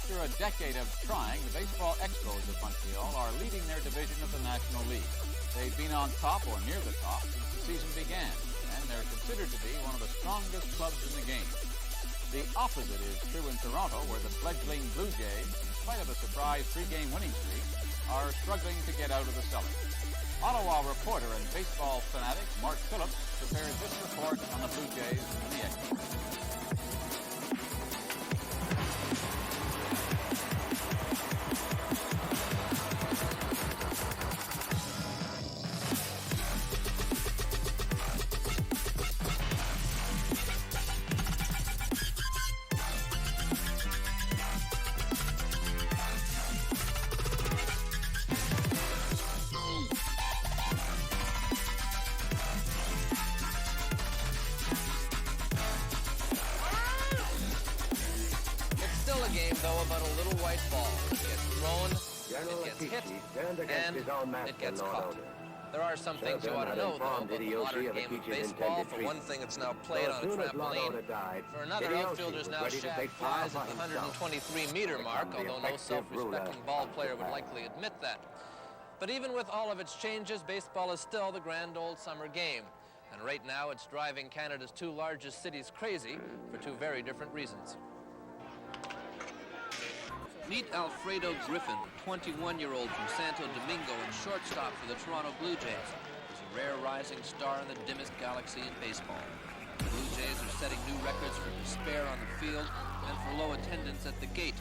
After a decade of trying, the baseball Expos of Montreal are leading their division of the National League. They've been on top or near the top since the season began, and they're considered to be one of the strongest clubs in the game. The opposite is true in Toronto, where the fledgling Blue Jays, in spite of a surprise three-game winning streak, are struggling to get out of the cellar. Ottawa reporter and baseball fanatic Mark Phillips prepared this report on the Blue Jays and the Expos. Though about a little white ball. It gets thrown, it gets hit, and it gets caught. There are some things you ought to know, though, about the modern game of baseball. For one thing, it's now played on a trampoline. For another, outfielders now shag flies at the 123-meter mark, although no self-respecting ball player would likely admit that. But even with all of its changes, baseball is still the grand old summer game. And right now, it's driving Canada's two largest cities crazy for two very different reasons. Meet Alfredo Griffin, 21-year-old from Santo Domingo and shortstop for the Toronto Blue Jays. He's a rare rising star in the dimmest galaxy in baseball. The Blue Jays are setting new records for despair on the field and for low attendance at the gate.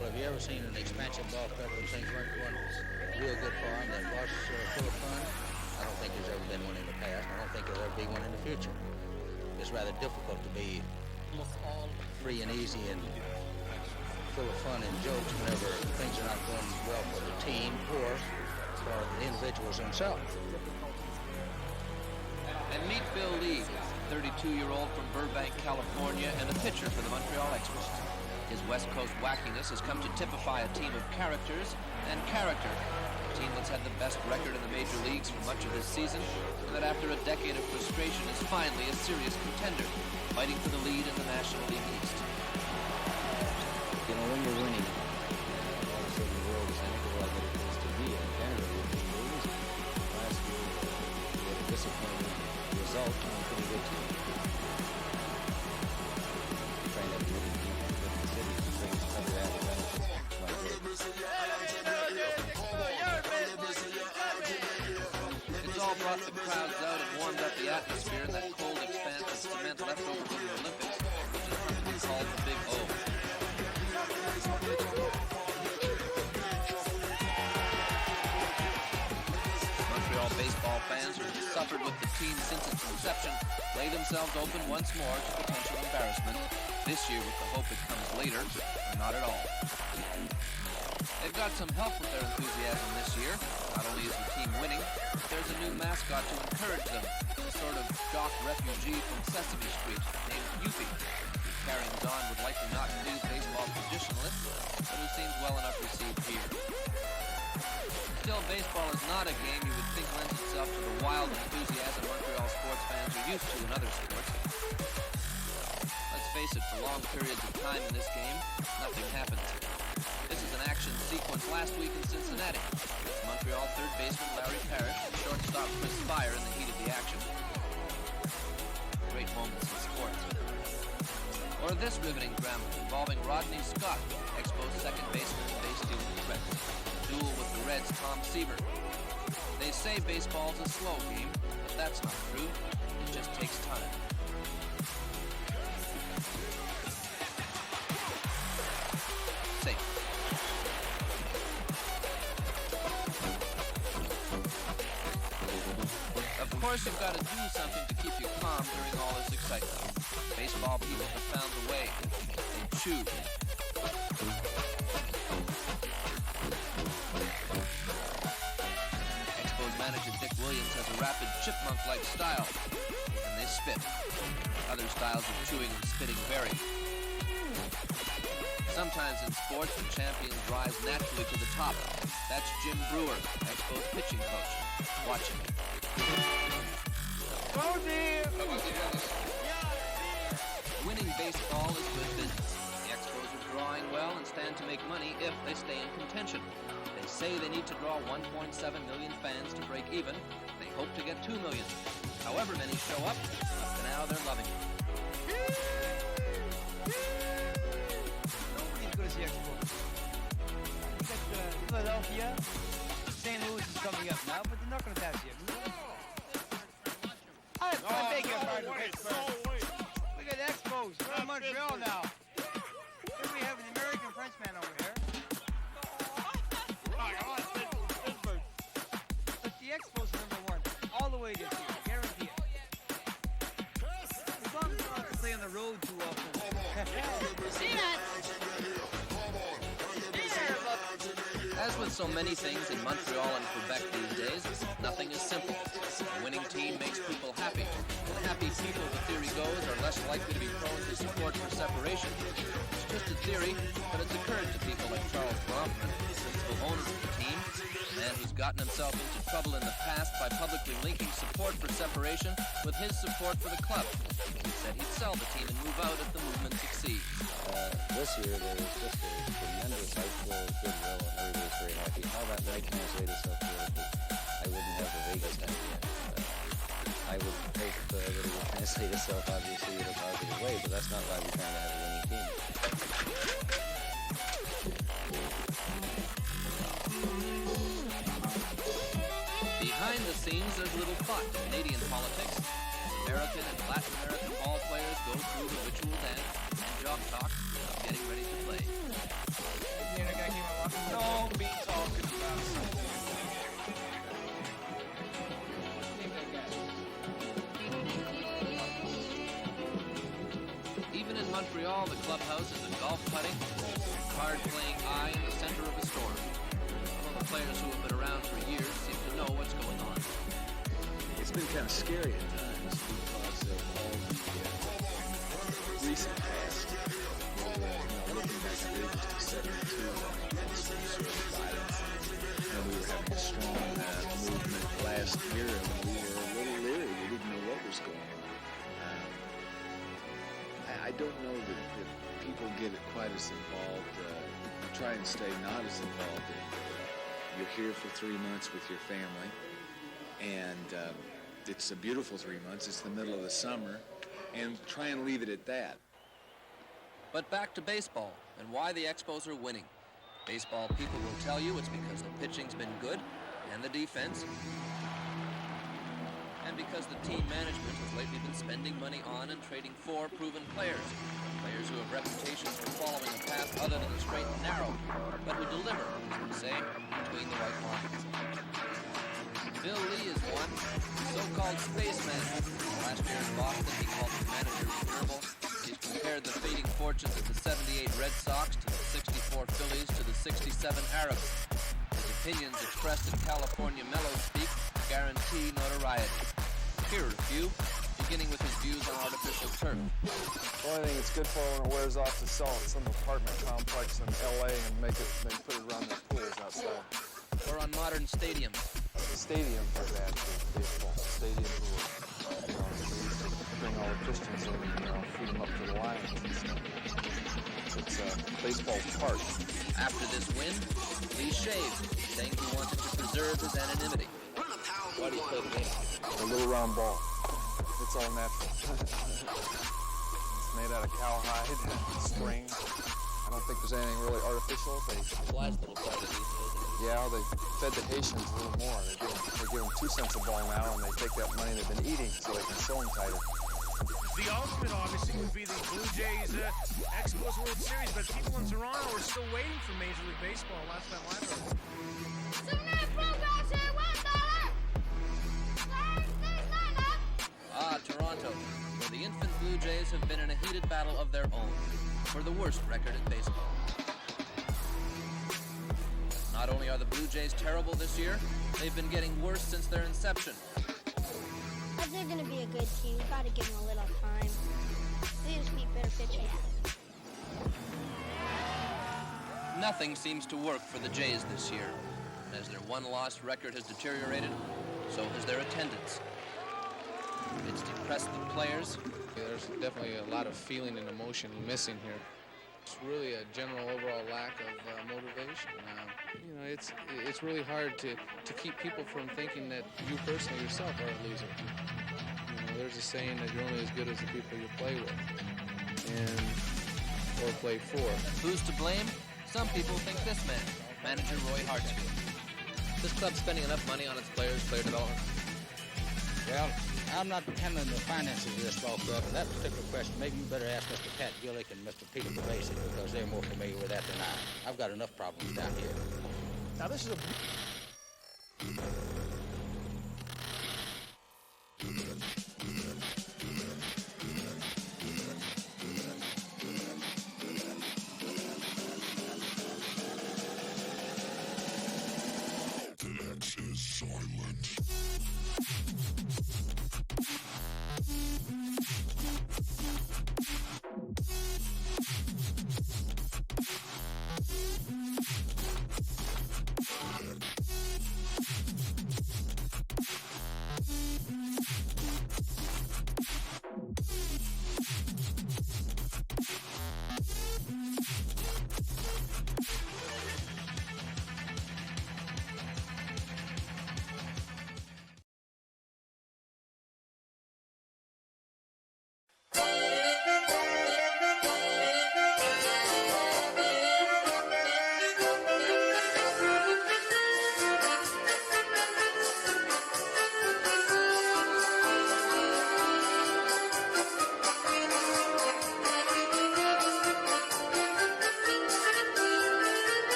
Well, have you ever seen an expansive ball club when things weren't going real good for them that was full of fun? I don't think there's ever been one in the past. I don't think there'll ever be one in the future. It's rather difficult to be almost all free and easy and full of fun and jokes whenever things are not going well for the team or for the individuals themselves. And meet Bill Lee, 32-year-old from Burbank, California, and a pitcher for the Montreal Expos. His West Coast wackiness has come to typify a team of characters and character, a team that's had the best record in the major leagues for much of this season, and that after a decade of frustration is finally a serious contender, fighting for the lead in the National League East. You know, when you're winning, all of a sudden the world is anything like it used to be. In Canada, we've been losing. Last year, we had a disappointing result on a pretty good team. Trying to have really deep within the city to bring other added benefits like this. It's all brought the crowds out and warmed up the atmosphere in that cold expanse of cement left over from the Olympics, which is commonly called the Big O. Montreal baseball fans who have suffered with the team since its inception lay themselves open once more to potential embarrassment, this year with the hope it comes later, or not at all. They've got some help with their enthusiasm this year. Not only is the team winning, but there's a new mascot to encourage them, a sort of jock refugee from Sesame Street named Youppi, whose carryings on would likely not confuse baseball traditionalists, but who seems well enough received here. Still, baseball is not a game you would think lends itself to the wild enthusiasm Montreal sports fans are used to in other sports. Let's face it, for long periods of time in this game, nothing happens. This is an action sequence last week in Cincinnati. Montreal third baseman Larry Parrish and shortstop Chris Spire in the heat of the action. Great moments in sports. Or this riveting drama involving Rodney Scott, Expos second baseman and base-stealing threat. Duel with the Reds' Tom Seaver. They say baseball's a slow game, but that's not true. It just takes time. Safe. Of course, you've got to do something to keep you calm during all this excitement. Baseball people have found a way. They chew. Expos manager Dick Williams has a rapid chipmunk-like style, and they spit. Other styles of chewing and spitting vary. Sometimes in sports, the champions rise naturally to the top. That's Jim Brewer, Expos pitching coach. Watch him. Oh dear! Winning baseball is good business. The Expos are drawing well and stand to make money if they stay in contention. They say they need to draw 1.7 million fans to break even. They hope to get 2 million. However many show up to now they're loving it. Nobody's going to see Expos. You got Philadelphia, St. Louis is coming up now, but they're not going to pass you. I beg your pardon, Pittsburgh. We got Expos. We're in Montreal now. Here we have an American Frenchman over here. But the Expos are #1 all the way this year, guarantee it. As long as we don't have to play on the road too often. As with so many things in Montreal and Quebec these days, nothing is simple. A winning team makes people happy. And happy people, the theory goes, are less likely to be prone to support for separation. It's just a theory, but it's occurred to people like Charles Bronfman, the principal owner of the team, a man who's gotten himself into trouble in the past by publicly linking support for separation with his support for the club. He said he'd sell the team and move out if the movement succeeds. This year there was just a tremendous outflow of goodwill and everybody's very happy. How that might translate itself politically, I wouldn't have the vaguest idea. I would hope that it would translate itself obviously in a positive way, but that's not why we're trying to have a winning team. Behind the scenes, there's little thought to Canadian politics. American and Latin American ball players go through the ritual dance and jock talk of getting ready to play. Don't be talking about something. Even in Montreal, the clubhouse is a golf putting, card-playing eye in the center of a storm. Some of the players who have been around for years seem to know what's going on. It's been kind of scary at times because of all the recent past. Looking back at August of 72, we were having a strong movement last year, and we were a little leery. We didn't know what was going on. I don't know that people get quite as involved. Try and stay not as involved. You're here for 3 months with your family, and it's a beautiful 3 months. It's the middle of the summer, and try and leave it at that. But back to baseball and why the Expos are winning. Baseball people will tell you it's because the pitching's been good and the defense, and because the team management has lately been spending money on and trading for proven players who have reputations for following a path other than the straight and narrow, but who deliver, as we say, between the white lines. Bill Lee is one, so-called spaceman. Last year in Boston, he called his manager verbal. He's compared the fading fortunes of the 78 Red Sox to the 64 Phillies to the 67 Arabs. His opinions expressed in California mellow speak guarantee notoriety. Here are a few, beginning with his views on artificial turf. The only thing it's good for when it wears off is sell it at some apartment complex in LA and put it around their pools outside. Or on modern stadiums. The stadiums are bad for baseball. Stadiums will bring all the Christians in and feed them up to the Lions and stuff. It's a baseball park. After this win, Lee shaved, saying he wanted to preserve his anonymity. Why do you play the game? A little round ball. It's all natural. It's made out of cowhide, string. I don't think there's anything really artificial. Yeah, they fed the Haitians a little more. They give them 2 cents a ball now, and they take that money they've been eating so they can sell them tighter. The ultimate, obviously, would be the Blue Jays Expos World Series, but people in Toronto are still waiting for Major League Baseball. Last time I heard. Toronto, where the infant Blue Jays have been in a heated battle of their own for the worst record in baseball. Not only are the Blue Jays terrible this year, they've been getting worse since their inception. If they're going to be a good team, you got to give them a little time. They just need better pitching. Nothing seems to work for the Jays this year. As their one-loss record has deteriorated, so has their attendance. It's depressed the players. There's definitely a lot of feeling and emotion missing here. It's really a general overall lack of motivation. You know, it's really hard to keep people from thinking that you personally yourself are a loser. You know, there's a saying that you're only as good as the people you play with or play for. Who's to blame? Some people think this man, manager Roy Hartsfield. This club's spending enough money on its players, player development. Well, I'm not handling the finances of this ball club, and that particular question, maybe you better ask Mr. Pat Gillick and Mr. Peter Kavasic, because they're more familiar with that than I. I've got enough problems down here. Now this is a...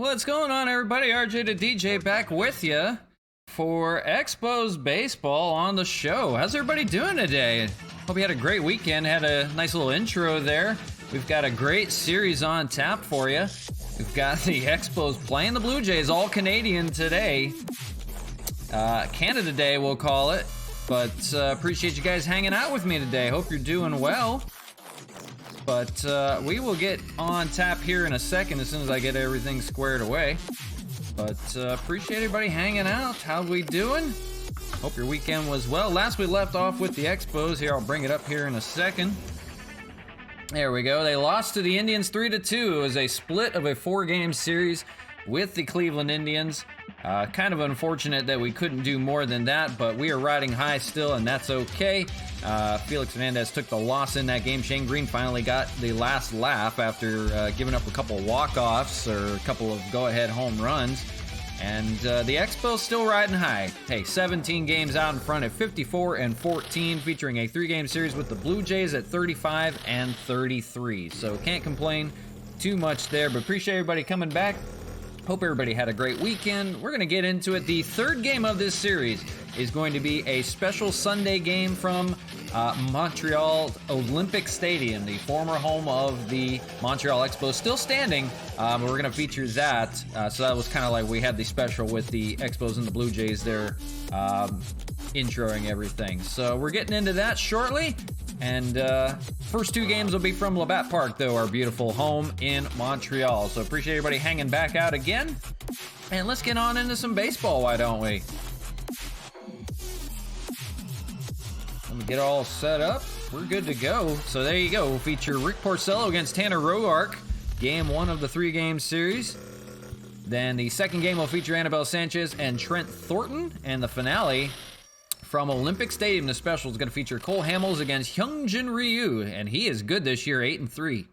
What's going on, everybody? RJ the DJ back with you for Expos Baseball on the show. How's everybody doing today? Hope you had a great weekend. Had a nice little intro there. We've got a great series on tap for you. We've got the Expos playing the Blue Jays, all Canadian today. Canada Day, we'll call it. But appreciate you guys hanging out with me today. Hope you're doing well. But we will get on tap here in a second as soon as I get everything squared away. But appreciate everybody hanging out. How we doing? Hope your weekend was well. Last we left off with the Expos. Here, I'll bring it up here in a second. There we go. They lost to the Indians 3-2. It was a split of a 4-game series with the Cleveland Indians. Kind of unfortunate that we couldn't do more than that, but we are riding high still, and that's okay. Felix Hernandez took the loss in that game. Shane Green finally got the last laugh after giving up a couple walk-offs or a couple of go-ahead home runs. And the Expos still riding high. Hey, 17 games out in front at 54-14, featuring a 3-game series with the Blue Jays at 35-33. So can't complain too much there, but appreciate everybody coming back. Hope everybody had a great weekend. We're going to get into it. The third game of this series is going to be a special Sunday game from Montreal Olympic Stadium, the former home of the Montreal Expos, still standing. We're going to feature that. So that was kind of like we had the special with the Expos and the Blue Jays there, introing everything. So we're getting into that shortly. And first 2 games will be from LABATT Park, though, our beautiful home in Montreal. So appreciate everybody hanging back out again. And let's get on into some baseball, why don't we? Let me get it all set up. We're good to go. So there you go. We'll feature Rick Porcello against Tanner Roark. Game 1 of the 3-game series. Then the second game will feature Annabelle Sanchez and Trent Thornton. And the finale from Olympic Stadium, the special, is going to feature Cole Hamels against Hyungjin Ryu. And he is good this year, 8-3.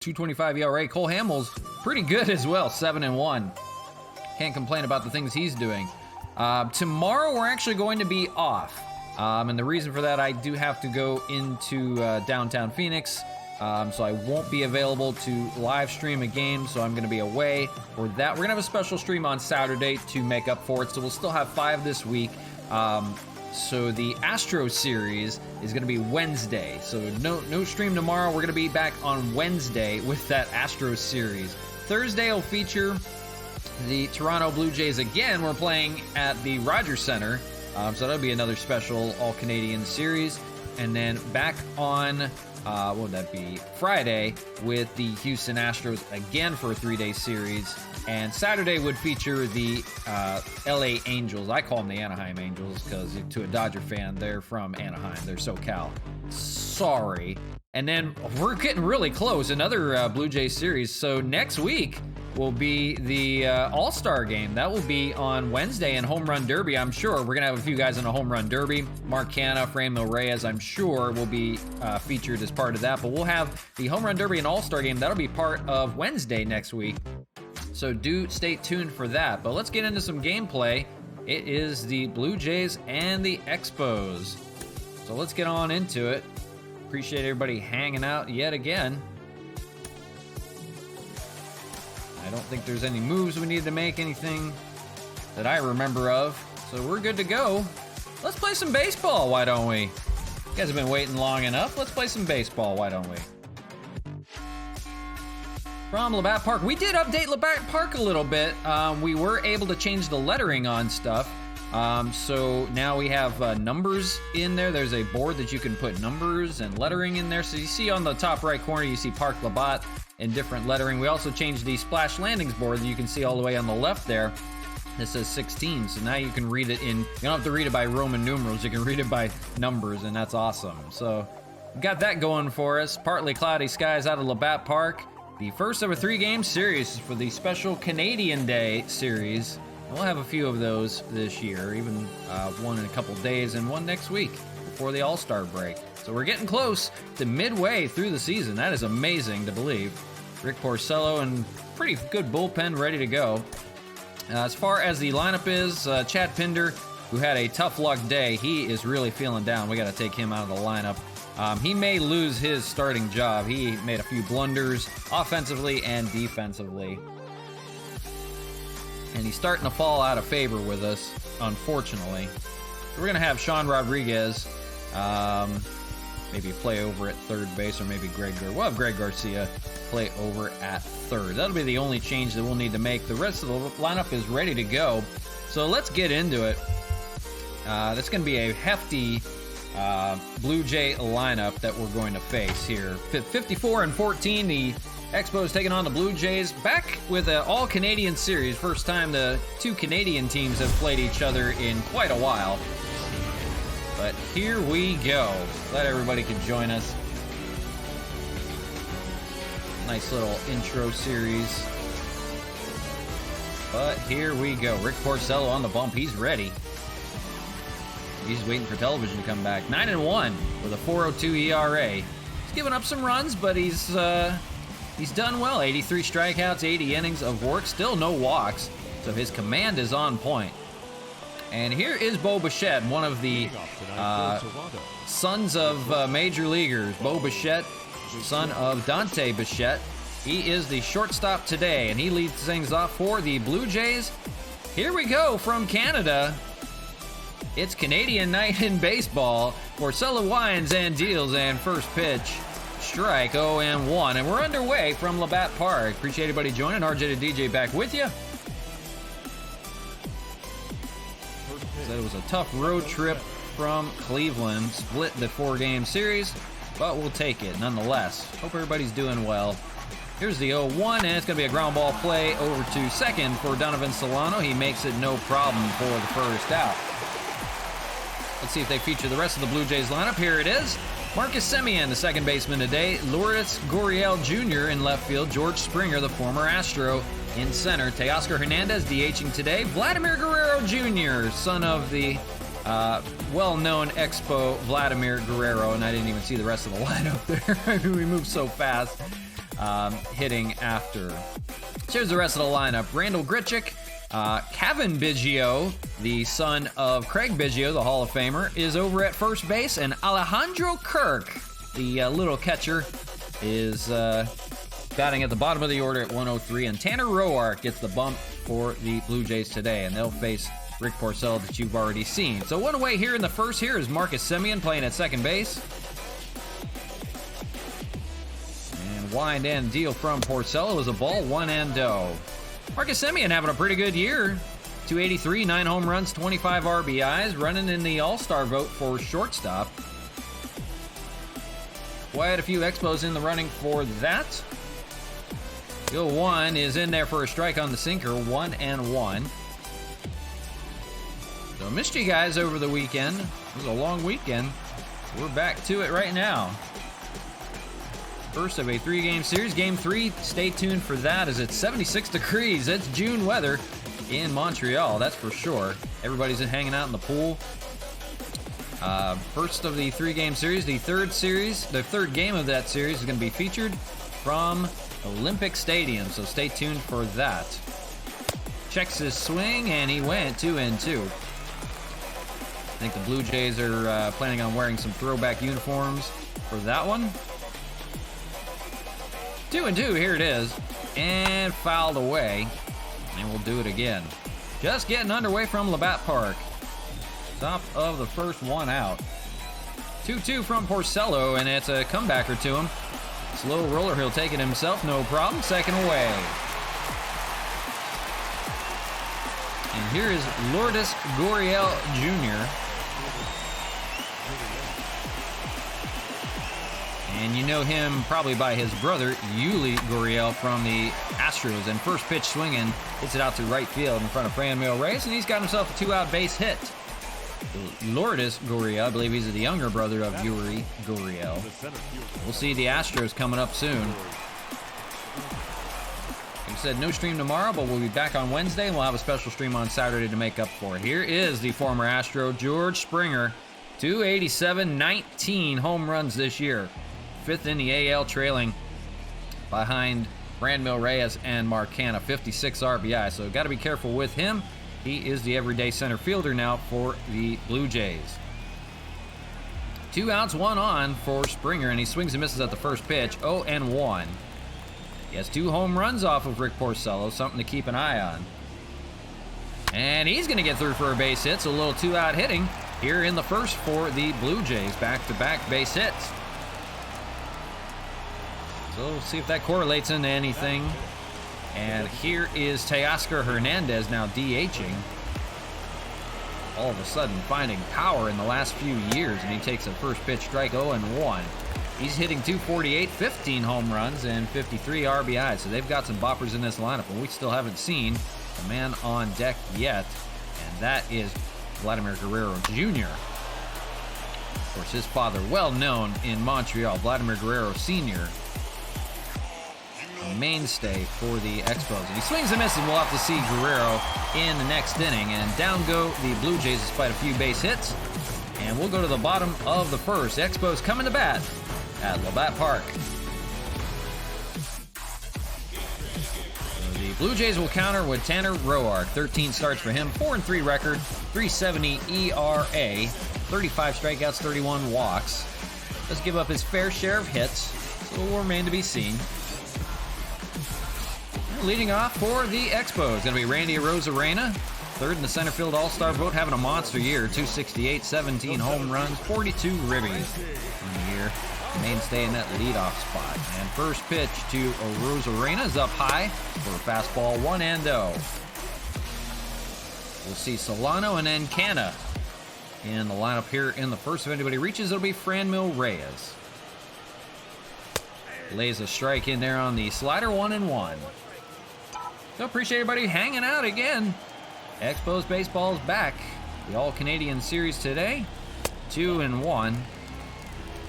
2.25 ERA. Cole Hamels, pretty good as well, 7-1. Can't complain about the things he's doing. Tomorrow we're actually going to be off. And the reason for that, I do have to go into downtown Phoenix. So I won't be available to live stream a game, so I'm going to be away for that. We're going to have a special stream on Saturday to make up for it, so we'll still have 5 this week. So the Astro series is going to be Wednesday. So no stream tomorrow. We're going to be back on Wednesday with that Astro series. Thursday will feature the Toronto Blue Jays again. We're playing at the Rogers Center. So that'll be another special All-Canadian series. And then back on, what would that be? Friday with the Houston Astros again for a 3-day series. And Saturday would feature the LA Angels. I call them the Anaheim Angels because to a Dodger fan, they're from Anaheim. They're SoCal. Sorry. And then we're getting really close. Another Blue Jays series. So next week will be the All-Star game. That will be on Wednesday in Home Run Derby, I'm sure. We're going to have a few guys in a Home Run Derby. Mark Canha, Franmil Reyes, I'm sure, will be featured as part of that. But we'll have the Home Run Derby and All-Star game. That'll be part of Wednesday next week. So do stay tuned for that. But let's get into some gameplay. It is the Blue Jays and the Expos. So let's get on into it. Appreciate everybody hanging out yet again. I don't think there's any moves we need to make, anything that I remember of. So we're good to go. Let's play some baseball, why don't we? You guys have been waiting long enough. Let's play some baseball, why don't we? From LABATT Park. We did update LABATT Park a little bit. We were able to change the lettering on stuff. So now we have numbers in there. There's a board that you can put numbers and lettering in there. So you see on the top right corner, you see Park LABATT in different lettering. We also changed the Splash Landings board that you can see all the way on the left there. This says 16, so now you can read it in, you don't have to read it by Roman numerals, you can read it by numbers, and that's awesome. So, got that going for us. Partly cloudy skies out of LABATT Park. The first of a 3-game series for the special Canadian Day series. And we'll have a few of those this year, even one in a couple days and one next week before the All-Star break. So we're getting close to midway through the season. That is amazing to believe. Rick Porcello and pretty good bullpen ready to go. As far as the lineup is, Chad Pinder, who had a tough luck day, he is really feeling down. We got to take him out of the lineup. He may lose his starting job. He made a few blunders offensively and defensively. And he's starting to fall out of favor with us, unfortunately. So we're going to have Sean Rodriguez maybe play over at third base, or maybe we'll have Greg Garcia play over at third. That'll be the only change that we'll need to make. The rest of the lineup is ready to go. So let's get into it. That's going to be a hefty Blue Jay lineup that we're going to face here. 54-14, the Expos taking on the Blue Jays. Back with an all-Canadian series. First time the two Canadian teams have played each other in quite a while. But here we go. Glad everybody could join us. Nice little intro series. But here we go. Rick Porcello on the bump. He's ready. He's waiting for television to come back. 9-1 with a 4.02 ERA. He's given up some runs, but he's done well. 83 strikeouts, 80 innings of work. Still no walks, so his command is on point. And here is Bo Bichette, one of the sons of major leaguers. Bo Bichette, son of Dante Bichette. He is the shortstop today, and he leads things off for the Blue Jays. Here we go from Canada. It's Canadian night in baseball. Porcello winds and deals, and first pitch, strike 0-1. And we're underway from LABATT Park. Appreciate everybody joining. RJ to DJ back with you. Said it was a tough road trip from Cleveland. Split the 4-game series, but we'll take it nonetheless. Hope everybody's doing well. Here's the 0-1, and it's going to be a ground ball play over to second for Donovan Solano. He makes it no problem for the first out. Let's see if they feature the rest of the Blue Jays lineup. Here it is. Marcus Semien, the second baseman today. Lourdes Gurriel Jr. in left field. George Springer, the former Astro, in center. Teoscar Hernandez DHing today. Vladimir Guerrero Jr., son of the well-known Expo Vladimir Guerrero, and I didn't even see the rest of the lineup there. We moved so fast. Hitting after. Here's the rest of the lineup. Randall Grichuk, Kevin Biggio, the son of Craig Biggio, the Hall of Famer, is over at first base, and Alejandro Kirk, the little catcher, is batting at the bottom of the order at 103, and Tanner Roark gets the bump for the Blue Jays today, and they'll face Rick Porcello that you've already seen. So one away here in the first. Here is Marcus Semien playing at second base. And wind and deal from Porcello is a ball, 1-0. Marcus Semien having a pretty good year. 283, 9 home runs, 25 RBIs, running in the All-Star vote for shortstop. Quite a few Expos in the running for that. 0-1 is in there for a strike on the sinker, 1-1. So missed you guys over the weekend. It was a long weekend. We're back to it right now. First of a 3-game series. Game 3, stay tuned for that as it's 76 degrees. It's June weather in Montreal, that's for sure. Everybody's hanging out in the pool. First of the 3-game series. The third game of that series is going to be featured from Olympic Stadium, so stay tuned for that. Checks his swing, and he went 2-2. I think the Blue Jays are planning on wearing some throwback uniforms for that one. 2-2, here it is, and fouled away, and we'll do it again. Just getting underway from LABATT Park. Top of the first, 1 out. 2-2 from Porcello, and it's a comebacker to him. Slow roller, he'll take it himself, no problem. Second away. And here is Lourdes Gurriel Jr. And you know him probably by his brother, Yuli Gurriel, from the Astros. And first pitch swinging, hits it out to right field in front of Franmil Reyes, and he's got himself a 2-out base hit. Lourdes Gurriel, I believe he's the younger brother of Yuri Gurriel. We'll see the Astros coming up soon. Like I said, no stream tomorrow, but we'll be back on Wednesday, and we'll have a special stream on Saturday to make up for it. Here is the former Astro, George Springer. 287, 19 home runs this year. 5th in the AL, trailing behind Franmil Reyes and Mark Canha, 56 RBI. So got to be careful with him. He is the everyday center fielder now for the Blue Jays. 2 outs, 1 on for Springer, and he swings and misses at the first pitch. 0-1. He has 2 home runs off of Rick Porcello, something to keep an eye on. And he's going to get through for a base hit, so a little 2-out hitting here in the first for the Blue Jays. Back-to-back base hits. So we'll see if that correlates into anything. And here is Teoscar Hernandez now DHing. All of a sudden finding power in the last few years, and he takes a first pitch strike, 0-1. He's hitting 248, 15 home runs, and 53 RBIs. So they've got some boppers in this lineup, and we still haven't seen the man on deck yet. And that is Vladimir Guerrero Jr. Of course, his father, well known in Montreal, Vladimir Guerrero Sr., a mainstay for the Expos. And he swings and misses. We'll have to see Guerrero in the next inning. And down go the Blue Jays despite a few base hits. And we'll go to the bottom of the first. Expos coming to bat at LABATT Park. So the Blue Jays will counter with Tanner Roark. 13 starts for him, 4-3 record, 3.70 ERA, 35 strikeouts, 31 walks. Does give up his fair share of hits, so it will remain to be seen. Leading off for the Expos, going to be Randy Arozarena, third in the center field All-Star vote, having a monster year. 268, 17 home runs, 42 ribbies in the year. Mainstay in that leadoff spot. And first pitch to Arozarena is up high for a fastball, 1-0. We'll see Solano and then Canha in the lineup here in the first. If anybody reaches, it'll be Franmil Reyes. Lays a strike in there on the slider, 1-1. So appreciate everybody hanging out again. Expos Baseball is back. The All-Canadian Series today. 2-1.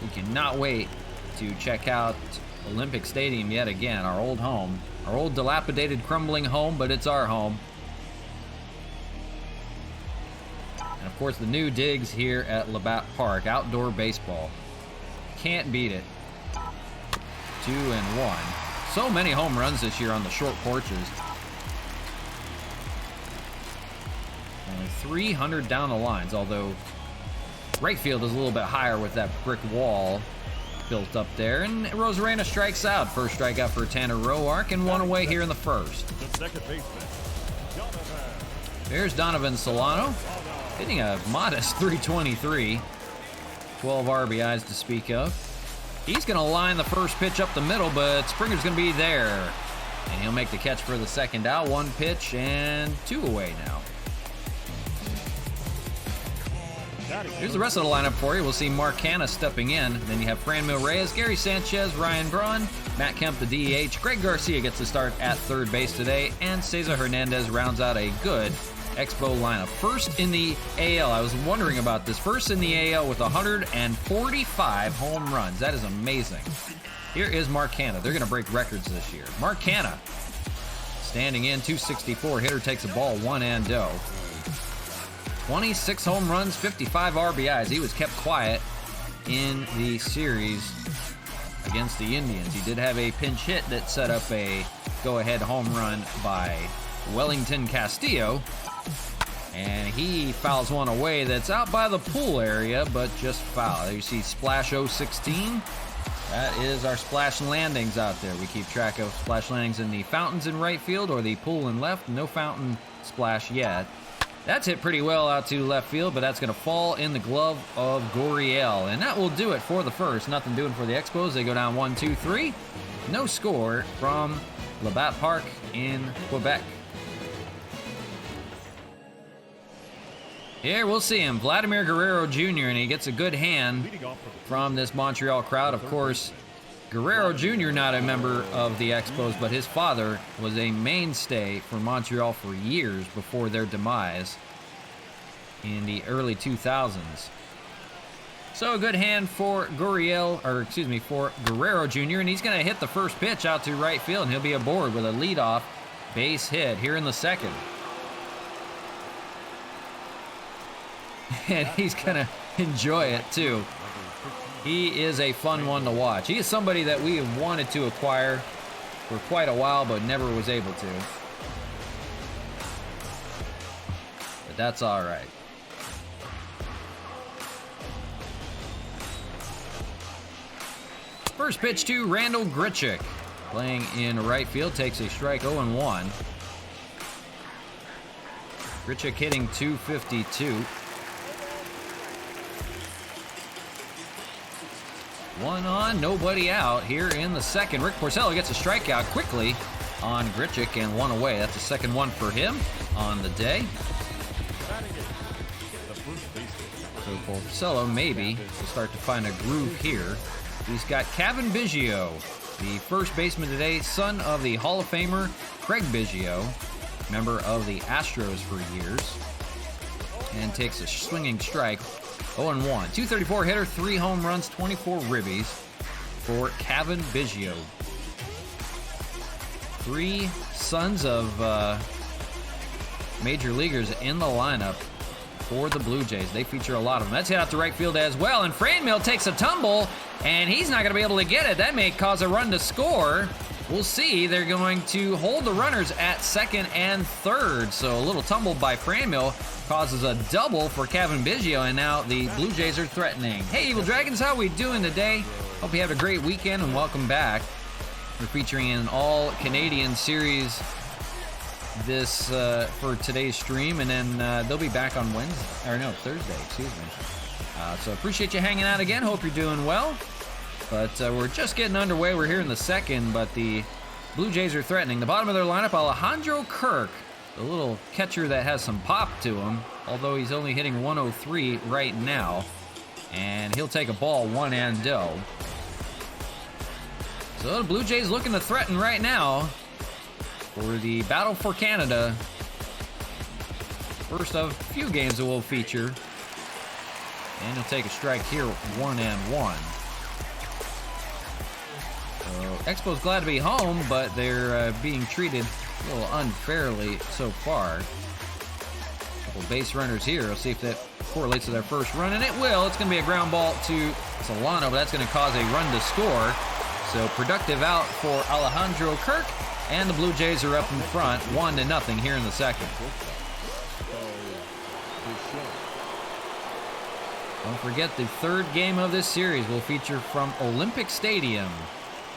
We cannot wait to check out Olympic Stadium yet again, our old home. Our old dilapidated, crumbling home, but it's our home. And of course, the new digs here at LABATT Park, outdoor baseball. Can't beat it. 2-1. So many home runs this year on the short porches. Only 300 down the lines, although right field is a little bit higher with that brick wall built up there. And Rosarena strikes out. First strikeout for Tanner Roark, and one away here in the first. There's Donovan Solano, hitting a modest 323. 12 RBIs to speak of. He's going to line the first pitch up the middle, but Springer's going to be there. And he'll make the catch for the second out. One pitch and 2 away now. Here's the rest of the lineup for you. We'll see Mark Hanna stepping in. Then you have Franmil Reyes, Gary Sanchez, Ryan Braun, Matt Kemp, the DH. Greg Garcia gets the start at third base today. And Cesar Hernandez rounds out a good Expo lineup. First in the AL. I was wondering about this. First in the AL with 145 home runs. That is amazing. Here is Mark Hanna. They're going to break records this year. Mark Hanna standing in, 264. Hitter takes a ball, 1-0. 26 home runs, 55 RBIs. He was kept quiet in the series against the Indians. He did have a pinch hit that set up a go-ahead home run by Wellington Castillo. And he fouls one away that's out by the pool area, but just foul. There you see Splash 016. That is our splash landings out there. We keep track of splash landings in the fountains in right field or the pool in left. No fountain splash yet. That's hit pretty well out to left field, but that's going to fall in the glove of Gurriel. And that will do it for the first. Nothing doing for the Expos. They go down 1-2-3. No score from LABATT Park in Quebec. Here we'll see him, Vladimir Guerrero Jr., and he gets a good hand from this Montreal crowd. Of course, Guerrero Jr. not a member of the Expos, but his father was a mainstay for Montreal for years before their demise in the early 2000s. So a good hand for for Guerrero Jr., and he's going to hit the first pitch out to right field, and he'll be aboard with a leadoff base hit here in the second. And he's going to enjoy it, too. He is a fun one to watch. He is somebody that we have wanted to acquire for quite a while, but never was able to. But that's all right. First pitch to Randall Grichuk. Playing in right field, takes a strike, 0-1. Grichuk hitting .252. One on, nobody out here in the second. Rick Porcello gets a strikeout quickly on Grichuk and one away. That's the second one for him on the day. So Porcello maybe will start to find a groove here. He's got Kevin Biggio, the first baseman today, son of the Hall of Famer Craig Biggio, member of the Astros for years, and takes a swinging strike. 0-1. 234 hitter, 3 home runs, 24 ribbies for Kevin Biggio. 3 sons of major leaguers in the lineup for the Blue Jays. They feature a lot of them. Let's head out to right field as well. And Franmil takes a tumble, and he's not going to be able to get it. That may cause a run to score. We'll see. They're going to hold the runners at second and third. So a little tumble by Franmil causes a double for Kevin Biggio, and now the Blue Jays are threatening. Hey, Evil Dragons, how we doing today? Hope you have a great weekend, and welcome back. We're featuring an all-Canadian series this for today's stream, and then they'll be back on Thursday, excuse me. So appreciate you hanging out again. Hope you're doing well. But we're just getting underway. We're here in the second, but the Blue Jays are threatening. The bottom of their lineup, Alejandro Kirk, the little catcher that has some pop to him, although he's only hitting 103 right now. And he'll take a ball, 1-0. So the Blue Jays looking to threaten right now for the battle for Canada. First of a few games that we'll feature And he'll take a strike here, 1-1. So Expos glad to be home, but they're being treated a little unfairly so far. Couple base runners here. We'll see if that correlates to their first run, and it will. It's going to be a ground ball to Solano, but that's going to cause a run to score. So productive out for Alejandro Kirk, and the Blue Jays are up in front, 1-0 here in the second. Don't forget, the third game of this series will feature from Olympic Stadium.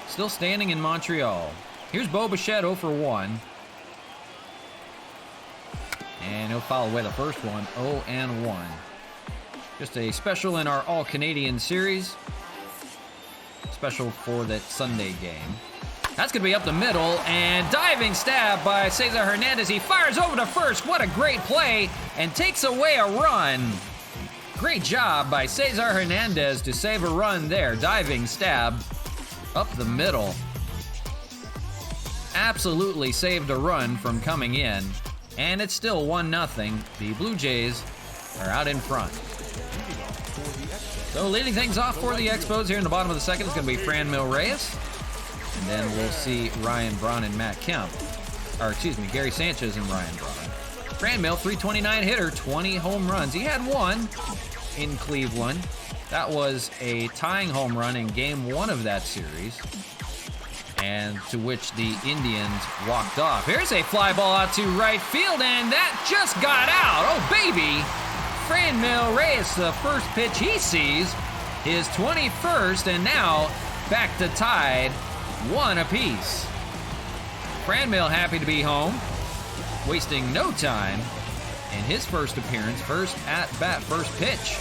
Still standing in Montreal. Here's Bo Bichette 0 for 1. And he'll foul away the first one, 0-1. Just a special in our All-Canadian series. Special for that Sunday game. That's going to be up the middle, and diving stab by Cesar Hernandez. He fires over to first. What a great play, and takes away a run. Great job by Cesar Hernandez to save a run there. Diving stab up the middle. Absolutely saved a run from coming in. And it's still 1-0. The Blue Jays are out in front. So leading things off for the Expos here in the bottom of the second is going to be Franmil Reyes. And then we'll see Ryan Braun and Matt Kemp. Or excuse me, Gary Sanchez and Ryan Braun. Franmil, 329 hitter, 20 home runs. He had one in Cleveland. That was a tying home run in game 1 of that series, and to which the Indians walked off. Here's a fly ball out to right field, and that just got out. Oh, baby. Franmil Reyes, the first pitch he sees, his 21st, and now back to tied, 1 apiece. Franmil happy to be home, wasting no time in his first appearance, first at bat, first pitch.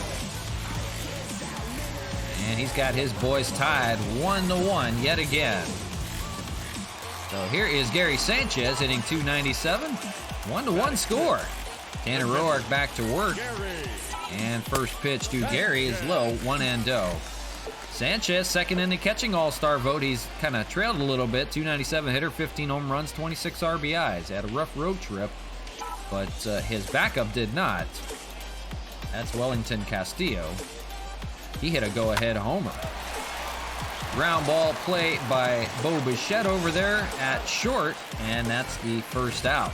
And he's got his boys tied 1-1 yet again. So here is Gary Sanchez hitting .297, 1-1 score. Tanner Roark back to work, and first pitch to Gary is low, 1-0. Sanchez, second in the catching all-star vote. He's kind of trailed a little bit. .297 hitter, 15 home runs, 26 RBIs. Had a rough road trip, but his backup did not. That's Wellington Castillo. He hit a go-ahead homer. Ground ball play by Bo Bichette over there at short, and that's the first out.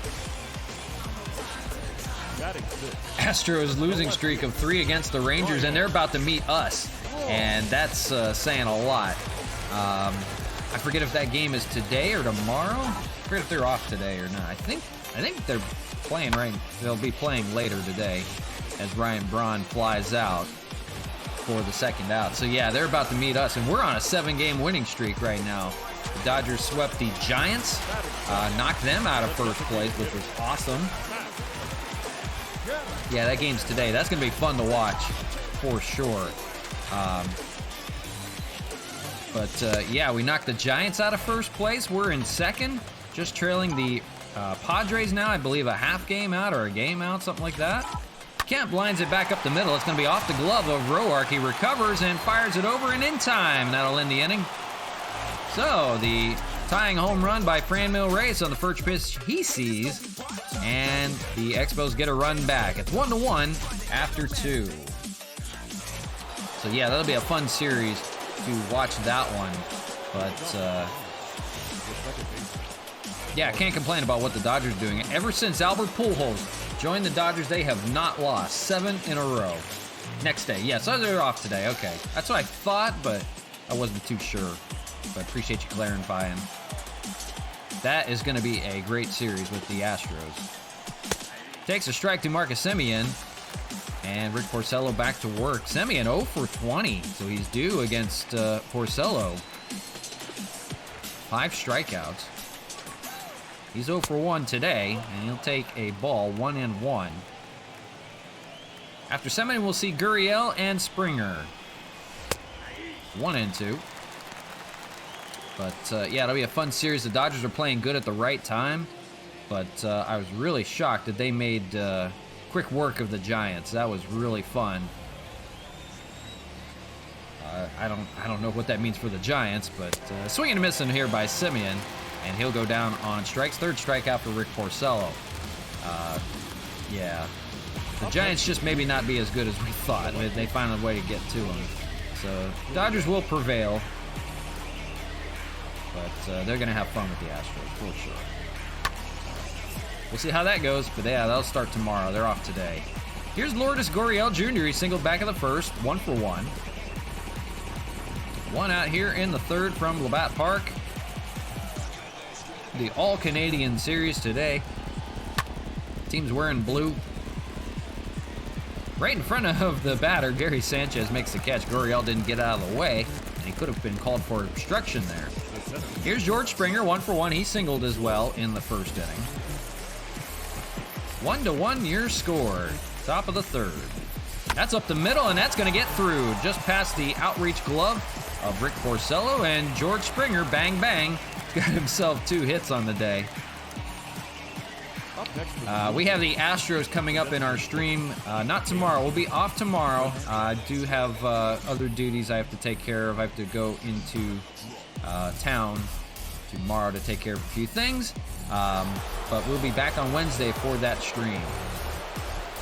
Astros losing streak of 3 against the Rangers, and they're about to meet us. And that's saying a lot. I forget if that game is today or tomorrow. I forget if they're off today or not. I think they're playing right. They'll be playing later today as Ryan Braun flies out for the second out. So yeah, they're about to meet us, and we're on a 7-game winning streak right now. The Dodgers swept the Giants, knocked them out of first place, which was awesome. Yeah, that game's today. That's going to be fun to watch for sure. Yeah, we knocked the Giants out of first place. We're in second, just trailing the Padres now. I believe a half game out or a game out, something like that. Kemp lines it back up the middle. It's going to be off the glove of Roark. He recovers and fires it over and in time. That'll end the inning. So the tying home run by Franmil Reyes on the first pitch he sees, and the Expos get a run back. It's 1-1 after 2. So yeah, that'll be a fun series to watch that one. But yeah, I can't complain about what the Dodgers are doing. Ever since Albert Pujols joined the Dodgers, they have not lost 7 in a row. Next day, yeah, so they're off today. Okay, that's what I thought, but I wasn't too sure. But I appreciate you clarifying. That is going to be a great series with the Astros. Takes a strike to Marcus Semien. And Rick Porcello back to work. Semien 0 for 20, so he's due against Porcello. 5 strikeouts. He's 0 for 1 today, and he'll take a ball, 1-1. After Semien, we'll see Gurriel and Springer. 1-2. But yeah, it'll be a fun series. The Dodgers are playing good at the right time, but I was really shocked that they made quick work of the Giants. That was really fun. I don't know what that means for the Giants, but swinging and missing here by Semien, and he'll go down on strikes. Third strikeout for Rick Porcello. Yeah, The Giants just maybe not be as good as we thought. They found a way to get to them. So Dodgers will prevail. But they're going to have fun with the Astros, for sure. We'll see how that goes. But yeah, that'll start tomorrow. They're off today. Here's Lourdes Gurriel Jr. He singled back of the first, 1 for 1. One out here in the third from LABATT Park. The All-Canadian Series today. Team's wearing blue. Right in front of the batter, Gary Sanchez makes the catch. Gurriel didn't get out of the way, and he could have been called for obstruction there. Here's George Springer, 1 for 1. He singled as well in the first inning. 1-1 your score. Top of the third. That's up the middle, and that's going to get through. Just past the outreach glove of Rick Porcello, and George Springer, bang, bang, got himself 2 hits on the day. We have the Astros coming up in our stream. Not tomorrow. We'll be off tomorrow. I do have other duties I have to take care of. I have to go into town tomorrow to take care of a few things. But we'll be back on Wednesday for that stream.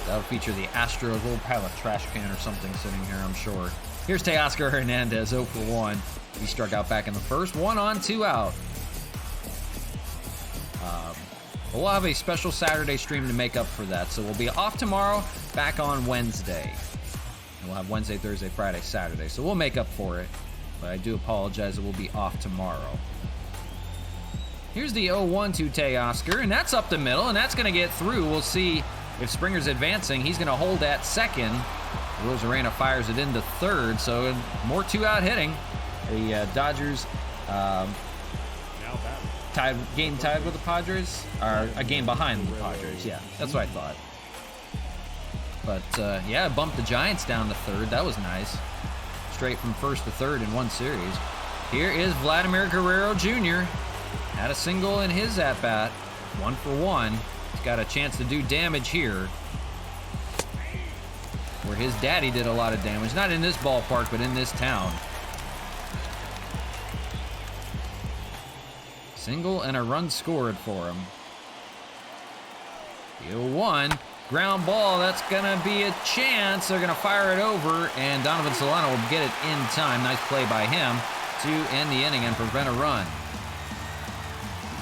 That'll feature the Astros. We'll have a trash can or something sitting here, I'm sure. Here's Teoscar Hernandez, 0 for 1. He struck out back in the first. 1 on, 2 out. We'll have a special Saturday stream to make up for that. So we'll be off tomorrow, back on Wednesday. And we'll have Wednesday, Thursday, Friday, Saturday. So we'll make up for it. But I do apologize that we'll be off tomorrow. Here's the 0-1 to Teoscar, and that's up the middle, and that's going to get through. We'll see if Springer's advancing. He's going to hold at second. Rosarena fires it into third, so more 2-out hitting. The Dodgers game tied with the Padres, or a game behind the Padres. Yeah, that's what I thought. But yeah, bumped the Giants down to third. That was nice. Straight from first to third in one series. Here is Vladimir Guerrero Jr. Had a single in his at-bat. 1 for 1. He's got a chance to do damage here, where his daddy did a lot of damage. Not in this ballpark, but in this town. Single and a run scored for him. The 0-1. Ground ball. That's going to be a chance. They're going to fire it over, and Donovan Solano will get it in time. Nice play by him to end the inning and prevent a run.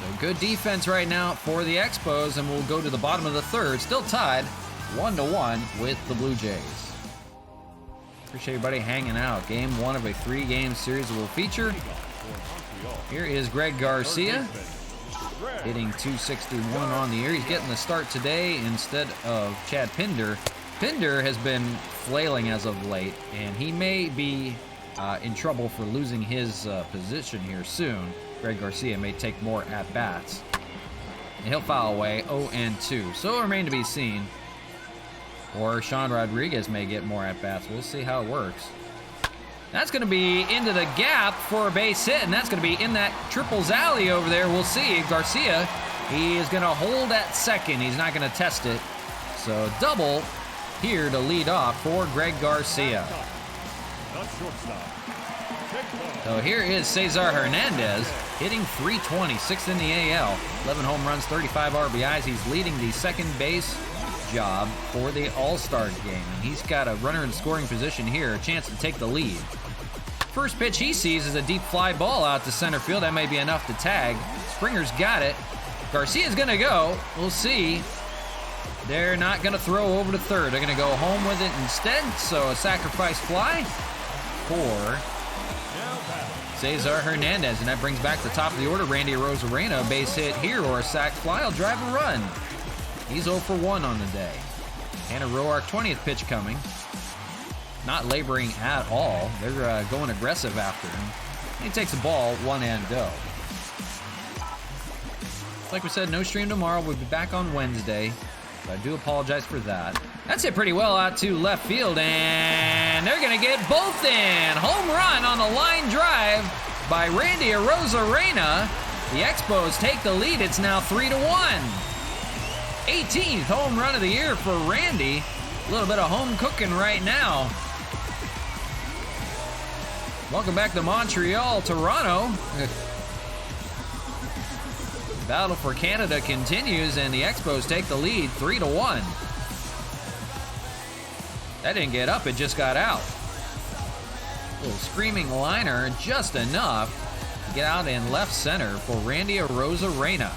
So good defense right now for the Expos, and we'll go to the bottom of the third. Still tied 1-1 with the Blue Jays. Appreciate everybody hanging out. Game 1 of a 3-game series will feature. Here is Greg Garcia, hitting .261 on the year. He's getting the start today instead of Chad Pinder. Pinder has been flailing as of late, and he may be in trouble for losing his position here soon. Greg Garcia may take more at-bats, and he'll foul away 0-2. So it'll remain to be seen. Or Sean Rodriguez may get more at-bats. We'll see how it works. That's going to be into the gap for a base hit, and that's going to be in that triples alley over there. We'll see. Garcia, he is going to hold at second. He's not going to test it. So double here to lead off for Greg Garcia. So here is Cesar Hernandez hitting .320, 6th in the AL. 11 home runs, 35 RBIs. He's leading the second base job for the All-Star game, and he's got a runner in scoring position here, a chance to take the lead. First pitch he sees is a deep fly ball out to center field. That may be enough to tag. Springer's got it. Garcia's gonna go. We'll see. They're not gonna throw over to third. They're gonna go home with it instead. So a sacrifice fly for Cesar Hernandez, and that brings back the top of the order. Randy Arozarena, a base hit here or a sac fly will drive a run. He's 0 for 1 on the day. Hannah Roark, 20th pitch coming. Not laboring at all. They're going aggressive after him. He takes the ball, 1-0. Like we said, no stream tomorrow. We'll be back on Wednesday. So I do apologize for that. That's hit pretty well out to left field, and they're going to get both in. Home run on the line drive by Randy Arozarena. The Expos take the lead. It's now 3-1. 18th home run of the year for Randy. A little bit of home cooking right now. Welcome back to Montreal, Toronto. Battle for Canada continues, and the Expos take the lead 3-1. That didn't get up, it just got out. A little screaming liner, just enough to get out in left center for Randy Arozarena.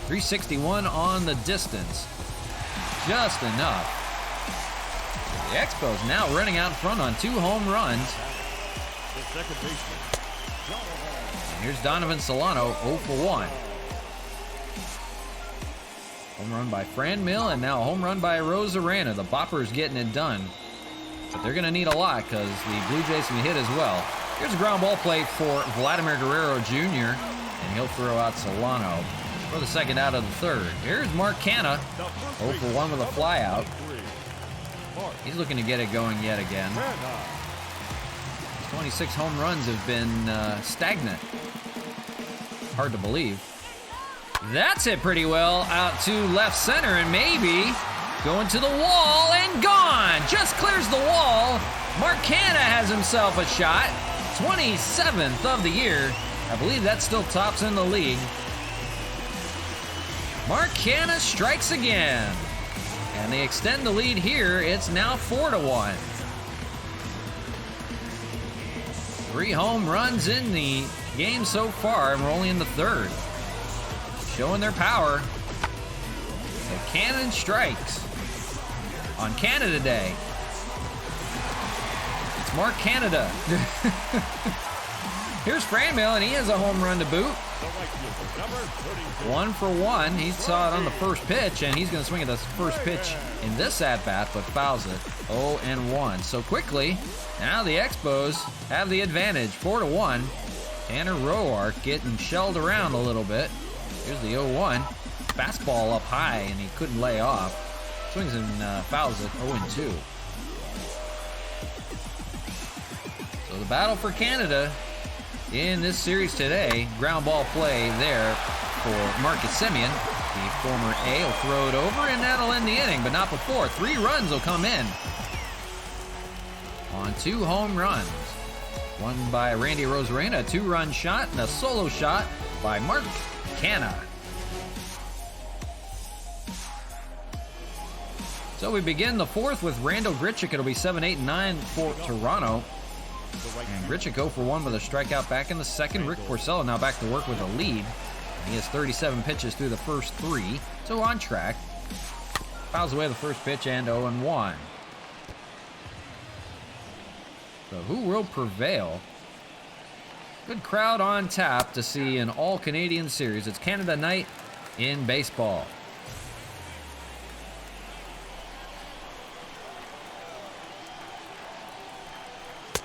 361 on the distance. Just enough. The Expos now running out in front on 2 home runs. And here's Donovan Solano, 0 for 1. Home run by Franmil, and now a home run by Arozarena. The Boppers getting it done. But they're going to need a lot because the Blue Jays can hit as well. Here's a ground ball play for Vladimir Guerrero Jr., and he'll throw out Solano for the second out of the third. Here's Mark Canha, 0 for 1 with a fly out. He's looking to get it going yet again. 26 home runs have been stagnant. Hard to believe. That's hit pretty well out to left center, and maybe going to the wall and gone. Just clears the wall. Mark Canha has himself a shot. 27th of the year. I believe that still tops in the league. Mark Canha strikes again. And they extend the lead here. It's now 4 to 1. 3 home runs in the game so far, and we're only in the third. Showing their power. The Cannon strikes on Canada Day. It's Mark Canada. Here's Franmil, and he has a home run to boot. 1 for 1. He saw it on the first pitch, and he's going to swing at the first pitch in this at-bat, but fouls it. 0 and 1. So quickly, now the Expos have the advantage. 4 to 1. Tanner Roark getting shelled around a little bit. Here's the 0-1. Fastball up high, and he couldn't lay off. Swings and fouls it. 0-2. So the battle for Canada in this series today. Ground ball play there for Marcus Semien. The former A will throw it over, and that'll end the inning, but not before. 3 runs will come in on 2 home runs. One by Randy Arozarena, a 2-run shot, and a solo shot by Mark Canha. So we begin the 4th with Randall Grichuk. It'll be 7, 8, and 9 for Toronto. And Grichuk 0 for 1 with a strikeout back in the second. Rick Porcello now back to work with a lead. He has 37 pitches through the first 3, so on track. Fouls away the first pitch and 0 and 1. So who will prevail? Good crowd on tap to see an all-Canadian series. It's Canada night in baseball.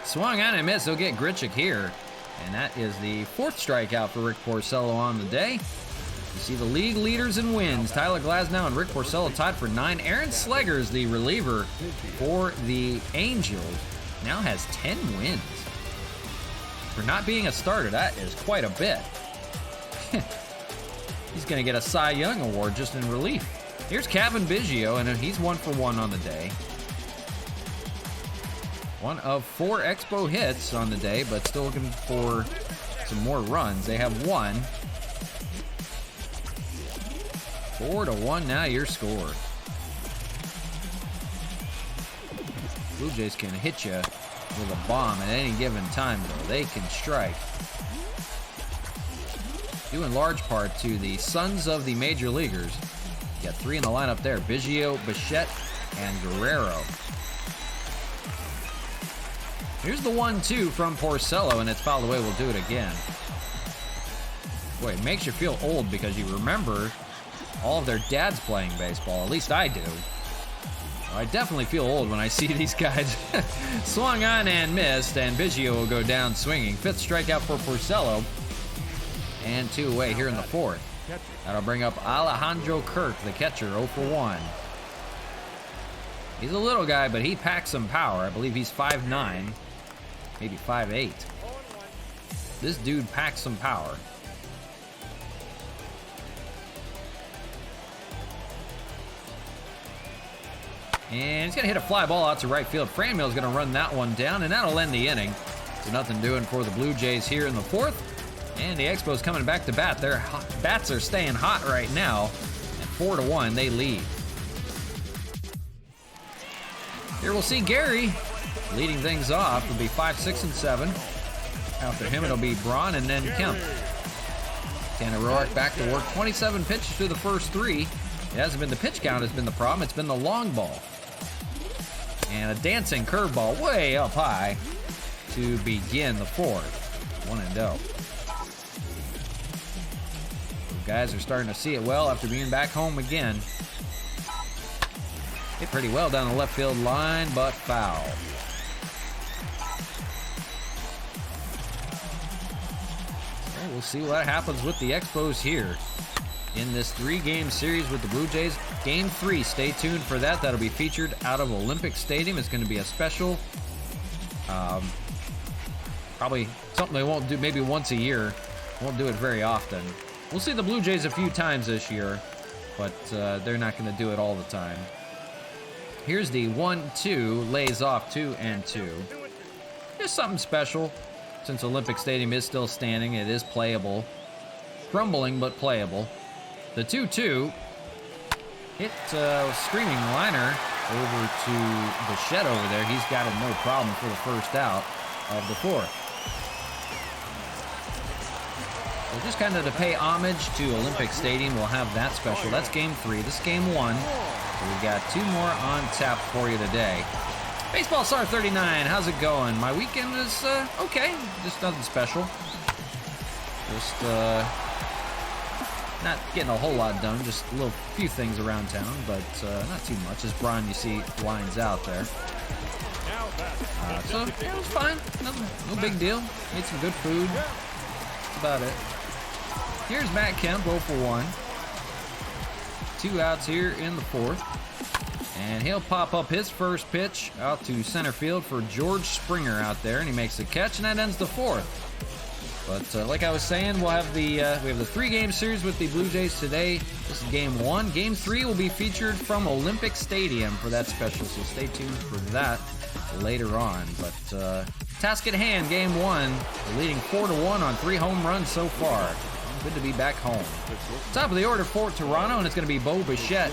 Swung on and missed. They'll get Grichuk here. And that is the 4th strikeout for Rick Porcello on the day. You see the league leaders in wins. Tyler Glasnow and Rick Porcello tied for 9. Aaron Slegers, the reliever for the Angels, now has 10 wins. For not being a starter, that is quite a bit. He's going to get a Cy Young Award just in relief. Here's Cavan Biggio, and he's 1 for 1 on the day. 1 of 4 Expo hits on the day, but still looking for some more runs. They have 1. 4 to 1 now your score. Blue Jays can hit you with a bomb at any given time, though. They can strike. Due in large part to the sons of the major leaguers. You got 3 in the lineup there. Biggio, Bichette, and Guerrero. Here's the 1-2 from Porcello, and it's fouled away. We'll do it again. Boy, it makes you feel old because you remember all of their dads playing baseball. At least I do. I definitely feel old when I see these guys. Swung on and missed, and Biggio will go down swinging. 5th strikeout for Porcello. And 2 away here in the 4th. That'll bring up Alejandro Kirk, the catcher, 0 for 1. He's a little guy, but he packs some power. I believe he's 5'9", maybe 5'8". This dude packs some power. And he's going to hit a fly ball out to right field. Franmil's going to run that one down, and that'll end the inning. So nothing doing for the Blue Jays here in the 4th. And the Expos coming back to bat. Their bats are staying hot right now. And 4 to 1, they lead. Here we'll see Gary leading things off. It'll be 5, 6, and 7. After him, it'll be Braun and then Kemp. Tanner Roark back to work. 27 pitches through the first 3. It hasn't been the pitch count has been the problem. It's been the long ball. And a dancing curveball way up high to begin the 4th. 1-0. Guys are starting to see it well after being back home again. Hit pretty well down the left field line, but foul. So we'll see what happens with the Expos here in this 3-game series with the Blue Jays. Game 3, stay tuned for that. That'll be featured out of Olympic Stadium. It's going to be a special, probably something they won't do maybe once a year. Won't do it very often. We'll see the Blue Jays a few times this year, but they're not going to do it all the time. Here's the 1-2, lays off 2-2. Just something special. Since Olympic Stadium is still standing, it is playable. Crumbling, but playable. The 2-2 hit a screaming liner over to Bichette over there. He's got it no problem for the first out of the 4th. So just kind of to pay homage to Olympic Stadium, we'll have that special. That's game 3. This is game 1. So we've got 2 more on tap for you today. Baseball Star 39, how's it going? My weekend is okay, just nothing special. Just not getting a whole lot done, just a few things around town, but not too much. As Brian, you see, lines out there. So yeah, it was fine, no big deal. Ate some good food, that's about it. Here's Matt Kemp, 0 for 1. 2 outs here in the 4th. And he'll pop up his first pitch out to center field for George Springer out there, and he makes the catch, and that ends the 4th. But like I was saying, we'll have we have the 3-game series with the Blue Jays today. This is game 1. Game 3 will be featured from Olympic Stadium for that special, so stay tuned for that later on. But task at hand, game 1, leading 4-1 on 3 home runs so far. Good to be back home. Top of the order for Toronto, and it's going to be Bo Bichette.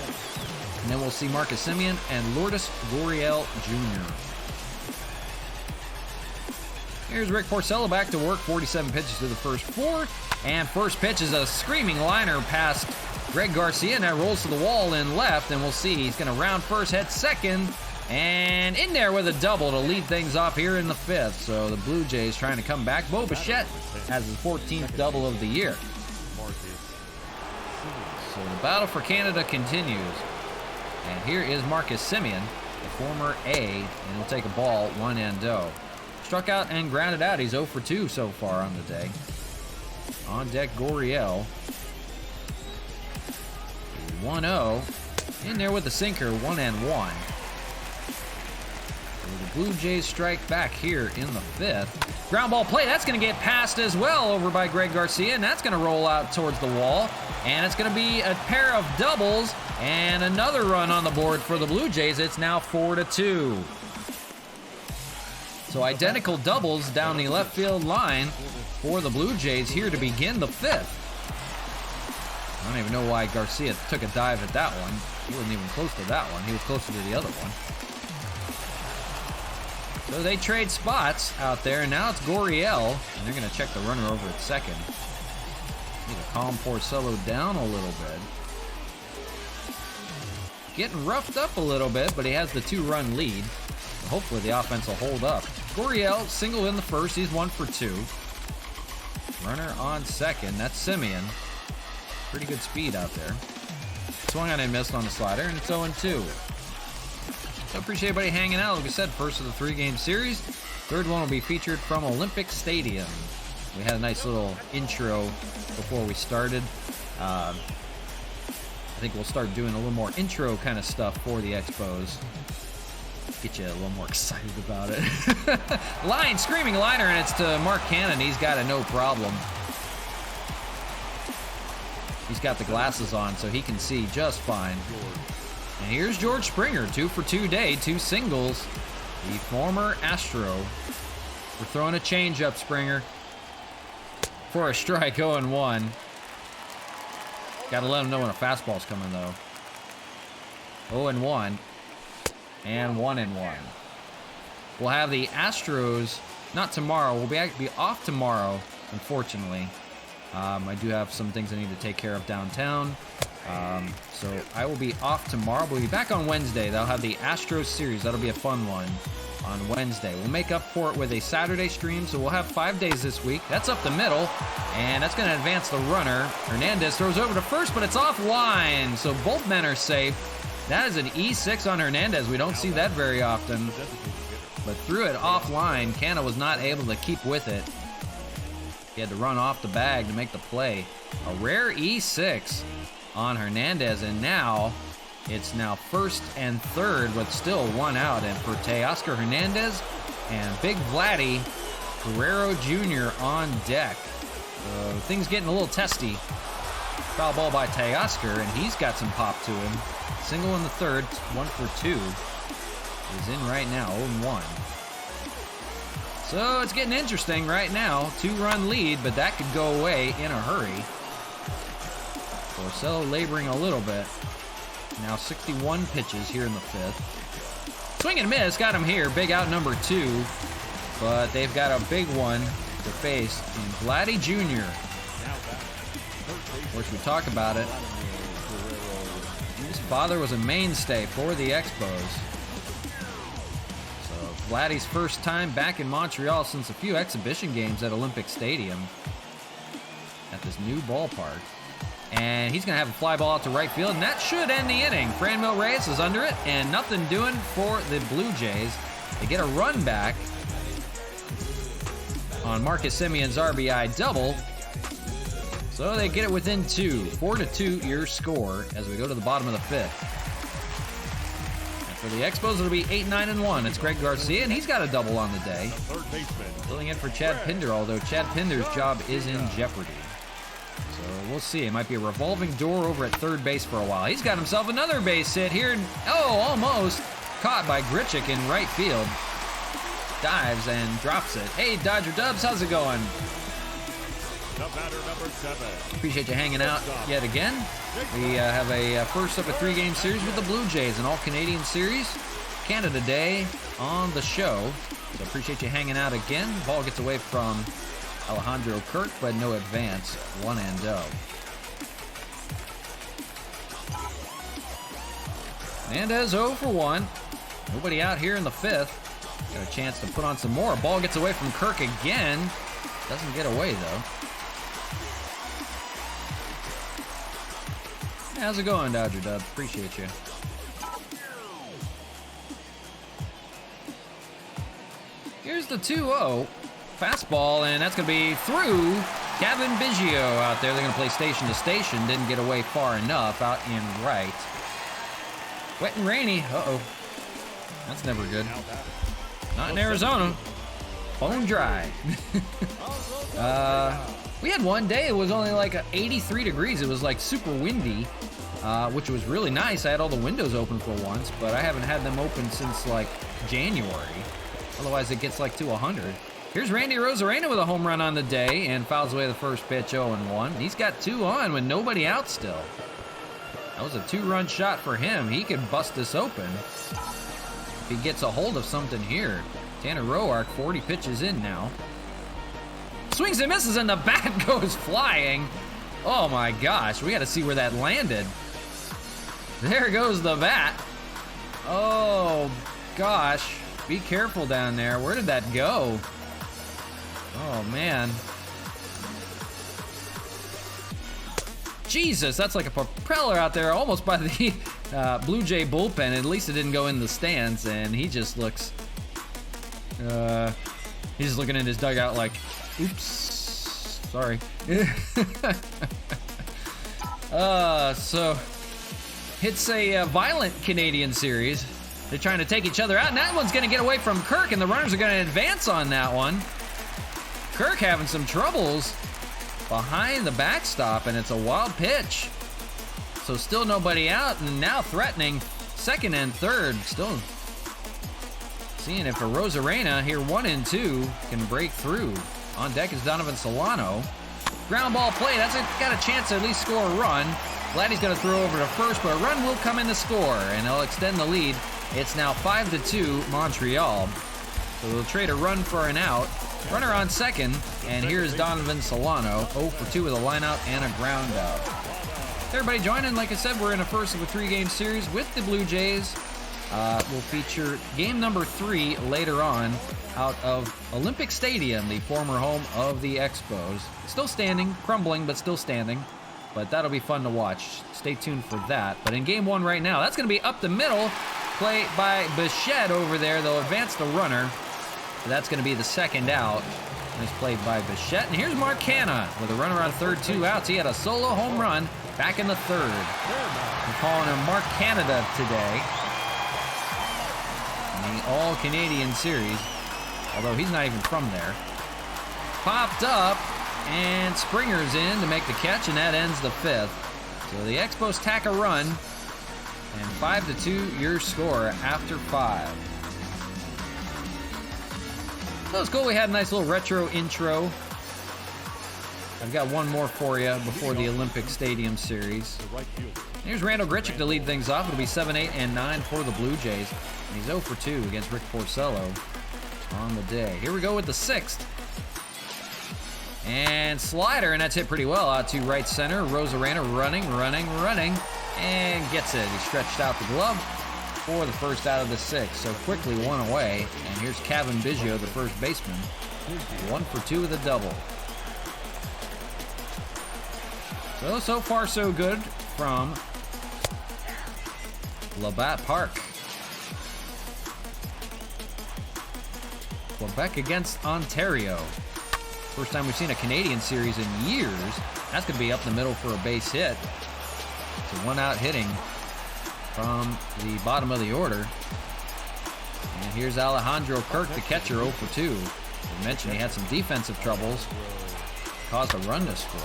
And then we'll see Marcus Semien and Lourdes Gurriel Jr. Here's Rick Porcello back to work. 47 pitches to the first 4. And first pitch is a screaming liner past Greg Garcia. And that rolls to the wall in left. And we'll see. He's going to round first, head second. And in there with a double to lead things off here in the 5th. So the Blue Jays trying to come back. Bo Bichette has his 14th double of the year. So the battle for Canada continues. And here is Marcus Semien, the former A, and he'll take a ball, 1-0. Struck out and grounded out. He's 0 for 2 so far on the day. On deck, Gurriel. 1-0. In there with the sinker, 1-1. So the Blue Jays strike back here in the 5th. Ground ball play, that's going to get passed as well over by Greg Garcia, and that's going to roll out towards the wall. And it's going to be a pair of doubles and another run on the board for the Blue Jays. It's now 4-2. So identical doubles down the left field line for the Blue Jays here to begin the 5th. I don't even know why Garcia took a dive at that one. He wasn't even close to that one. He was closer to the other one. So they trade spots out there, and now it's Gurriel, and they're going to check the runner over at second. Need to calm Porcello down a little bit. Getting roughed up a little bit, but he has the 2-run lead. So hopefully the offense will hold up. Gurriel, single in the 1st. He's 1 for 2. Runner on second. That's Semien. Pretty good speed out there. Swung on and missed on the slider, and it's 0-2. So appreciate everybody hanging out. Like I said, first of the 3-game series. 3rd one will be featured from Olympic Stadium. We had a nice little intro before we started. I think we'll start doing a little more intro kind of stuff for the Expos. Get you a little more excited about it. Screaming liner, and it's to Mark Cannon. He's got it no problem. He's got the glasses on, so he can see just fine. And here's George Springer, 2 for 2 day, 2 singles. The former Astro. We're throwing a changeup, Springer. For a strike, 0-1. Gotta let him know when a fastball's coming, though. 0-1. and 1-1. We'll have the Astros, not tomorrow. We'll be off tomorrow, unfortunately. I do have some things I need to take care of downtown. So I will be off tomorrow. We'll be back on Wednesday. They'll have the Astros series. That'll be a fun one on Wednesday. We'll make up for it with a Saturday stream, so we'll have 5 days this week. That's up the middle, and that's going to advance the runner. Hernandez throws over to first, but it's offline, so both men are safe. That is an E6 on Hernandez. We don't see that very often, but threw it offline. Canna was not able to keep with it. He had to run off the bag to make the play. A rare E6 on Hernandez, and now it's now first and third with still one out. And for Teoscar Hernandez and Big Vladdy Guerrero Jr. on deck. Things getting a little testy. Foul ball by Teoscar, and he's got some pop to him. Single in the third, 1 for 2. Is in right now, 0-1. So it's getting interesting right now. 2-run lead, but that could go away in a hurry. Porcello laboring a little bit. Now 61 pitches here in the fifth. Swing and miss, got him here. Big out number 2. But they've got a big one to face in Vladdy Jr. Of course, we talk about it. His father was a mainstay for the Expos. So Vladdy's first time back in Montreal since a few exhibition games at Olympic Stadium at this new ballpark. And he's going to have a fly ball out to right field, and that should end the inning. Franmil Reyes is under it, and nothing doing for the Blue Jays. They get a run back on Marcus Semion's RBI double. So they get it within 2. 4-2 your score as we go to the bottom of the fifth. And for the Expos, it'll be 8-9-1. It's Greg Garcia, and he's got a double on the day. Filling in for Chad Pinder, although Chad Pinder's job is in jeopardy. So we'll see. It might be a revolving door over at third base for a while. He's got himself another base hit here. Oh, almost caught by Grichuk in right field. Dives and drops it. Hey, Dodger Dubs, how's it going? The batter, number 7. Appreciate you hanging out yet again. We have a first of a 3-game series with the Blue Jays, an all-Canadian series. Canada Day on the show. So appreciate you hanging out again. Ball gets away from Alejandro Kirk, but no advance. 1-0. Hernandez 0 for 1. Nobody out here in the fifth. Got a chance to put on some more. Ball gets away from Kirk again. Doesn't get away, though. How's it going, Dodger Dub? Appreciate you. Here's the 2-0. Fastball, and that's going to be through. Kevin Biggio out there. They're going to play station to station. Didn't get away far enough. Out in right. Wet and rainy. Uh-oh. That's never good. Not in Arizona. Bone dry. We had one day, it was only like 83 degrees. It was like super windy, which was really nice. I had all the windows open for once, but I haven't had them open since like January. Otherwise, it gets like to 100. Here's Randy Rosarena with a home run on the day and fouls away the first pitch, 0-1. He's got 2 on with nobody out still. That was a 2-run shot for him. He could bust this open if he gets a hold of something here. Tanner Roark, 40 pitches in now. Swings and misses, and the bat goes flying. Oh my gosh, we got to see where that landed. There goes the bat. Oh gosh, be careful down there. Where did that go? Oh man. Jesus, that's like a propeller out there almost by the Blue Jay bullpen. At least it didn't go in the stands, and he just looks... he's just looking in his dugout like, oops, sorry. So it's a violent Canadian series. They're trying to take each other out, and that one's going to get away from Kirk, and the runners are going to advance on that one. Kirk having some troubles behind the backstop, and it's a wild pitch. So still nobody out, and now threatening second and third. Still seeing if a Rosarena here 1-2 can break through. On deck is Donovan Solano. Ground ball play. That's got a chance to at least score a run. Vladdy's going to throw over to first, but a run will come in to score, and they'll extend the lead It's now 5-2 Montreal. So they'll trade a run for an out. Runner on second, and here's Donovan Solano, 0 for 2 with a lineout and a ground out. Everybody joining. Like I said, we're in a first of a 3-game series with the Blue Jays. We'll feature game number 3 later on out of Olympic Stadium, the former home of the Expos. Still standing, crumbling, but still standing. But that'll be fun to watch. Stay tuned for that. But in game 1 right now, that's going to be up the middle. Play by Bichette over there. They'll advance the runner. That's going to be the second out. Nice play by Bichette. And here's Mark Hanna with a runner on third, 2 outs. He had a solo home run back in the third. We're calling him Mark Canada today in the All-Canadian Series, although he's not even from there. Popped up, and Springer's in to make the catch, and that ends the 5th. So the Expos tack a run, and 5-2 your score after 5. So it's cool. We had a nice little retro intro. I've got one more for you before the Olympic Stadium Series. Here's Randall Grichuk to lead things off. It'll be 7, 8, and 9 for the Blue Jays. And he's 0 for 2 against Rick Porcello on the day. Here we go with the 6th. And slider, and that's hit pretty well out to right center. Rosarena running, and gets it. He stretched out the glove for the first out of the 6th. So quickly one away. And here's Kevin Biggio, the first baseman. 1 for 2 with a double. So far so good from LABATT Park. Quebec against Ontario. First time we've seen a Canadian series in years. That's going to be up the middle for a base hit. It's a 1-out hitting from the bottom of the order. And here's Alejandro Kirk, the catcher, 0 for 2. I mentioned he had some defensive troubles. Caused a run to score.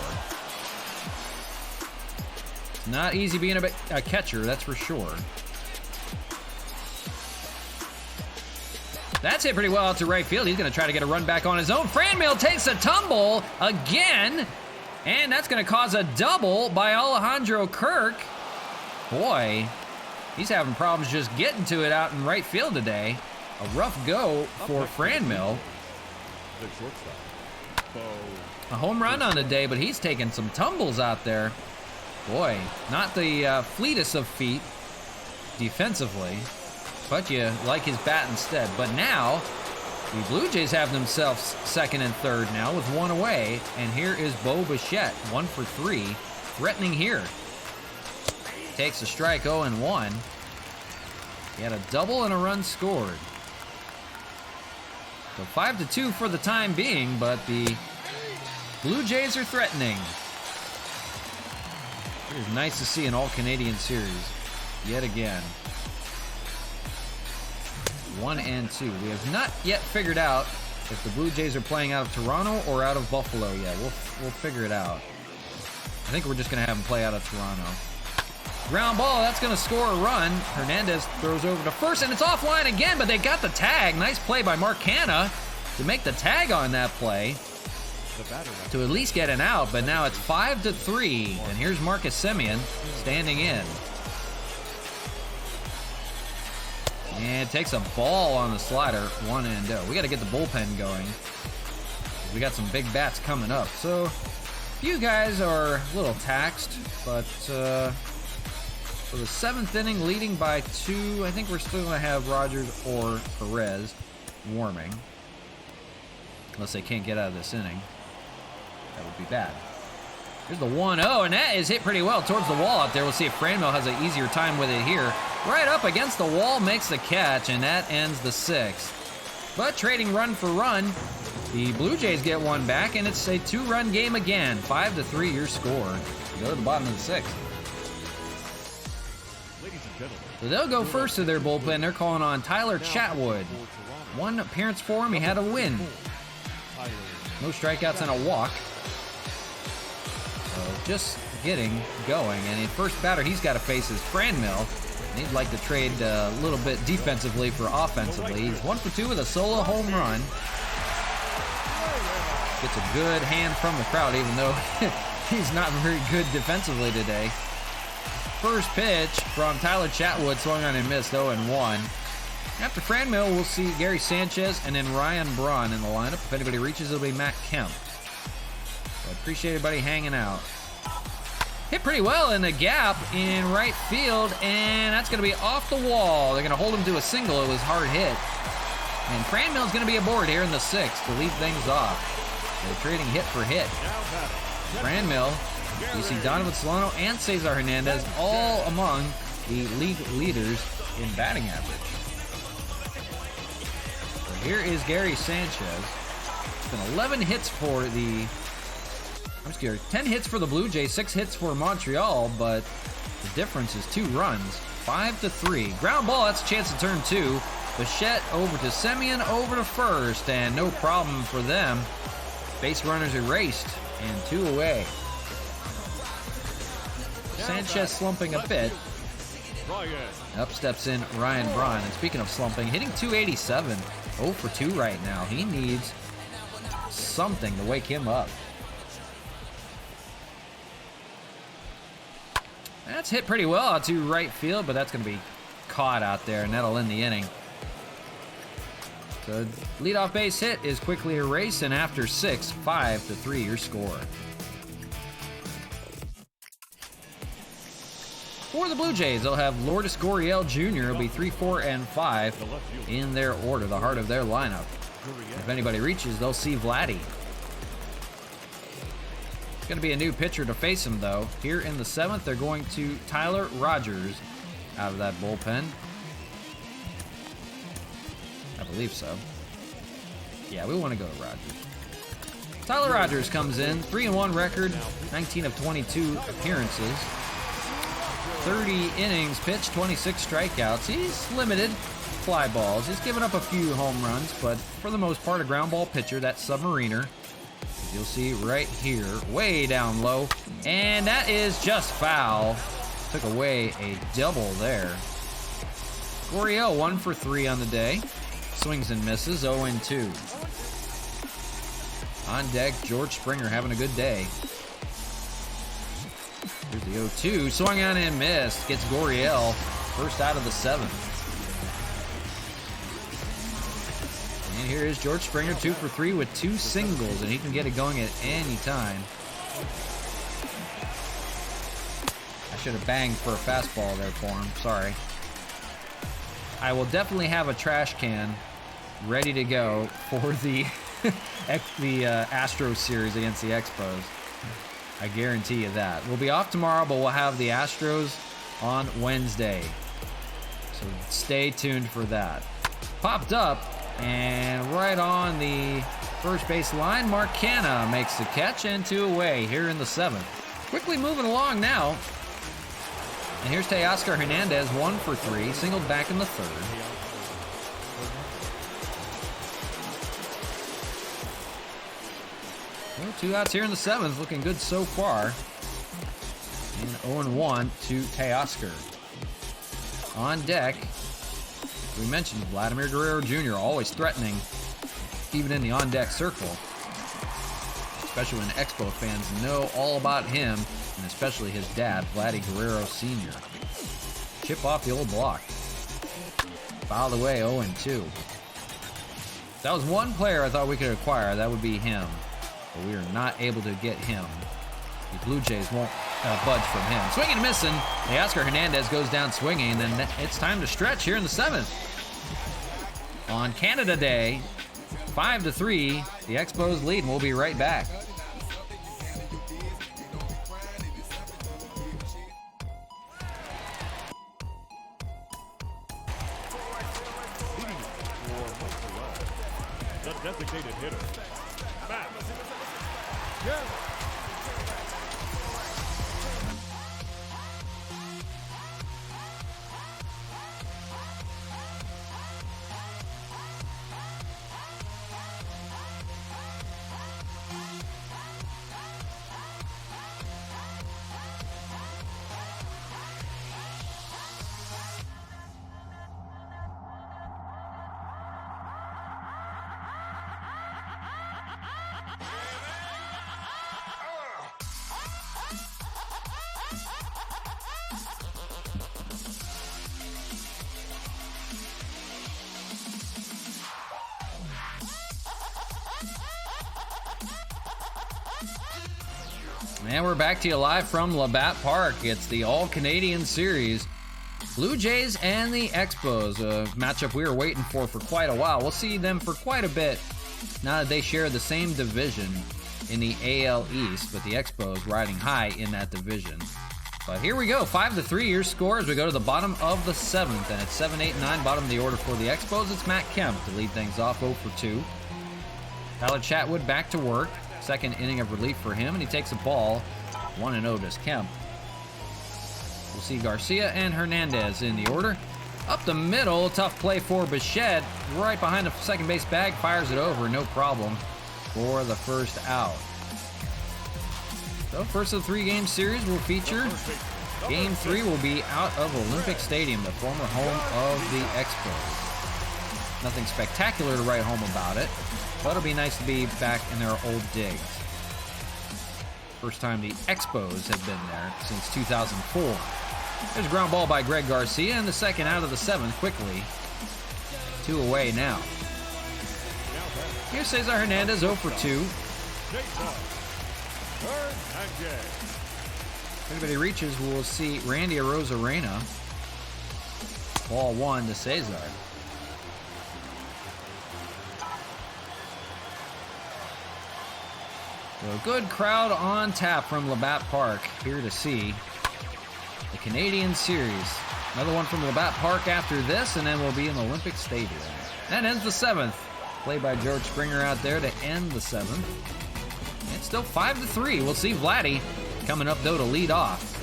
It's not easy being a catcher, that's for sure. That's hit pretty well out to right field. He's going to try to get a run back on his own. Franmil takes a tumble again, and that's going to cause a double by Alejandro Kirk. Boy, he's having problems just getting to it out in right field today. A rough go for Franmil. A home run on the day, but he's taking some tumbles out there. Boy, not the fleetest of feet defensively. But you like his bat instead. But now, the Blue Jays have themselves second and third now with 1 away. And here is Bo Bichette, 1 for 3, threatening here. Takes a strike, 0-1. He had a double and a run scored. So 5-2 for the time being, but the Blue Jays are threatening. It is nice to see an All-Canadian series yet again. 1 and 2. We have not yet figured out if the Blue Jays are playing out of Toronto or out of Buffalo yet. We'll figure it out. I think we're just going to have them play out of Toronto. Ground ball, that's going to score a run. Hernandez throws over to first, and it's offline again, but they got the tag. Nice play by Mark Hanna to make the tag on that play to at least get an out, but now it's 5-3, and here's Marcus Semien standing in. And takes a ball on the slider, 1-0. We got to get the bullpen going. We got some big bats coming up. So, you guys are a little taxed, but for the 7th inning, leading by 2, I think we're still going to have Rogers or Perez warming. Unless they can't get out of this inning. That would be bad. Here's the 1-0, and that is hit pretty well towards the wall out there. We'll see if Franmil has an easier time with it here. Right up against the wall, makes the catch, and that ends the 6th. But trading run for run, the Blue Jays get one back, and it's a 2-run game again. 5-3 your score. You go to the bottom of the 6th. So they'll go first to their bullpen. They're calling on Tyler Chatwood. 1 appearance for him. He had a win. No strikeouts and a walk. So just getting going. And the first batter he's got to face is Franmil. And he'd like to trade a little bit defensively for offensively. He's 1 for 2 with a solo home run. Gets a good hand from the crowd, even though he's not very good defensively today. First pitch from Tyler Chatwood, swung on and missed, 0-1. After Franmil, we'll see Gary Sanchez and then Ryan Braun in the lineup. If anybody reaches, it'll be Matt Kemp. So I appreciate everybody hanging out. Hit pretty well in the gap in right field, and that's going to be off the wall. They're going to hold him to a single. It was hard hit. And Franmil's going to be aboard here in the 6th to lead things off. They're trading hit for hit. Franmil, you see Donovan Solano and Cesar Hernandez all among the league leaders in batting average. So here is Gary Sanchez. It's been 11 hits for the... I'm scared. 10 hits for the Blue Jays, 6 hits for Montreal, but the difference is 2 runs. 5-3. Ground ball, that's a chance to turn 2. Bichette over to Semien, over to first, and no problem for them. Base runners erased, and 2 away. Sanchez slumping a bit. Up steps in Ryan Braun, and speaking of slumping, hitting 287. 0 for 2 right now. He needs something to wake him up. That's hit pretty well out to right field, but that's going to be caught out there, and that'll end the inning. The leadoff base hit is quickly erased, and after 6, 5-3 your score. For the Blue Jays, they'll have Lourdes Gurriel Jr. It'll be 3, 4, and 5 in their order, the heart of their lineup. If anybody reaches, they'll see Vladdy. It's going to be a new pitcher to face him, though. Here in the 7th, they're going to Tyler Rogers out of that bullpen. I believe so. Yeah, we want to go to Rogers. Tyler Rogers comes in, 3-1 record, 19 of 22 appearances, 30 innings pitched, 26 strikeouts. He's limited fly balls. He's given up a few home runs, but for the most part, a ground ball pitcher, that submariner. You'll see right here, way down low, and that is just foul. Took away a double there. Gurriel 1 for 3 on the day. Swings and misses, 0-2. On deck, George Springer having a good day. Here's the 0-2, swung on and missed. Gets Gurriel first out of the 7th. And here is George Springer, 2 for 3 with 2 singles, and he can get it going at any time. I should have banged for a fastball there for him, sorry. I will definitely have a trash can ready to go for the Astros series against the Expos. I guarantee you that. We'll be off tomorrow, but we'll have the Astros on Wednesday. So stay tuned for that. Popped up, and right on the first base line, Marcana makes the catch, and 2 away here in the 7th. Quickly moving along now. And here's Teoscar Hernandez, 1 for 3, singled back in the 3rd. Well, 2 outs here in the 7th, looking good so far. And 0-1 to Teoscar. On deck, we mentioned Vladimir Guerrero Jr., always threatening, even in the on-deck circle. Especially when Expo fans know all about him, and especially his dad, Vladdy Guerrero Sr. Chip off the old block. Fouled away, 0-2. That was one player I thought we could acquire. That would be him. But we are not able to get him. The Blue Jays won't budge from him. Swinging and missing. Teoscar Hernandez goes down swinging, and then it's time to stretch here in the 7th. On Canada Day, 5-3, the Expos lead, and we'll be right back. The designated hitter, Matt. Yeah. And we're back to you live from LABATT Park. It's the All-Canadian Series. Blue Jays and the Expos, a matchup we were waiting for quite a while. We'll see them for quite a bit now that they share the same division in the AL East, but the Expos riding high in that division. But here we go, 5-3 your score as we go to the bottom of the 7th, and it's 7-8-9, bottom of the order for the Expos. It's Matt Kemp to lead things off 0-for-2. Tyler Chatwood back to work. Second inning of relief for him, and he takes a ball. 1-0 to Kemp. We'll see Garcia and Hernandez in the order. Up the middle, tough play for Bichette. Right behind the second base bag, fires it over, no problem for the first out. So first of the 3-game series will feature Game 3 will be out of Olympic Stadium, the former home of the Expos. Nothing spectacular to write home about it, but it'll be nice to be back in their old digs. First time the Expos have been there since 2004. There's a ground ball by Greg Garcia, and the second out of the 7th quickly. 2 away now. Here's Cesar Hernandez 0-for-2. If anybody reaches, we'll see Randy Arozarena. Ball 1 to Cesar. So a good crowd on tap from LABATT Park here to see the Canadian Series. Another one from LABATT Park after this, and then we'll be in Olympic Stadium. That ends the 7th. Played by George Springer out there to end the 7th. It's still 5-3. We'll see Vladdy coming up, though, to lead off.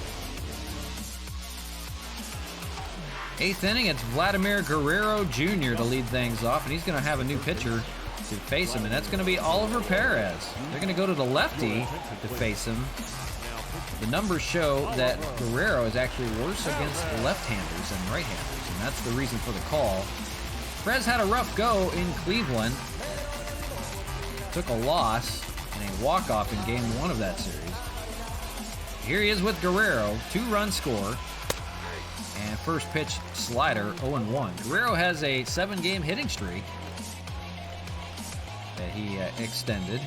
8th inning, it's Vladimir Guerrero Jr. to lead things off, and he's going to have a new pitcher to face him, and that's going to be Oliver Perez. They're going to go to the lefty to face him. The numbers show that Guerrero is actually worse against left-handers than right-handers, and that's the reason for the call. Perez had a rough go in Cleveland. Took a loss in a walk-off in Game 1 of that series. Here he is with Guerrero, 2-run score. And first pitch slider, 0-1. Guerrero has a 7-game hitting streak that he extended.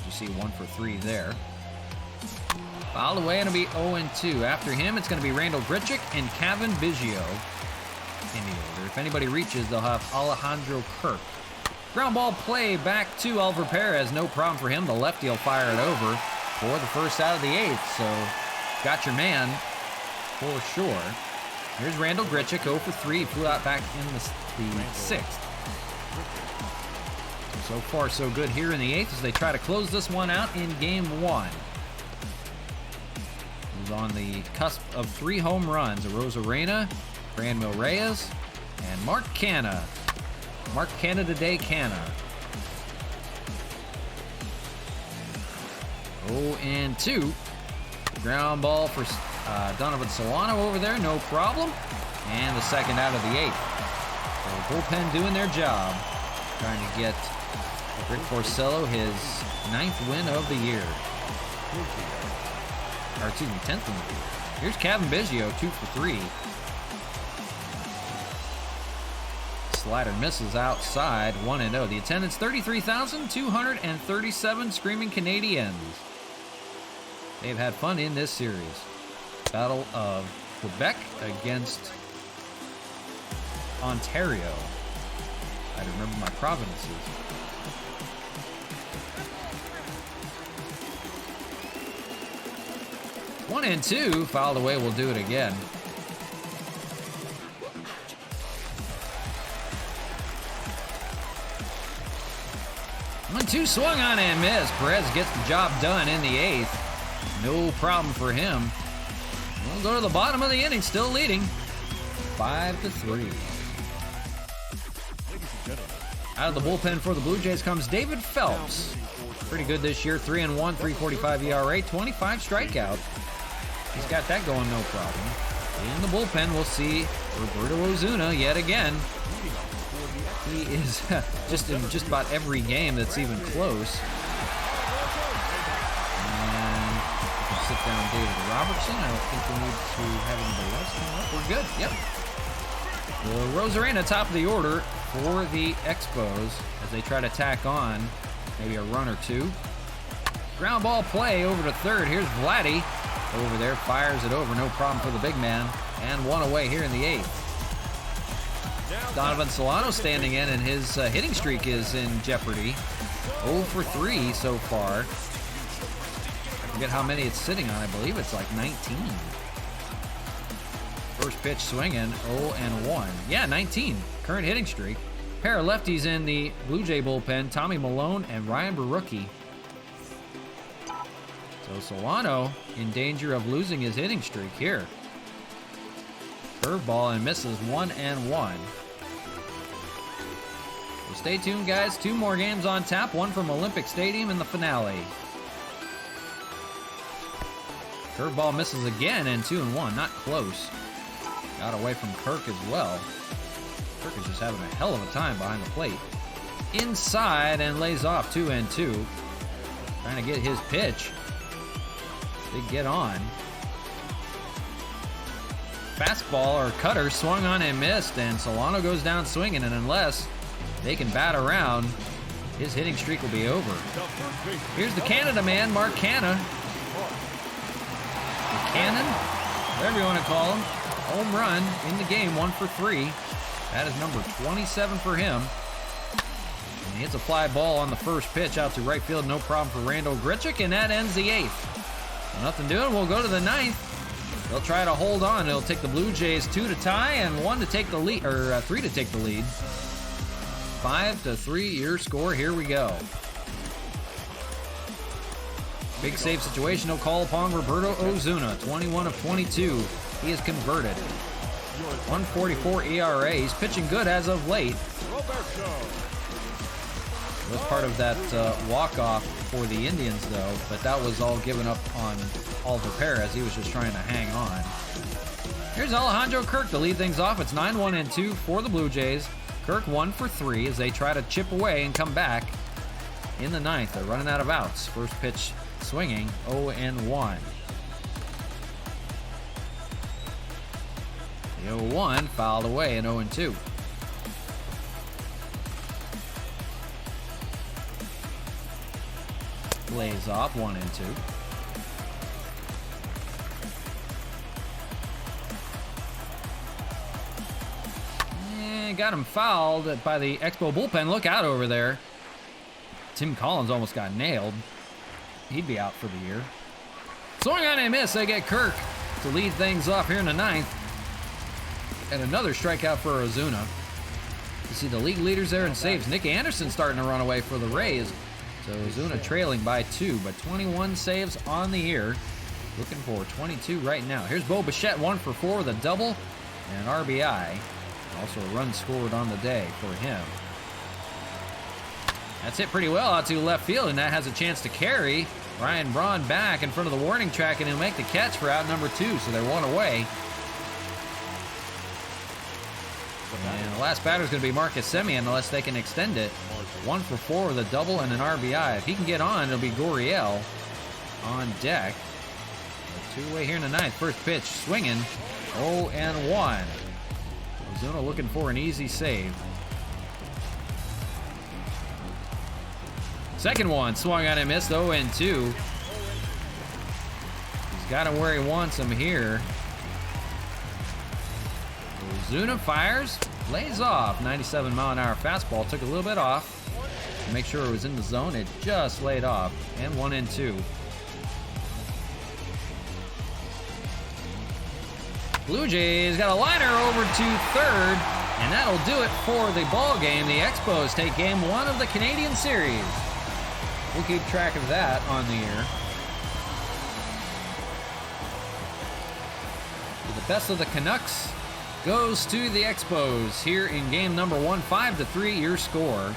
You see 1-for-3 there. Fouled away, and it'll be 0-2. After him, it's going to be Randall Grichuk and Kevin Biggio in the order. If anybody reaches, they'll have Alejandro Kirk. Ground ball play back to Oliver Perez. No problem for him. The lefty will fire it over for the first out of the 8th. So got your man for sure. Here's Randall Grichuk, 0-for-3. Flew out back in the 6th. So far, so good here in the 8th as they try to close this one out in Game 1. He's on the cusp of 3 home runs. Arozarena, Franmil Reyes, and Mark Canha. Mark Canada Day Canha. 0-2. Ground ball for Donovan Solano over there, no problem. And the second out of the 8th. So the bullpen doing their job, trying to get Rick Porcello his 9th win of the year. Or excuse me, 10th win of the year. Here's Kevin Biggio, 2-for-3. Slider misses outside, 1-0. The attendance, 33,237 screaming Canadians. They've had fun in this series. Battle of Quebec against Ontario. I remember my provinces. One and 2, fouled away, we'll do it again. One, 2, swung on and missed. Perez gets the job done in the 8th. No problem for him. We'll go to the bottom of the inning, still leading. 5-3. Out of the bullpen for the Blue Jays comes David Phelps. Pretty good this year, 3-1, 3.45 ERA, 25 strikeout. He's got that going, no problem. In the bullpen, we'll see Roberto Ozuna yet again. He is just in just about every game that's even close. And we can sit down David Robertson. I don't think we need to have anybody else come up. We're good, yep. Well, Rosarena, top of the order for the Expos as they try to tack on maybe a run or two. Ground ball play over to third. Here's Vladdy over there, fires it over, no problem for the big man. And one away here in the 8th. Donovan Solano standing in, and his hitting streak is in jeopardy. 0 for 3 so far. I forget how many it's sitting on. I believe it's like 19. First pitch swinging, 0-1. Yeah, 19. Current hitting streak. Pair of lefties in the Blue Jay bullpen, Tommy Malone and Ryan Barucki. So Solano in danger of losing his hitting streak here. Curveball and misses, 1-1. So stay tuned, guys. 2 more games on tap, one from Olympic Stadium in the finale. Curveball misses again, and 2-1, not close. Got away from Kirk as well. Kirk is just having a hell of a time behind the plate. Inside and lays off, 2-2. Trying to get his pitch. They get on. Fastball or cutter swung on and missed, and Solano goes down swinging, and unless they can bat around, his hitting streak will be over. Here's the Canada man, Mark Canna. Cannon, whatever you want to call him. Home run in the game, 1 for 3. That is number 27 for him. And he hits a fly ball on the first pitch out to right field, no problem for Randall Grichuk, and that ends the 8th. So nothing doing, we'll go to the 9th. They'll try to hold on. It'll take the Blue Jays 2 to tie and 1 to take the lead, or 3 to take the lead. 5-3 your score. Here we go. Big save situation. He'll call upon Roberto Ozuna, 21 of 22. He is converted. 1.44 ERA. He's pitching good as of late. It was part of that walk-off for the Indians, though, but that was all given up on Oliver Perez. He was just trying to hang on. Here's Alejandro Kirk to lead things off. It's 9-1-2 for the Blue Jays. Kirk 1 for 3 as they try to chip away and come back in the 9th. They're running out of outs. First pitch swinging, 0-1. The 0-1 fouled away, and 0-2. Lays off, 1-2. Got him fouled by the Expo bullpen. Look out over there. Tim Collins almost got nailed. He'd be out for the year. Swing on a miss. They get Kirk to lead things off here in the 9th. And another strikeout for Ozuna. You see the league leaders there in saves. Nick Anderson starting to run away for the Rays. So Ozuna trailing by 2, but 21 saves on the year. Looking for 22 right now. Here's Bo Bichette, 1 for 4 with a double and an RBI. Also a run scored on the day for him. That's hit pretty well out to left field, and that has a chance to carry. Ryan Braun back in front of the warning track, and he'll make the catch for out number 2, so they're 1 away. And the last batter is going to be Marcus Semien unless they can extend it. 1 for 4 with a double and an RBI. If he can get on, it'll be Gurriel on deck. 2 away here in the 9th. First pitch swinging, 0-1. Ozuna looking for an easy save. Second one swung on and missed, 0-2. He's got him where he wants him here. Ozuna fires, lays off. 97-mile-an-hour fastball, took a little bit off to make sure it was in the zone. It just laid off, and 1-2. Blue Jays got a liner over to third, and that'll do it for the ball game. The Expos take game 1 of the Canadian Series. We'll keep track of that on the air. The best of the Canucks goes to the Expos here in game number 1, 5-3 your score.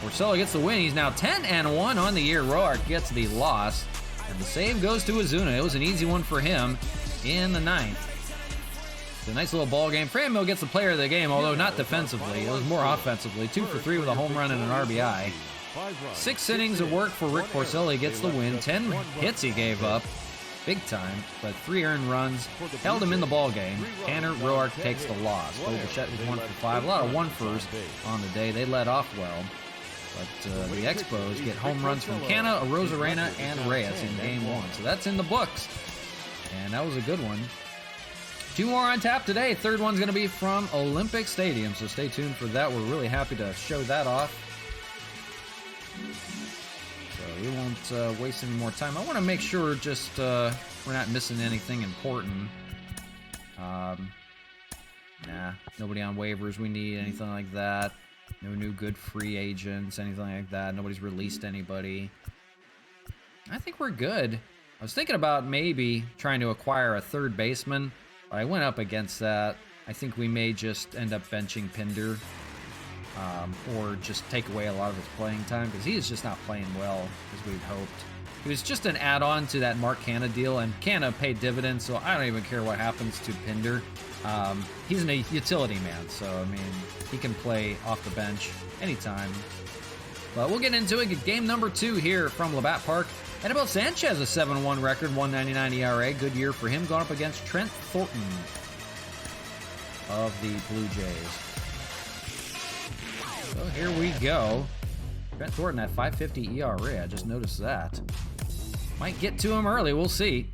Porcello gets the win. He's now 10-1 on the year. Roark gets the loss. And the save goes to Ozuna. It was an easy one for him in the 9th. It's a nice little ball game. Fran Mill gets the player of the game, although not defensively. It was more offensively. 2 for 3 with a home run and an RBI. 6 innings of work for Rick Porcello. He gets the win. 10 hits he gave up. Big time, but 3 earned runs held him in the ball game. Tanner Roark takes the loss. Bo Bichette was 1 for 5. A lot of 1-fers on the day. They led off well. But the Expos get home runs from Canna, Arozarena, and Reyes in game 1. So that's in the books. And that was a good one. 2 more on tap today. Third one's going to be from Olympic Stadium. So stay tuned for that. We're really happy to show that off. So we won't waste any more time. I want to make sure just we're not missing anything important. Nah, nobody on waivers we need, anything like that. No new good free agents, anything like that. Nobody's released anybody. I think we're good. I was thinking about maybe trying to acquire a third baseman, but I went up against that. I think we may just end up benching Pinder, or just take away a lot of his playing time, because he is just not playing well as we'd hoped. He was just an add-on to that Mark Canna deal, and Canna paid dividends, so I don't even care what happens to Pinder. He's a utility man, so, I mean, he can play off the bench anytime. But we'll get into it. Game number 2 here from LABATT Park. Anibal Sanchez, a 7-1 record, 1.99 ERA. Good year for him, going up against Trent Thornton of the Blue Jays. So here we go. Trent Thornton at 5.50 ERA. I just noticed that. Might get to him early. We'll see.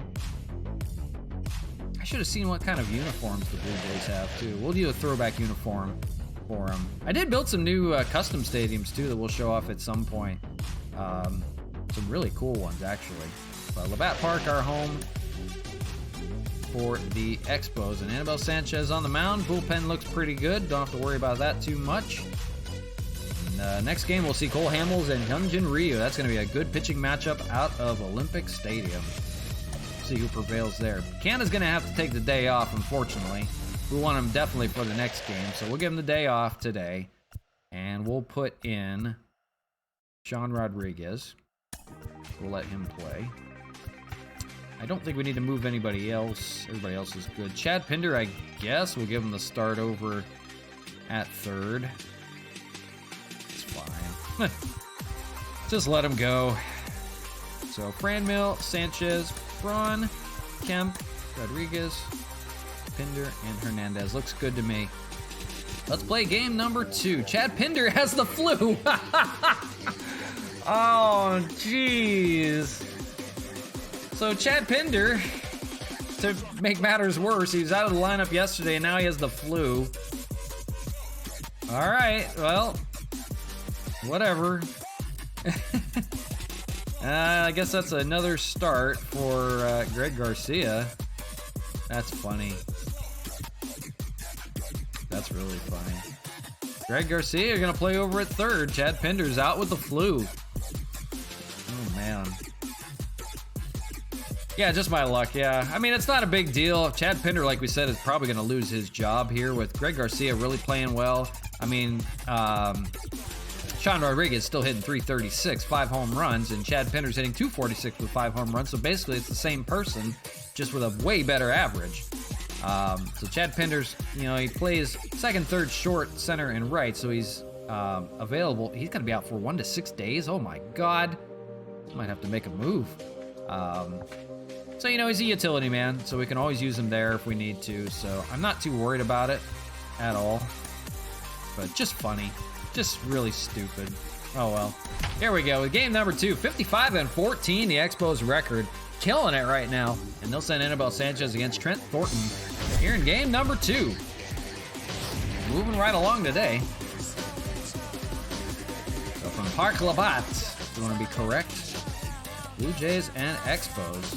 I should have seen what kind of uniforms the Blue Jays have, too. We'll do a throwback uniform for him. I did build some new custom stadiums, too, that we'll show off at some point. Some really cool ones, actually. But LABATT Park, our home for the Expos. And Anibal Sanchez on the mound. Bullpen looks pretty good. Don't have to worry about that too much. Next game, we'll see Cole Hamels and Hyunjin Ryu. That's going to be a good pitching matchup out of Olympic Stadium. See who prevails there. Canada's going to have to take the day off, unfortunately. We want him definitely for the next game, so we'll give him the day off today. And we'll put in Sean Rodriguez. We'll let him play. I don't think we need to move anybody else. Everybody else is good. Chad Pinder, I guess. We'll give him the start over at third. Fine. Just let him go. So Franmil, Sanchez, Braun, Kemp, Rodriguez, Pinder, and Hernandez. Looks good to me. Let's play game number 2. Chad Pinder has the flu. Oh, jeez. So Chad Pinder, to make matters worse, he was out of the lineup yesterday, and now he has the flu. All right, well, whatever. I guess that's another start for Greg Garcia. That's funny. That's really funny. Greg Garcia, you're going to play over at third. Chad Pinder's out with the flu. Oh, man. Yeah, just my luck, yeah. I mean, it's not a big deal. Chad Pinder, like we said, is probably going to lose his job here with Greg Garcia really playing well. I mean, Sean Rodriguez still hitting 336, 5 home runs, and Chad Pinder's hitting 246 with 5 home runs. So basically, it's the same person, just with a way better average. So Chad Pinder's, you know, he plays second, third, short, center, and right. So he's available. He's going to be out for 1 to 6 days. Oh my God. Might have to make a move. So, you know, he's a utility man, so we can always use him there if we need to. So I'm not too worried about it at all. But just funny. Just really stupid. Oh, well. Here we go. With game number 2, 55-14, the Expos record. Killing it right now. And they'll send Anibal Sanchez against Trent Thornton here in game number 2. Moving right along today. So from Park LABATT, if you want to be correct, Blue Jays and Expos.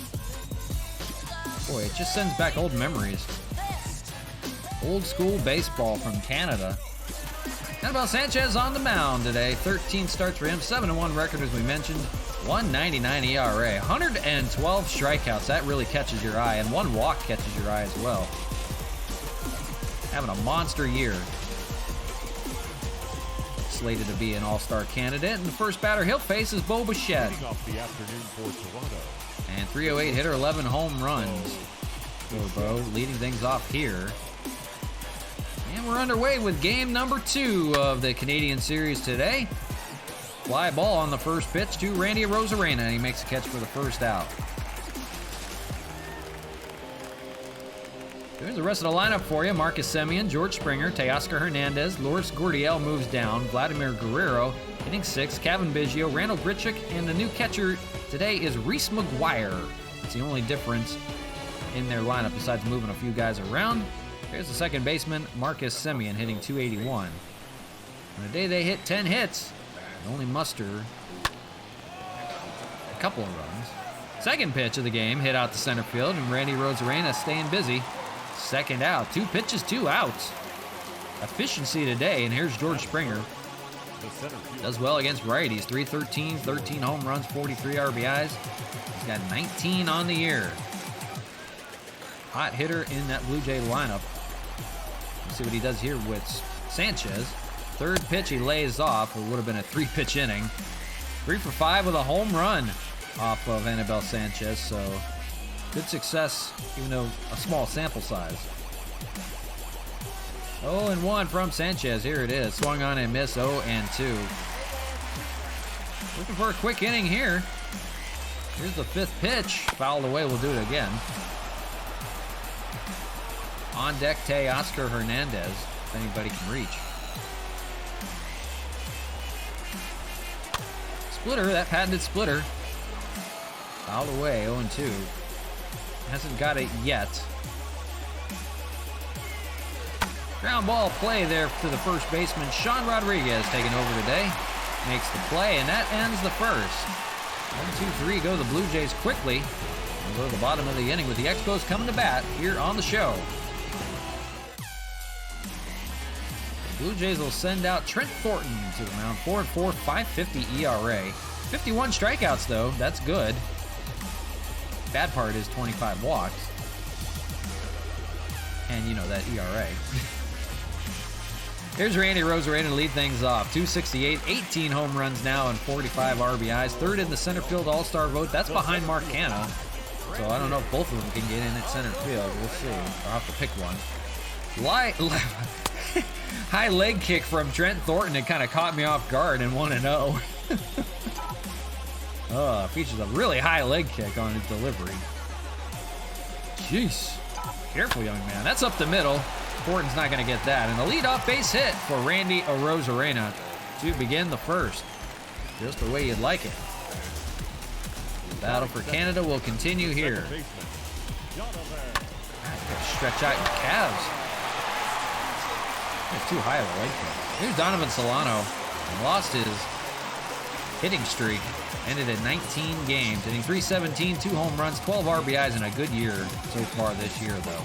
Boy, it just sends back old memories. Old school baseball from Canada. Anibal Sanchez on the mound today. 13 starts for him, 7-1 record as we mentioned. 1.99 ERA, 112 strikeouts. That really catches your eye, and 1 walk catches your eye as well. Having a monster year. Slated to be an all-star candidate, and the first batter he'll face is Bo Bichette. Off the afternoon for Toronto. And 308 hitter, 11 home runs. Bo leading things off here. And we're underway with game number 2 of the Canadian Series today. Fly ball on the first pitch to Randy Arozarena, and he makes a catch for the first out. Here's the rest of the lineup for you. Marcus Semien, George Springer, Teoscar Hernandez, Lourdes Gurriel moves down, Vladimir Guerrero hitting 6th, Kevin Biggio, Randall Grichuk, and the new catcher today is Reese McGuire. It's the only difference in their lineup besides moving a few guys around. Here's the second baseman, Marcus Semien, hitting 281. On a day they hit 10 hits, they only muster a couple of runs. Second pitch of the game hit out to center field, and Randy Rosarena staying busy. Second out, 2 pitches, 2 outs. Efficiency today, and here's George Springer. Does well against righties, 313, 13 home runs, 43 RBIs. He's got 19 on the year. Hot hitter in that Blue Jay lineup. Let's see what he does here with Sanchez. Third pitch he lays off. It would have been a 3-pitch inning. 3 for 5 with a home run off of Anibal Sanchez, so good success, even though a small sample size. 0-1 from Sanchez. Here it is. Swung on and missed. 0-2. Looking for a quick inning here. Here's the 5th pitch. Fouled away. We'll do it again. On deck, Teoscar Hernandez, if anybody can reach. Splitter, that patented splitter. Fouled away, 0-2. Hasn't got it yet. Ground ball play there to the first baseman. Sean Rodriguez taking over today. Makes the play, and that ends the first. 1-2-3 go the Blue Jays quickly. We'll go to the bottom of the inning with the Expos coming to bat here on the show. The Blue Jays will send out Trent Thornton to the mound. 4-4, 5.50 ERA. 51 strikeouts, though. That's good. Bad part is 25 walks. And, you know, that ERA. Here's Randy Rosarena to lead things off. 268, 18 home runs now and 45 RBIs. Third in the center field All-Star vote. That's behind Mark Canha. So I don't know if both of them can get in at center field. We'll see. I'll have to pick one. High leg kick from Trent Thornton. It kind of caught me off guard and 1-0. Features a really high leg kick on his delivery. Jeez. Careful, young man. That's up the middle. Thornton's not going to get that. And a leadoff base hit for Randy Rosarena to begin the first. Just the way you'd like it. The battle for Canada will continue here. Stretch out your calves. It's too high of a leg kick. Here's Donovan Solano. Lost his hitting streak. Ended at 19 games, hitting .317, 2 home runs, 12 RBIs, and a good year so far this year, though.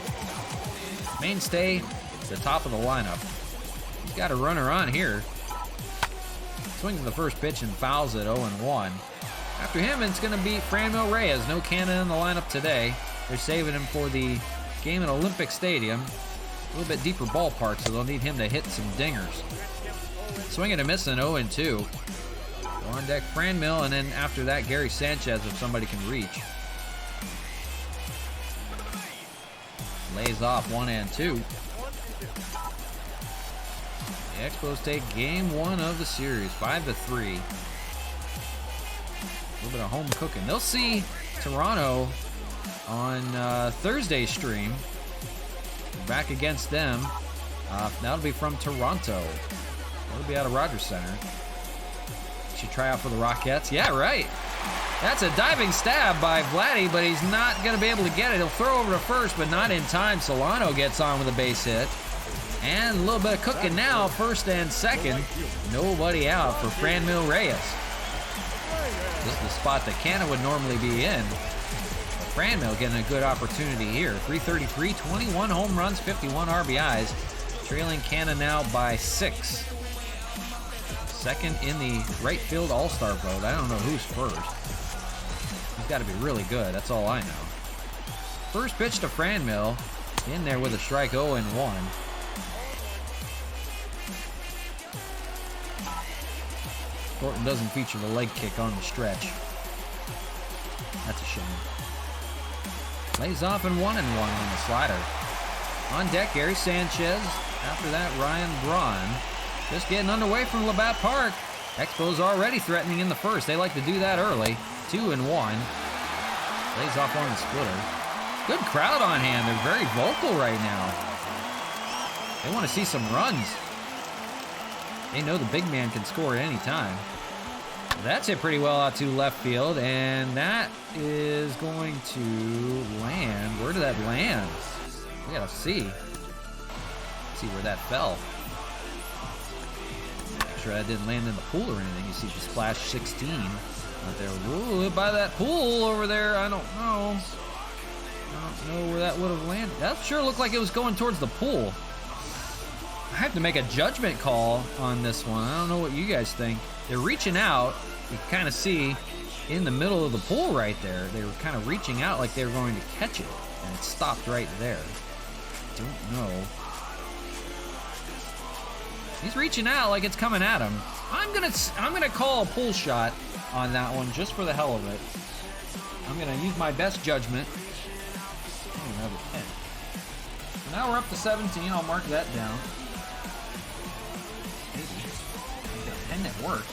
Mainstay, the top of the lineup. He's got a runner on here. Swings the first pitch and fouls it 0-1. After him, it's going to be Franmil Reyes. No Canha in the lineup today. They're saving him for the game at Olympic Stadium. A little bit deeper ballpark, so they'll need him to hit some dingers. Swinging and missing 0-2. On deck, Franmil, and then after that, Gary Sanchez, if somebody can reach. Lays off 1-2. The Expos take game 1 of the series, 5-3. A little bit of home cooking. They'll see Toronto on Thursday's stream. Back against them. That'll be from Toronto. That'll be out of Rogers Center. Should try out for the Rockettes. Yeah, right. That's a diving stab by Vladdy, but he's not going to be able to get it. He'll throw over to first, but not in time. Solano gets on with a base hit. And a little bit of cooking now, first and second. Nobody out for Franmil Reyes. This is the spot that Canha would normally be in. But Franmil getting a good opportunity here. 333, 21 home runs, 51 RBIs. Trailing Canha now by 6. Second in the right field all-star vote. I don't know who's first. He's got to be really good. That's all I know. First pitch to Franmil. In there with a strike, 0-1. Thornton doesn't feature the leg kick on the stretch. That's a shame. Lays off and 1-1 on the slider. On deck, Gary Sanchez. After that, Ryan Braun. Just getting underway from LABATT Park. Expos already threatening in the first. They like to do that early. 2-1. Lays off on the splitter. Good crowd on hand. They're very vocal right now. They want to see some runs. They know the big man can score at any time. That's hit pretty well out to left field, and that is going to land. Where did that land? We gotta see. See where that fell. Make sure that didn't land in the pool or anything. You see the splash 16 out there. Ooh, by that pool over there. I don't know. I don't know where that would have landed. That sure looked like it was going towards the pool. I have to make a judgment call on this one. I don't know what you guys think. They're reaching out. You can kind of see in the middle of the pool right there. They were kind of reaching out like they were going to catch it, and it stopped right there. Don't know. He's reaching out like it's coming at him. I'm gonna call a pull shot on that one just for the hell of it. I'm gonna use my best judgment. Oh, another 10. So now we're up to 17. I'll mark that down. Maybe. I got a 10 that worked.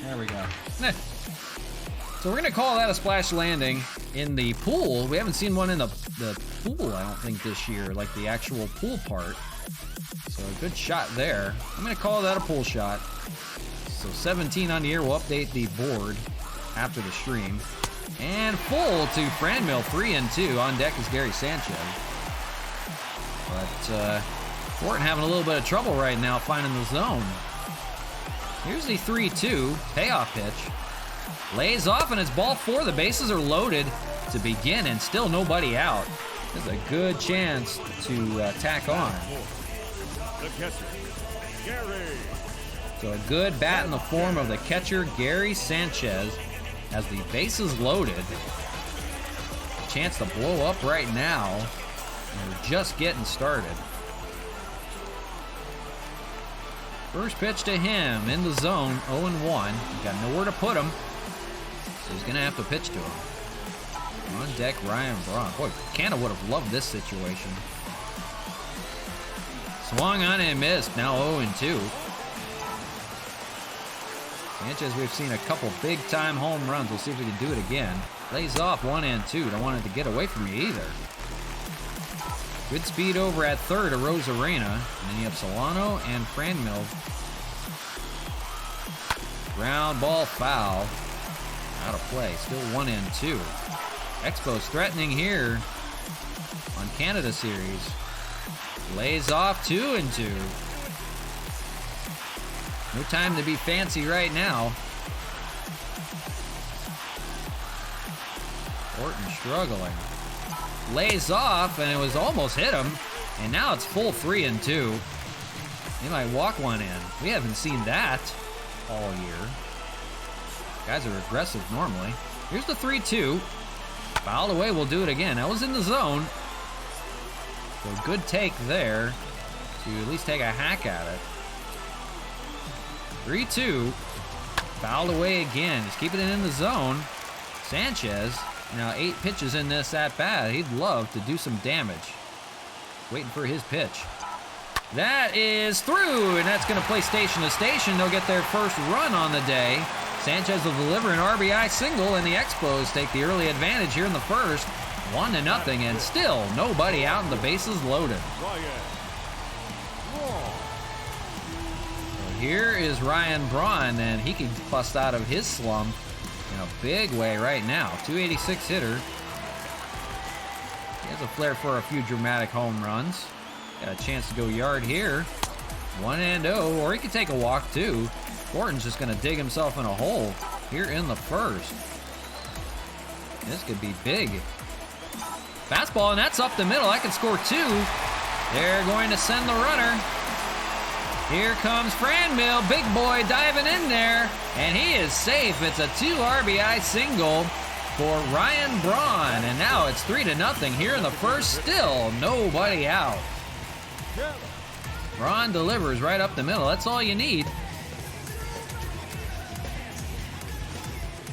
There we go. So we're gonna call that a splash landing in the pool. We haven't seen one in the pool, I don't think, this year, like the actual pool part. So a good shot there. I'm gonna call that a pull shot. So 17 on the air. We'll update the board after the stream. And full to Franmil, 3-2. On deck is Gary Sanchez. But Thornton having a little bit of trouble right now finding the zone. Here's the 3-2 payoff pitch. Lays off, and it's ball 4. The bases are loaded to begin, and still nobody out. There's a good chance to tack on. So a good bat in the form of the catcher, Gary Sanchez, as the bases loaded. A chance to blow up right now. And we're just getting started. First pitch to him in the zone, 0-1. He's got nowhere to put him, so he's going to have to pitch to him. On deck, Ryan Braun. Boy, Canada would have loved this situation. Swung on and missed, now 0-2. Sanchez, we've seen a couple big-time home runs. We'll see if we can do it again. Lays off 1-2. Don't want it to get away from you either. Good speed over at third to Rosarena. And then you have Solano and Franmil. Ground ball foul. Out of play. Still 1-2. Expos threatening here on Canada Series. Lays off 2-2. No time to be fancy right now. Orton struggling. Lays off, and it was almost hit him. And now it's full 3-2. He might walk one in. We haven't seen that all year. Guys are aggressive normally. Here's the 3-2. Fouled away, we'll do it again. That was in the zone. So good take there to at least take a hack at it. 3-2. Fouled away again. He's keeping it in the zone. Sanchez, now 8 pitches in this at-bat. He'd love to do some damage. Waiting for his pitch. That is through, and that's going to play station to station. They'll get their first run on the day. Sanchez will deliver an RBI single, and the Expos take the early advantage here in the first. 1-0, and still nobody out and the bases loaded. So here is Ryan Braun, and he can bust out of his slump in a big way right now. 286 hitter. He has a flair for a few dramatic home runs. Got a chance to go yard here. 1-0, or he could take a walk too. Thornton's just going to dig himself in a hole here in the first. This could be big. Fastball, and that's up the middle. That could score 2. They're going to send the runner. Here comes Franmil, big boy diving in there, and he is safe. It's a 2 RBI single for Ryan Braun, and now it's 3-0 here in the first. Still nobody out. Braun delivers right up the middle. That's all you need.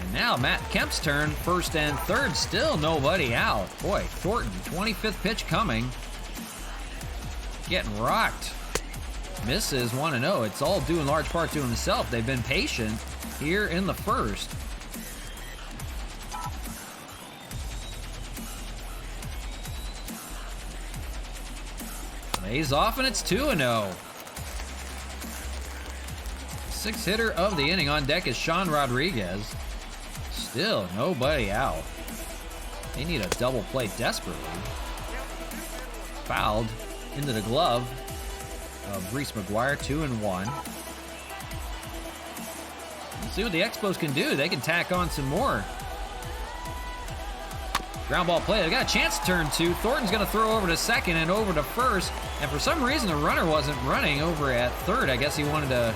And now Matt Kemp's turn, first and third, still nobody out. Boy, Thornton, 25th pitch coming. Getting rocked. Misses 1-0. It's all due in large part to himself. They've been patient here in the first. Lays off, and it's 2-0. Sixth hitter of the inning on deck is Sean Rodriguez. Still nobody out. They need a double play desperately. Fouled into the glove of Reese McGuire, 2-1. Let's see what the Expos can do. They can tack on some more. Ground ball play. They got a chance to turn two. Thornton's going to throw over to second and over to first. And for some reason, the runner wasn't running over at third. I guess he wanted to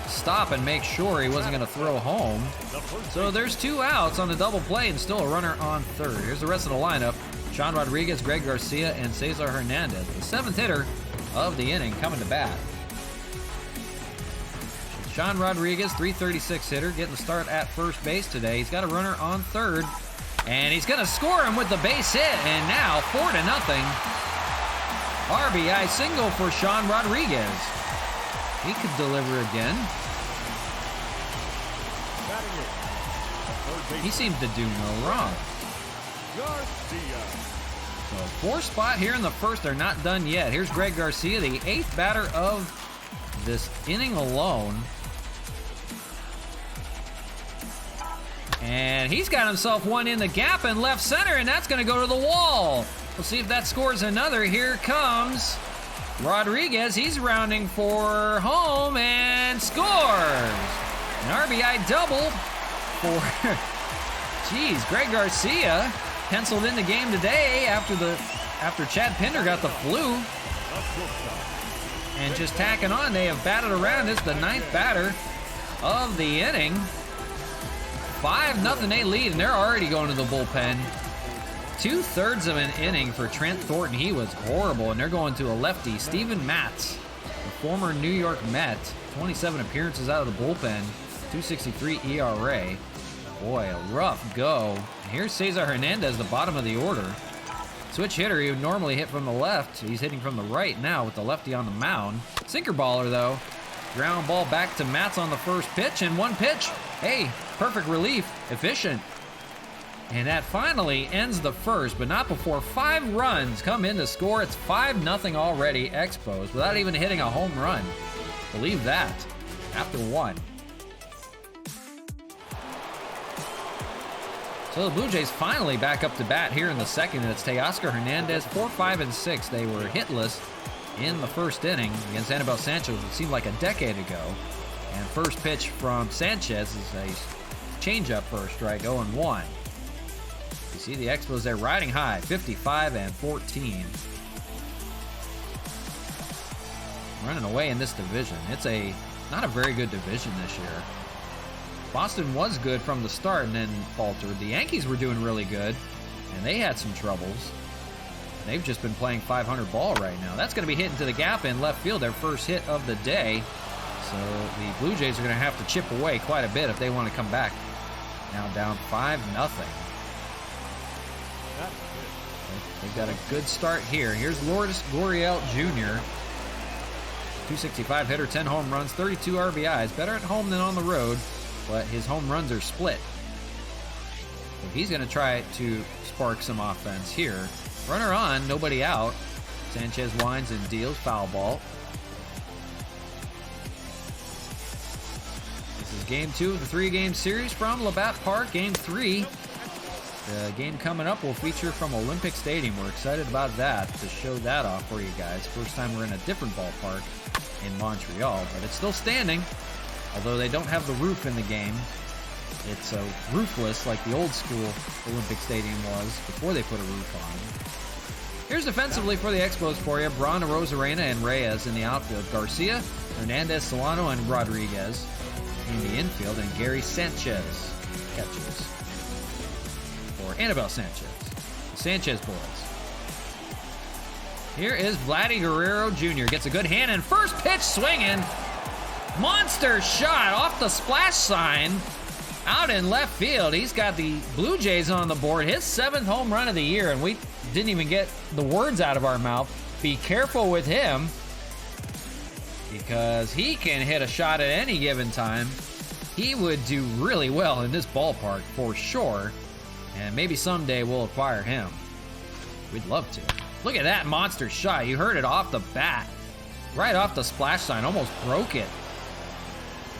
stop and make sure he wasn't going to throw home. So there's 2 outs on the double play and still a runner on third. Here's the rest of the lineup. Sean Rodriguez, Greg Garcia, and Cesar Hernandez. The 7th hitter of the inning coming to bat. Sean Rodriguez, 336 hitter, getting the start at first base today. He's got a runner on third, and he's going to score him with the base hit, and now 4-0. RBI single for Sean Rodriguez. He could deliver again. He seems to do no wrong. So 4 spot here in the first. They're not done yet. Here's Greg Garcia, the 8th batter of this inning alone. And he's got himself one in the gap in left center, and that's going to go to the wall. We'll see if that scores another. Here comes Rodriguez. He's rounding for home and scores. An RBI double for, Greg Garcia penciled in the game today after Chad Pinder got the flu. And just tacking on, they have batted around. It's the 9th batter of the inning. 5-0 they lead, and they're already going to the bullpen. 2/3 of an inning for Trent Thornton. He was horrible, and they're going to a lefty, Steven Matz, the former New York Met. 27 appearances out of the bullpen, 2.63 ERA. Boy, a rough go. And here's Cesar Hernandez, the bottom of the order. Switch hitter, he would normally hit from the left. He's hitting from the right now with the lefty on the mound. Sinker baller, though. Ground ball back to Matz on the first pitch, and 1 pitch. Hey, perfect relief, efficient. And that finally ends the first, but not before 5 runs come in to score. It's 5-0 already, Expos, without even hitting a home run. Believe that, after 1. So the Blue Jays finally back up to bat here in the second, and it's Teoscar Hernandez, 4, 5, and 6. They were hitless in the first inning against Anibal Sanchez. It seemed like a decade ago. And first pitch from Sanchez is a changeup for a strike, 0-1. You see the Expos there riding high, 55-14. Running away in this division. It's not a very good division this year. Boston was good from the start and then faltered. The Yankees were doing really good, and they had some troubles. They've just been playing 500 ball right now. That's going to be hit into the gap in left field, their first hit of the day. So the Blue Jays are going to have to chip away quite a bit if they want to come back. Now down 5-0. They've got a good start here. Here's Lourdes Gurriel Jr., 265 hitter, 10 home runs, 32 RBIs. Better at home than on the road, but his home runs are split. So he's going to try to spark some offense here. Runner on, nobody out. Sanchez winds and deals, foul ball. This is game 2 of the 3-game series from LABATT Park. Game 3. The game coming up will feature from Olympic Stadium. We're excited about that, to show that off for you guys. First time we're in a different ballpark in Montreal, but it's still standing. Although they don't have the roof in the game. It's roofless like the old school Olympic Stadium was before they put a roof on. Here's defensively for the Expos for you. Braun, Rosarena, and Reyes in the outfield. Garcia, Hernandez, Solano, and Rodriguez in the infield. And Gary Sanchez catches for Anibal Sanchez. The Sanchez boys. Here is Vladdy Guerrero Jr. Gets a good hand and first pitch swinging. Monster shot off the splash sign out in left field. He's got the Blue Jays on the board. His 7th home run of the year, and we didn't even get the words out of our mouth. Be careful with him, because he can hit a shot at any given time. He would do really well in this ballpark for sure, and maybe someday we'll acquire him. We'd love to. Look at that monster shot. You heard it off the bat. Right off the splash sign. Almost broke it.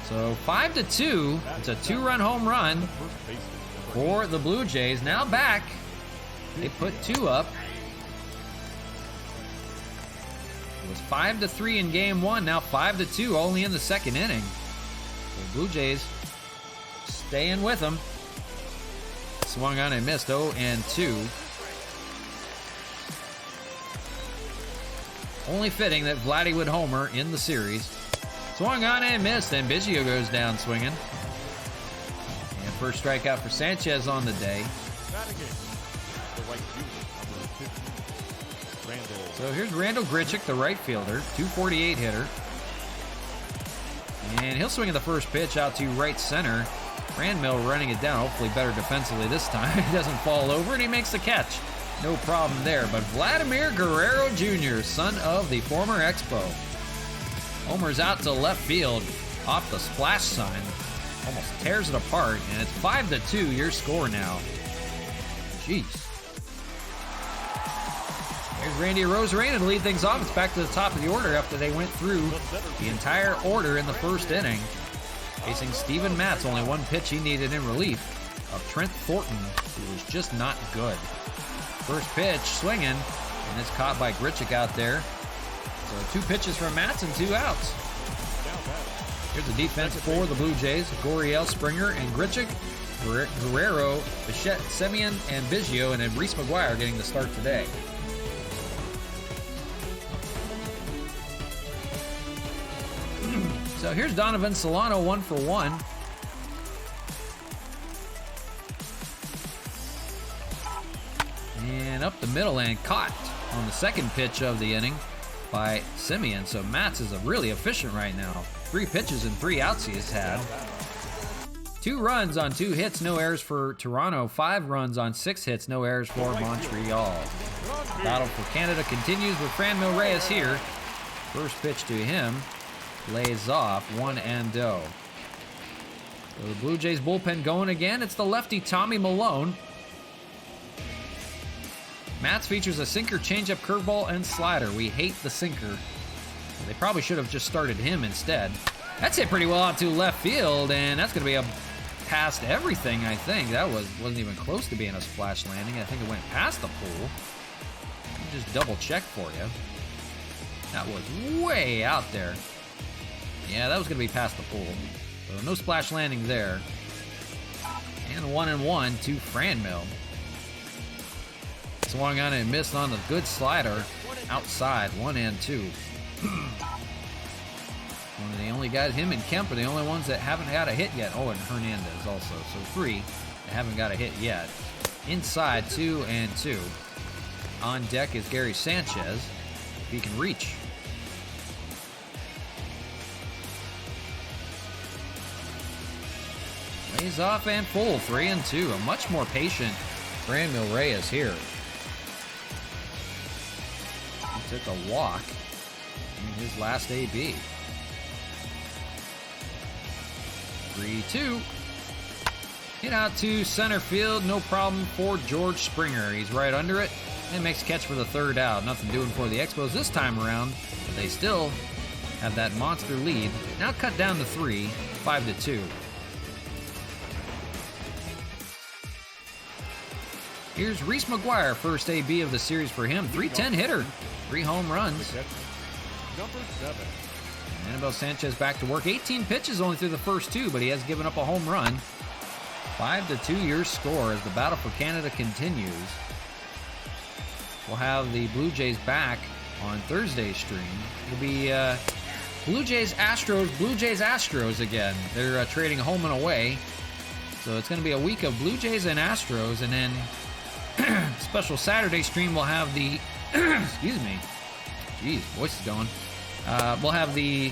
So 5-2. It's a 2-run home run for the Blue Jays. Now back. They put 2 up. It was 5-3 in game 1. Now 5-2 only in the second inning. The Blue Jays staying with them. Swung on and missed 0-2. Only fitting that Vladdy would homer in the series. Swung on and missed, and Biggio goes down swinging. And first strikeout for Sanchez on the day. So here's Randall Grichuk, the right fielder, 248 hitter. And he'll swing at the first pitch out to right center. Randmill running it down, hopefully better defensively this time. He doesn't fall over, and he makes the catch. No problem there. But Vladimir Guerrero Jr., son of the former Expo. Homer's out to left field off the splash sign. Almost tears it apart, and it's 5-2 your score now. Jeez. There's Randy Arozarena to lead things off. It's back to the top of the order after they went through the entire order in the first inning. Facing Steven Matz, only one pitch he needed in relief of Trent Thornton, who was just not good. First pitch, swinging, and it's caught by Grichuk out there. So 2 pitches from Matz and 2 outs. Here's the defense for the Blue Jays. Goriel, Springer, and Grichuk. Guerrero, Bichette, Semien, and Biggio, and then Reese McGuire getting the start today. So here's Donovan Solano, 1 for 1. And up the middle and caught on the second pitch of the inning by Semien. So Matz is really efficient right now. 3 pitches and 3 outs he has had. 2 runs on 2 hits, no errors for Toronto. 5 runs on 6 hits, no errors for Montreal. Battle for Canada continues with Franmil Reyes here. First pitch to him. Lays off, 1-0. So the Blue Jays bullpen going again. It's the lefty Tommy Malone. Matz features a sinker, changeup, curveball, and slider. We hate the sinker. They probably should have just started him instead. That's hit pretty well out to left field, and that's going to be a past everything, I think. That wasn't even close to being a splash landing. I think it went past the pool. Let me just double check for you. That was way out there. Yeah, that was going to be past the pool. So no splash landing there. And 1-1 to Franmil. Swung on and missed on the good slider outside, 1-2. One of the only guys, him and Kemp are the only ones that haven't had a hit yet. Oh, and Hernandez also. So 3 that haven't got a hit yet. Inside, 2-2. On deck is Gary Sanchez, if he can reach. Lays off and full, 3-2. A much more patient Franmil Reyes here. He took a walk in his last AB. 3-2. Hit out to center field, no problem for George Springer. He's right under it and makes a catch for the 3rd out. Nothing doing for the Expos this time around, but they still have that monster lead. Now cut down to 3, 5-2. Here's Reese McGuire, first AB of the series for him. 310 hitter, 3 home runs. Number 7. Anibal Sanchez back to work. 18 pitches only through the first 2, but he has given up a home run. 5-2 your score as the battle for Canada continues. We'll have the Blue Jays back on Thursday's stream. It'll be Blue Jays Astros again. They're trading home and away. So it's going to be a week of Blue Jays and Astros, and then special Saturday stream will have the excuse me. Jeez, voice is going. We'll have the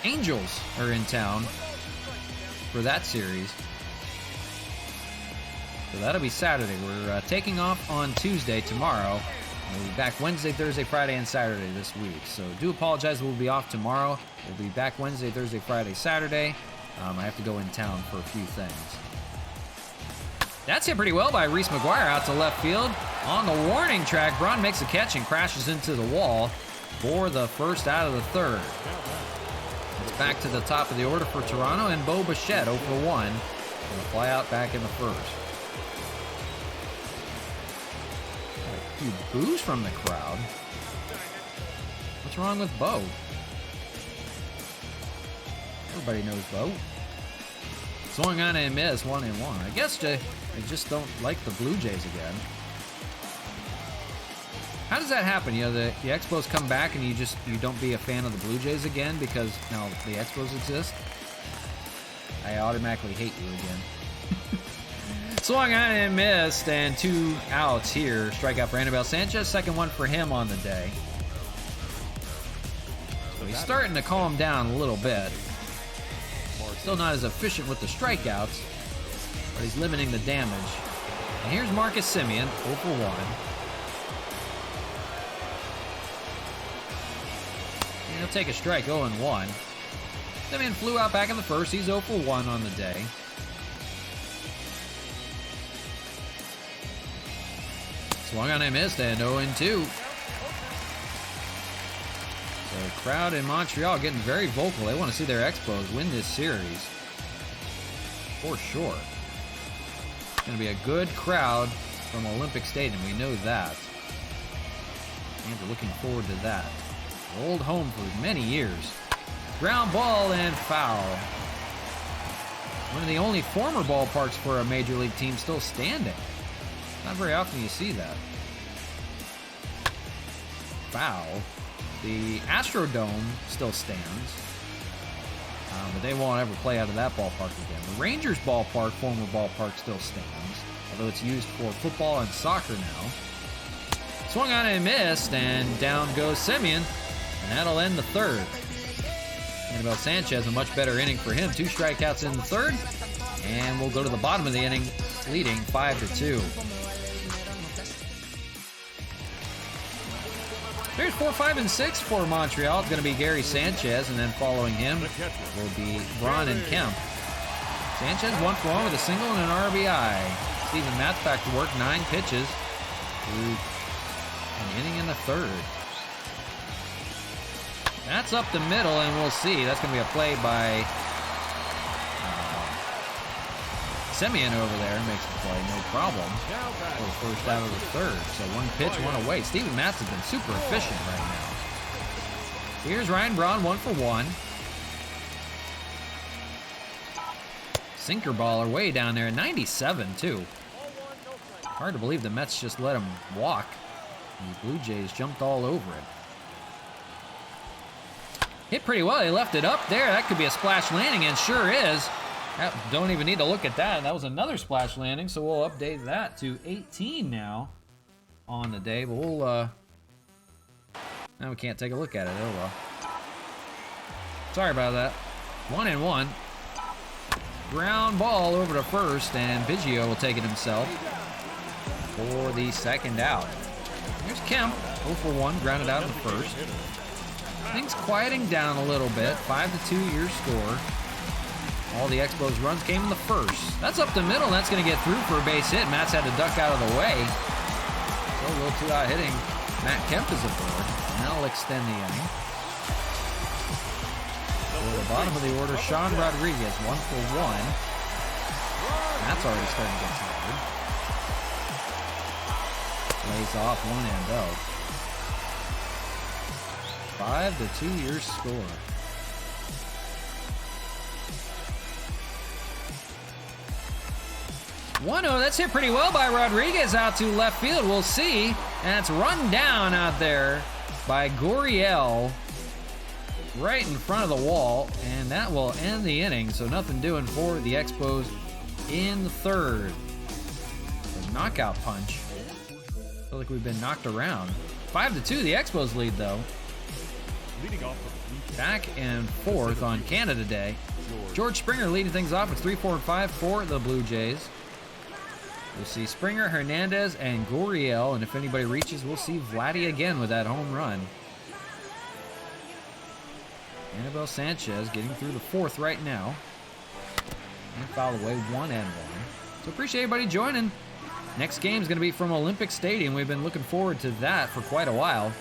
Angels are in town for that series. So that'll be Saturday. We're taking off on Tuesday tomorrow. We'll be back Wednesday, Thursday, Friday, and Saturday this week. So do apologize, we'll be off tomorrow. We'll be back Wednesday, Thursday, Friday, Saturday. I have to go in town for a few things. That's hit pretty well by Reese McGuire out to left field. On the warning track, Braun makes a catch and crashes into the wall for the first out of the third. It's back to the top of the order for Toronto, and Bo Bichette 0 for 1. And a fly out back in the first. Got a few boos from the crowd. What's wrong with Bo? Everybody knows Bo. Swung on and miss, 1-1. I guess they just don't like the Blue Jays again. How does that happen? You know, the Expos come back and you don't be a fan of the Blue Jays again because now the Expos exist? I automatically hate you again. Swung on and missed, and 2 outs here. Strikeout for Anibal Sanchez, second one for him on the day. So he's starting to calm down a little bit. Still not as efficient with the strikeouts, but he's limiting the damage. And here's Marcus Semien, 0 for 1. And he'll take a strike, 0-1. Semien flew out back in the first. He's 0 for 1 on the day. Swung on and missed, and 0-2. So the crowd in Montreal getting very vocal. They want to see their Expos win this series. For sure. It's going to be a good crowd from Olympic Stadium. We know that. And we're looking forward to that. Old home for many years. Ground ball and foul. One of the only former ballparks for a major league team still standing. Not very often you see that. Foul. The Astrodome still stands, but they won't ever play out of that ballpark again. The Rangers ballpark, former ballpark, still stands, although it's used for football and soccer now. Swung on and missed, and down goes Semien, and that'll end the third. Anibal Sanchez, a much better inning for him. 2 strikeouts in the third, and we'll go to the bottom of the inning, leading 5-2. There's 4, 5, and 6 for Montreal. It's going to be Gary Sanchez, and then following him will be Braun and Kemp. Sanchez 1 for 1 with a single and an RBI. Steven Matz back to work, 9 pitches through an inning in the third. That's up the middle, and we'll see. That's going to be a play by Semien over there. Makes the play, no problem. For the first out of the third. So 1 pitch, 1 away. Steven Matz has been super efficient right now. Here's Ryan Braun, 1 for 1. Sinker baller way down there, 97 too. Hard to believe the Mets just let him walk. And the Blue Jays jumped all over it. Hit pretty well. He left it up there. That could be a splash landing, and sure is. Don't even need to look at that. That was another splash landing, so we'll update that to 18 now on the day. But we'll, now we can't take a look at it. Oh well. Sorry about that. 1-1. Ground ball over to first, and Biggio will take it himself for the second out. Here's Kemp, 0 for 1, grounded out in the first. Things quieting down a little bit. 5-2 your score. All the Expos runs came in the first. That's up the middle. That's going to get through for a base hit. Matt's had to duck out of the way. So a little too out hitting. Matt Kemp is aboard. And that'll extend the inning. For the bottom of the order, Sean Rodriguez, 1 for 1. That's already starting to get tired. Lays off 1 and out. 5-2 your score. 1-0, that's hit pretty well by Rodriguez out to left field. We'll see. And it's run down out there by Gurriel right in front of the wall. And that will end the inning. So nothing doing for the Expos in the third. The knockout punch. Feel like we've been knocked around. 5-2, the Expos lead though. Back and forth on Canada Day. George Springer leading things off. It's 3, 4, and 5 for the Blue Jays. We'll see Springer, Hernandez, and Gurriel, and if anybody reaches, we'll see Vladdy again with that home run. Anibal Sanchez getting through the fourth right now. And foul away, 1-1. So appreciate everybody joining. Next game is going to be from Olympic Stadium. We've been looking forward to that for quite a while.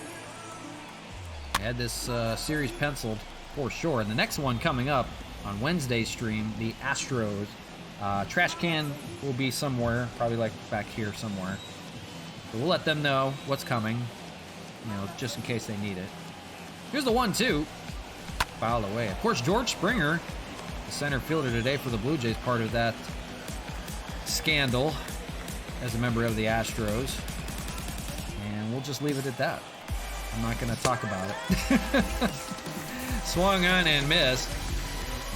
I had this series penciled for sure. And the next one coming up on Wednesday's stream, the Astros. Trash can will be somewhere, probably like back here somewhere. But we'll let them know what's coming, you know, just in case they need it. Here's the 1-2. Fouled away. Of course, George Springer, the center fielder today for the Blue Jays, part of that scandal as a member of the Astros. And we'll just leave it at that. I'm not going to talk about it. Swung on and missed.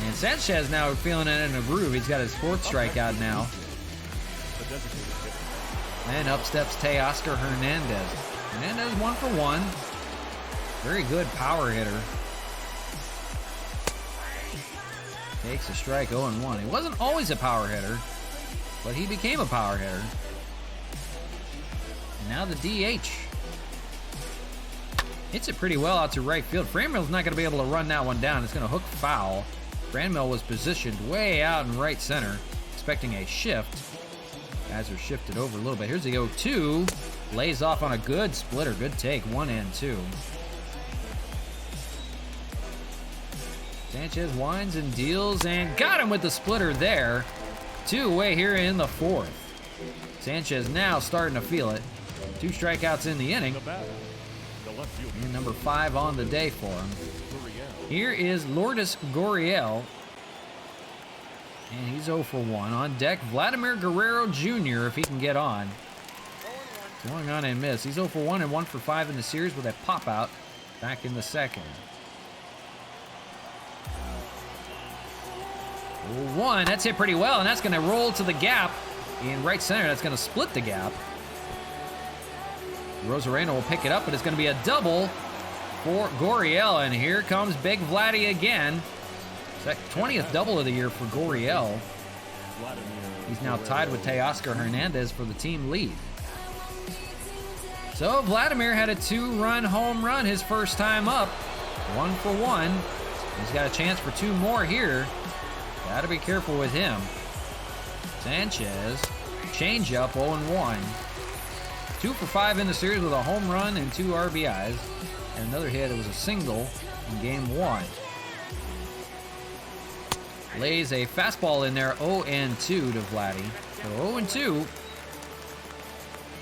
And Sanchez now feeling it in a groove. He's got his 4th strikeout now. And up steps Teoscar Hernandez. Hernandez 1 for 1. Very good power hitter. Takes a strike 0-1. He wasn't always a power hitter, but he became a power hitter. And now the DH. Hits it pretty well out to right field. Franmil's not going to be able to run that one down. It's going to hook foul. Franmil was positioned way out in right center, expecting a shift. Guys are shifted over a little bit. Here's the 0-2. Lays off on a good splitter. Good take. 1 and 2. Sanchez winds and deals and got him with the splitter there. 2 away here in the 4th. Sanchez now starting to feel it. 2 strikeouts in the inning. And number 5 on the day for him. Here is Lourdes Gurriel. And he's 0 for 1. On deck, Vladimir Guerrero Jr. if he can get on. Swung on and missed. He's 0 for 1 and 1 for 5 in the series with a pop out back in the 2nd. 0-1. That's hit pretty well, and that's going to roll to the gap in right center. That's going to split the gap. Rosarena will pick it up, but it's going to be a double for Gurriel, and here comes Big Vladdy again. It's that 20th double of the year for Gurriel. He's now tied with Teoscar Hernandez for the team lead. So Vladimir had a 2-run home run his first time up. 1 for 1. He's got a chance for 2 more here. Got to be careful with him. Sanchez, changeup, 0-1. 2 for 5 in the series with a home run and 2 RBIs. And another hit, it was a single in game 1. Lays a fastball in there, 0-2 to Vladdy. So 0-2.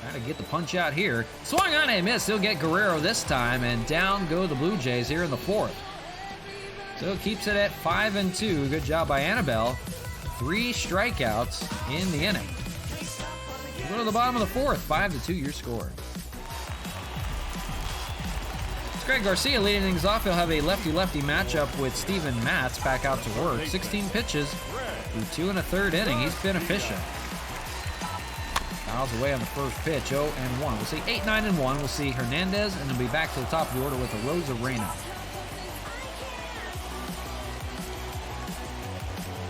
Trying to get the punch out here. Swung on and missed. He'll get Guerrero this time, and down go the Blue Jays here in the 4th. So it keeps it at 5-2. Good job by Annabelle. 3 strikeouts in the inning. Go to the bottom of the 4th. 5-2 your score. It's Greg Garcia leading things off. He'll have a lefty-lefty matchup with Steven Matz back out to work. 16 pitches through 2 1/3 inning. He's been efficient. Fouls away on the first pitch. 0-1. We'll see 8-9-1. We'll see Hernandez, and then be back to the top of the order with a Rosarena.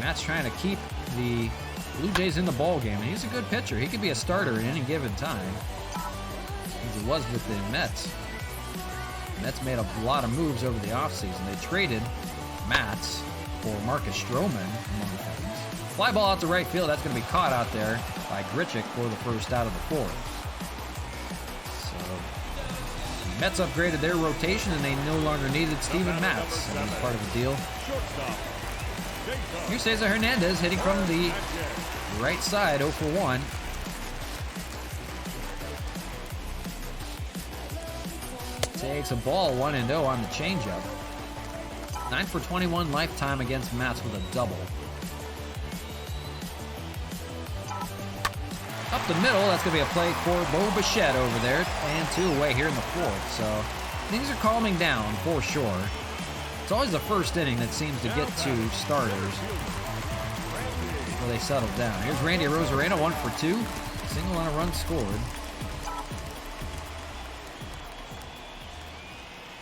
Matt's trying to keep the Blue Jays in the ball game, and he's a good pitcher. He could be a starter at any given time, as he was with the Mets. The Mets made a lot of moves over the offseason. They traded Matz for Marcus Stroman, among things. Fly ball out to right field. That's going to be caught out there by Grichuk for the first out of the 4th. So the Mets upgraded their rotation, and they no longer needed Steven Matz. That was part of the deal. Here's Cesar Hernandez hitting from the right side, 0 for 1. Takes a ball, 1-0 on the changeup. 9 for 21 lifetime against Matz with a double. Up the middle, that's going to be a play for Bo Bichette over there, and 2 away here in the 4th. So things are calming down for sure. It's always the first inning that seems to get to starters before they settle down. Here's Randy Rosarena, 1 for 2. Single on a run scored.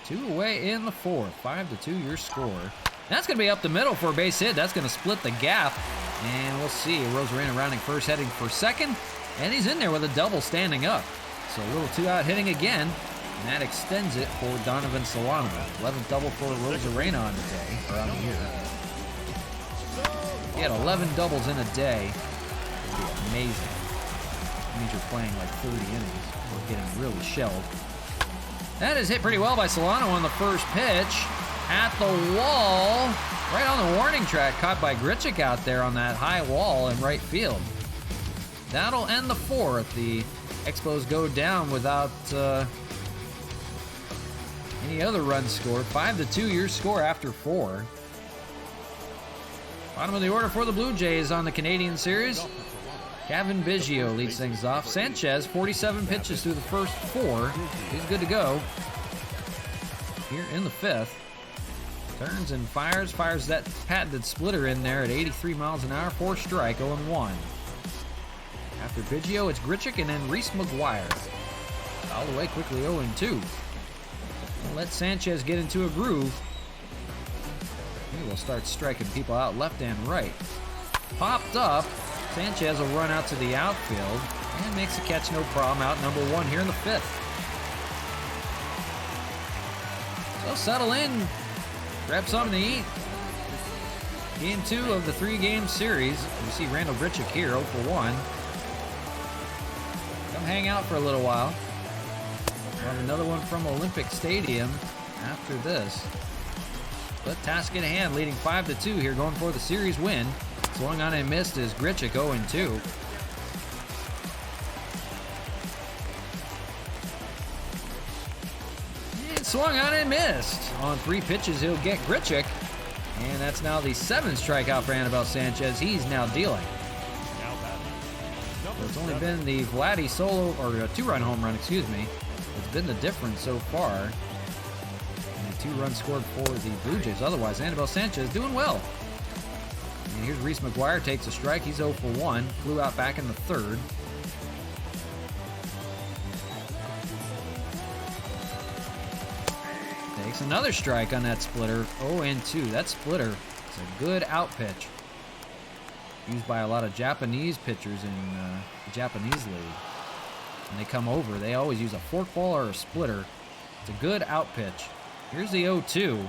2 away in the 4th. 5-2 your score. That's going to be up the middle for a base hit. That's going to split the gap. And we'll see. Rosarena rounding first, heading for second. And he's in there with a double standing up. So a little 2-out hitting again. And that extends it for Donovan Solano. 11th double for Rosarena on the day, or on the year. He had 11 doubles in a day. That'd be amazing. That means you're playing like 30 innings or getting really shelled. That is hit pretty well by Solano on the first pitch. At the wall, right on the warning track, caught by Grichuk out there on that high wall in right field. That'll end the fourth. The Expos go down without any other runs scored. 5-2 your score after 4. Bottom of the order for the Blue Jays on the Canadian series. Gavin Biggio leads things off. Sanchez, 47 pitches through the first 4. He's good to go. Here in the 5th. Turns and fires that patented splitter in there at 83 miles an hour. 4 strike, 0-1. After Biggio, it's Grichuk and then Reese McGuire. All the way quickly 0-2. We'll let Sanchez get into a groove. He will start striking people out left and right. Popped up. Sanchez will run out to the outfield and makes the catch no problem. Out number 1 here in the 5th. So settle in. Grab something to eat. Game 2 of the 3-game series. You see Randall Grichuk here, 0 for 1. Come hang out for a little while. We'll have another one from Olympic Stadium after this. But task in hand, leading 5-2 here, going for the series win. Swung on and missed is Grichuk, 0-2. And swung on and missed. On 3 pitches, he'll get Grichuk. And that's now the 7th strikeout for Anibal Sanchez. He's now dealing. So it's only been the Vladdy solo, or a 2-run home run, excuse me. It's been the difference so far. And a 2 runs scored for the Blue Jays. Otherwise, Anibal Sanchez doing well. And here's Reese McGuire, takes a strike. He's 0 for 1. Flew out back in the 3rd. Takes another strike on that splitter. 0-2. That splitter is a good out pitch. Used by a lot of Japanese pitchers in the Japanese league. When they come over, they always use a forkball or a splitter. It's a good out pitch. Here's the 0-2.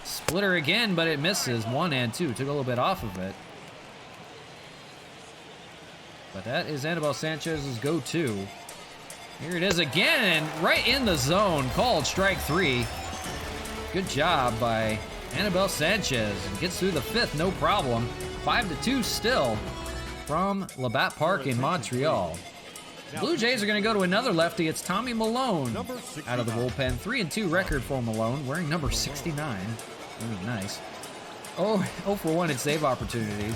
Splitter again, but it misses. 1-2. Took a little bit off of it. But that is Anibal Sanchez's go-to. Here it is again, and right in the zone. Called strike 3. Good job by Anibal Sanchez. Gets through the 5th, no problem. 5-2 still from LABATT Park in Montreal. The Blue Jays are going to go to another lefty. It's Tommy Malone out of the bullpen. 3-2 record for Malone, wearing number 69. Really nice. 0 for 1 in save opportunities.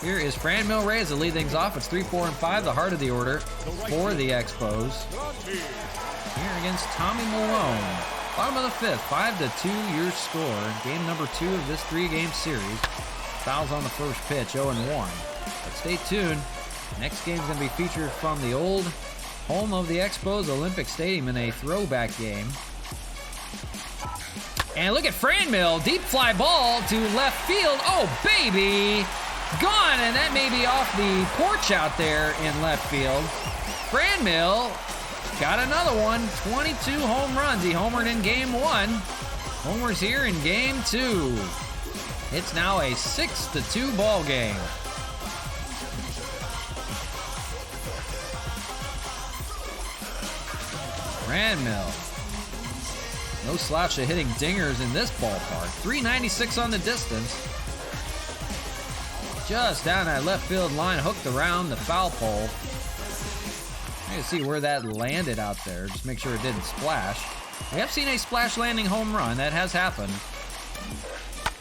Here is Franmil Reyes to lead things off. It's 3, 4, and 5, the heart of the order for the Expos. Here against Tommy Malone. Bottom of the 5th, 5-2 your score. Game number 2 of this 3-game series. Fouls on the first pitch, 0-1. But stay tuned. Next game is going to be featured from the old home of the Expos, Olympic Stadium, in a throwback game. And look at Franmil, deep fly ball to left field. Oh, baby! Gone, and that may be off the porch out there in left field. Franmil got another one, 22 home runs. He homered in game 1. Homers here in game 2. It's now a 6-2 ball game. Franmil. No slouch of hitting dingers in this ballpark. 396 on the distance. Just down that left field line, hooked around the foul pole. I can see where that landed out there. Just make sure it didn't splash. We have seen a splash landing home run. That has happened.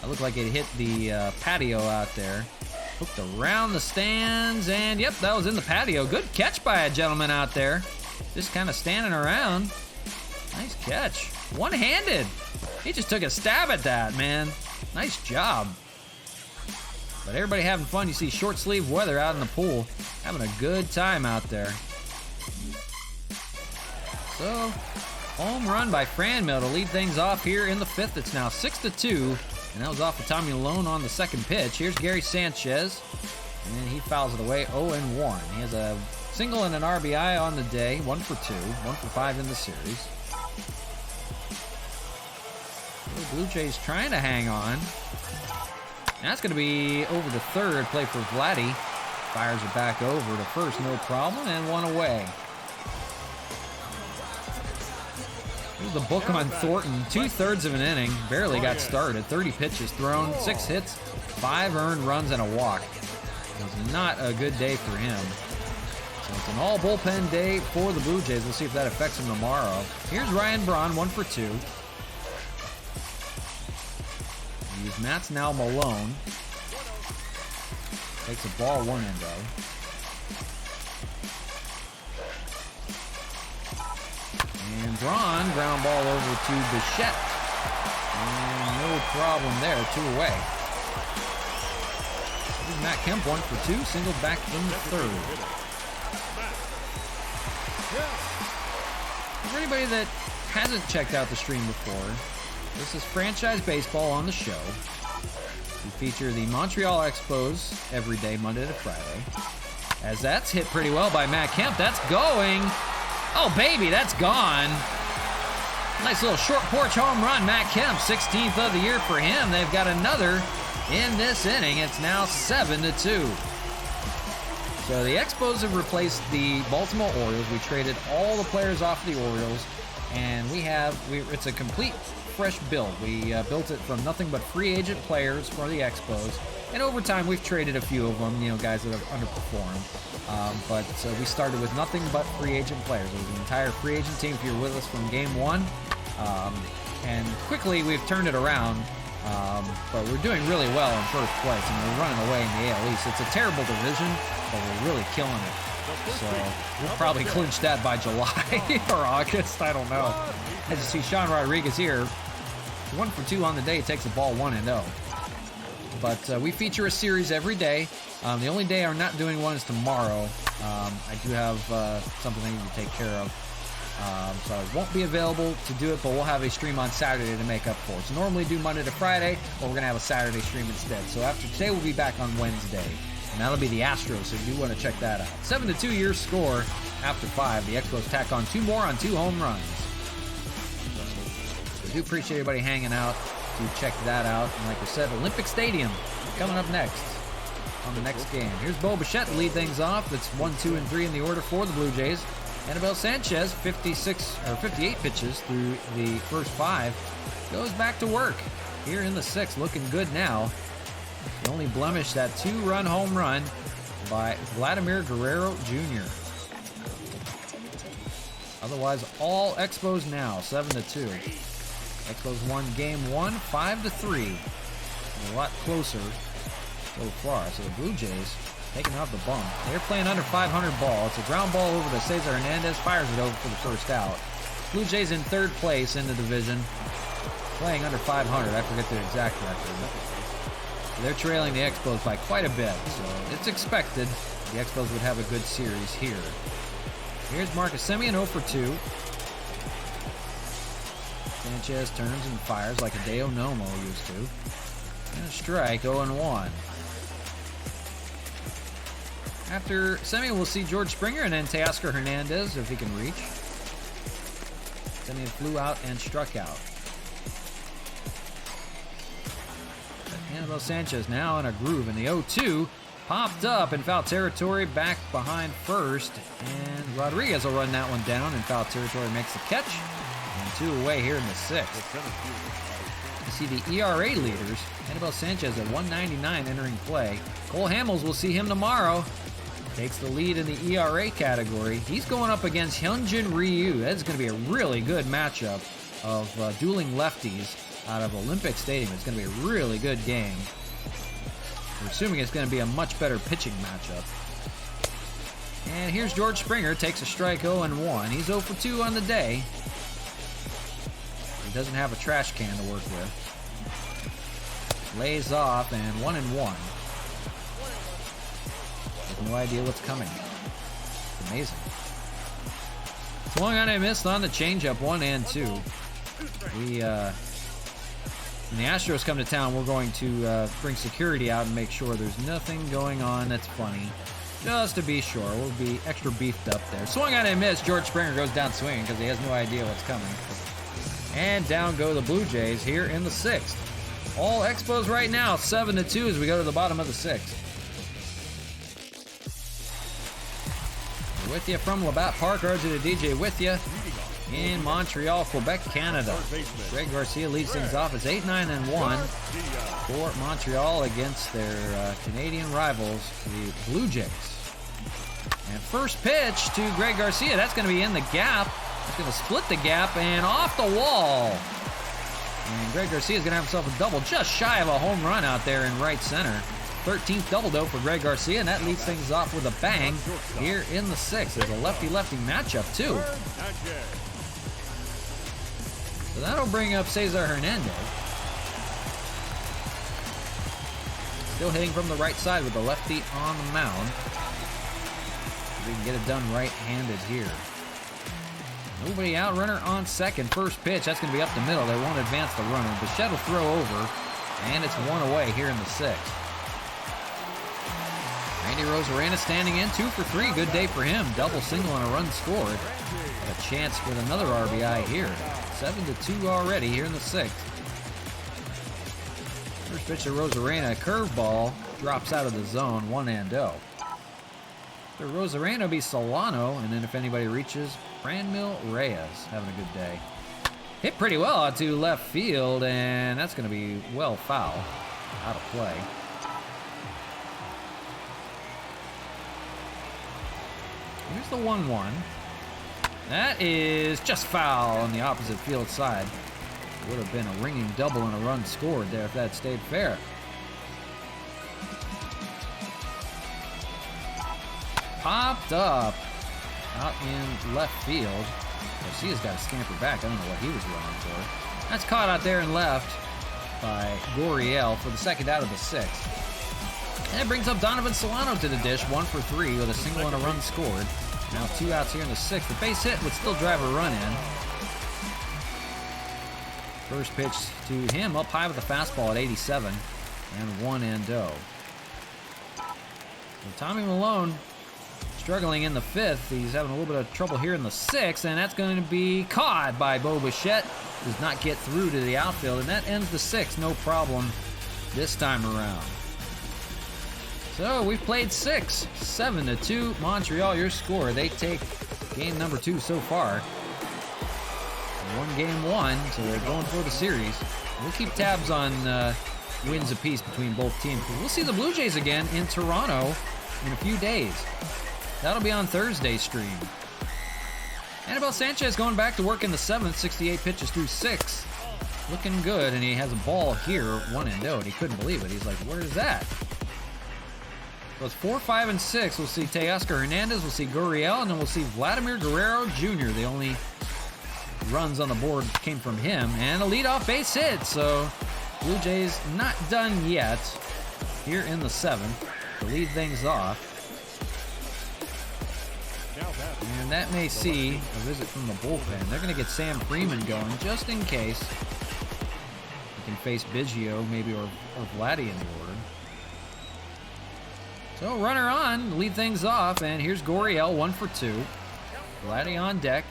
It looked like it hit the patio out there. Hooked around the stands, and yep, that was in the patio. Good catch by a gentleman out there. Just kind of standing around. Nice catch. One-handed. He just took a stab at that, man. Nice job. But everybody having fun. You see short sleeve weather out in the pool. Having a good time out there. So, home run by Franmil to lead things off here in the 5th. It's now 6-2. And that was off of Tommy Malone on the second pitch. Here's Gary Sanchez. And then he fouls it away, 0-1. He has a single and an RBI on the day. 1 for 2. 1 for 5 in the series. The Blue Jays trying to hang on. That's going to be over to third. Play for Vladdy. Fires it back over to first, no problem, and one away. Here's the book on Thornton. 2/3 of an inning. Barely got started. 30 pitches thrown, 6 hits, 5 earned runs, and a walk. It was not a good day for him. So it's an all bullpen day for the Blue Jays. We'll see if that affects him tomorrow. Here's Ryan Braun, 1 for 2. Use Matt's now Malone. Takes a ball 1 and 0. And Braun, ground ball over to Bichette. And no problem there, 2 away. Here's Matt Kemp, 1 for 2, singled back from the third. For anybody that hasn't checked out the stream before, this is Franchise Baseball on the show. We feature the Montreal Expos every day, Monday to Friday. As that's hit pretty well by Matt Kemp. That's going. Oh, baby, that's gone. Nice little short porch home run. Matt Kemp, 16th of the year for him. They've got another in this inning. It's now 7-2. So the Expos have replaced the Baltimore Orioles. We traded all the players off the Orioles, and it's a complete fresh build. We built it from nothing but free agent players for the Expos, and over time we've traded a few of them, guys that have underperformed. But we started with nothing but free agent players. It was an entire free agent team if you're with us from game 1, and quickly we've turned it around. But we're doing really well in first place, and we're running away in the AL East. It's a terrible division, but we're really killing it. So we'll probably clinch that by July or August. I don't know. As you see, Sean Rodriguez here, 1 for 2 on the day, takes the ball 1 and 0. But we feature a series every day. The only day I'm not doing one is tomorrow. I do have something I need to take care of. So I won't be available to do it, but we'll have a stream on Saturday to make up for it. So normally do Monday to Friday, but we're going to have a Saturday stream instead. So after today, we'll be back on Wednesday. And that'll be the Astros, so you do want to check that out. 7-2 your score after 5. The Expos tack on 2 more on 2 home runs. So I do appreciate everybody hanging out to check that out. And like I said, Olympic Stadium coming up next on the next game. Here's Bo Bichette to lead things off. It's 1, 2, and 3 in the order for the Blue Jays. Anibal Sanchez, 58 pitches through the first 5, goes back to work here in the 6th, looking good now. The only blemish, that 2-run home run by Vladimir Guerrero Jr. Otherwise, all Expos now, 7-2. Expos won game 1, 5-3. A lot closer so far. So the Blue Jays taking off the bump. They're playing under 500 ball. It's a ground ball over to Cesar Hernandez. Fires it over for the first out. Blue Jays in 3rd place in the division. Playing under 500. I forget their exact record. They're trailing the Expos by quite a bit. So it's expected the Expos would have a good series here. Here's Marcus Semien, 0 for 2. Sanchez turns and fires like a Deo Nomo used to. And a strike, 0-1. After Semien, we'll see George Springer and then Teoscar Hernandez if he can reach. Semien flew out and struck out. Anibal Sanchez now in a groove, and the 0-2 popped up in foul territory back behind first, and Rodriguez will run that one down in foul territory, makes the catch, and 2 away here in the 6th. You see the ERA leaders, Anibal Sanchez at 199 entering play. Cole Hamels, will see him tomorrow. Takes the lead in the ERA category. He's going up against Hyunjin Ryu. That's going to be a really good matchup of dueling lefties out of Olympic Stadium. It's going to be a really good game. We're assuming it's going to be a much better pitching matchup. And here's George Springer, takes a strike, 0-1. He's 0 for 2 on the day. He doesn't have a trash can to work with. Lays off, and 1-1. No idea what's coming. It's amazing. Swung on and missed on the changeup, 1 and 2. When the Astros come to town, we're going to bring security out and make sure there's nothing going on that's funny. Just to be sure. We'll be extra beefed up there. Swung on and missed. George Springer goes down swinging because he has no idea what's coming. And down go the Blue Jays here in the 6th. All Expos right now, 7-2 as we go to the bottom of the 6th. With you from Labatt Park, RJ to DJ with you in Montreal, Quebec, Canada. Greg Garcia leads things off as 8-9-1 for Montreal against their Canadian rivals, the Blue Jays. And first pitch to Greg Garcia, that's going to be in the gap. It's going to split the gap and off the wall. And Greg Garcia is going to have himself a double, just shy of a home run out there in right center. 13th double though for Greg Garcia, and that leads things off with a bang here in the 6th. There's a lefty-lefty matchup too. So that'll bring up Cesar Hernandez. Still hitting from the right side with the lefty on the mound. We can get it done right-handed here. Nobody out, runner on second. First pitch, that's going to be up the middle. They won't advance the runner. Bichette will throw over, and it's one away here in the 6th. Randy Rosarena standing in, 2 for 3. Good day for him. Double, single, and a run scored. A chance with another RBI here. 7-2 already here in the 6th. First pitch to Rosarena, a curveball, drops out of the zone, 1-0. The Rosarena will be Solano, and then if anybody reaches, Franmil Reyes having a good day. Hit pretty well out to left field, and that's going to be well foul. Out of play. Here's the 1-1. That is just foul on the opposite field side. Would have been a ringing double and a run scored there if that stayed fair. Popped up out in left field. Garcia's got to scamper back. I don't know what he was running for. That's caught out there in left by Gurriel for the second out of the 6th. And it brings up Donovan Solano to the dish, 1 for 3 with a single and a run scored. Now 2 outs here in the 6th. The base hit would still drive a run in. First pitch to him up high with a fastball at 87 and 1-0. So Tommy Malone struggling in the 5th. He's having a little bit of trouble here in the 6th, and that's going to be caught by Bo Bichette. Does not get through to the outfield, and that ends the 6th. No problem this time around. So we've played 6, 7-2. Montreal, your score. They take game number 2 so far. One game 1, so they're going for the series. We'll keep tabs on wins apiece between both teams. We'll see the Blue Jays again in Toronto in a few days. That'll be on Thursday's stream. Anibal Sanchez going back to work in the 7th, 68 pitches through 6. Looking good, and he has a ball here, 1-0, and he couldn't believe it. He's like, where is that? So it's 4, 5, and 6. We'll see Teoscar Hernandez, we'll see Gurriel, and then we'll see Vladimir Guerrero Jr. The only runs on the board came from him, and a leadoff base hit. So Blue Jays not done yet here in the 7th to lead things off. And that may see a visit from the bullpen. They're going to get Sam Freeman going just in case. He can face Biggio maybe or Vladdy in the order. So runner on, lead things off, and here's Gurriel, 1 for 2. Vladdy on deck.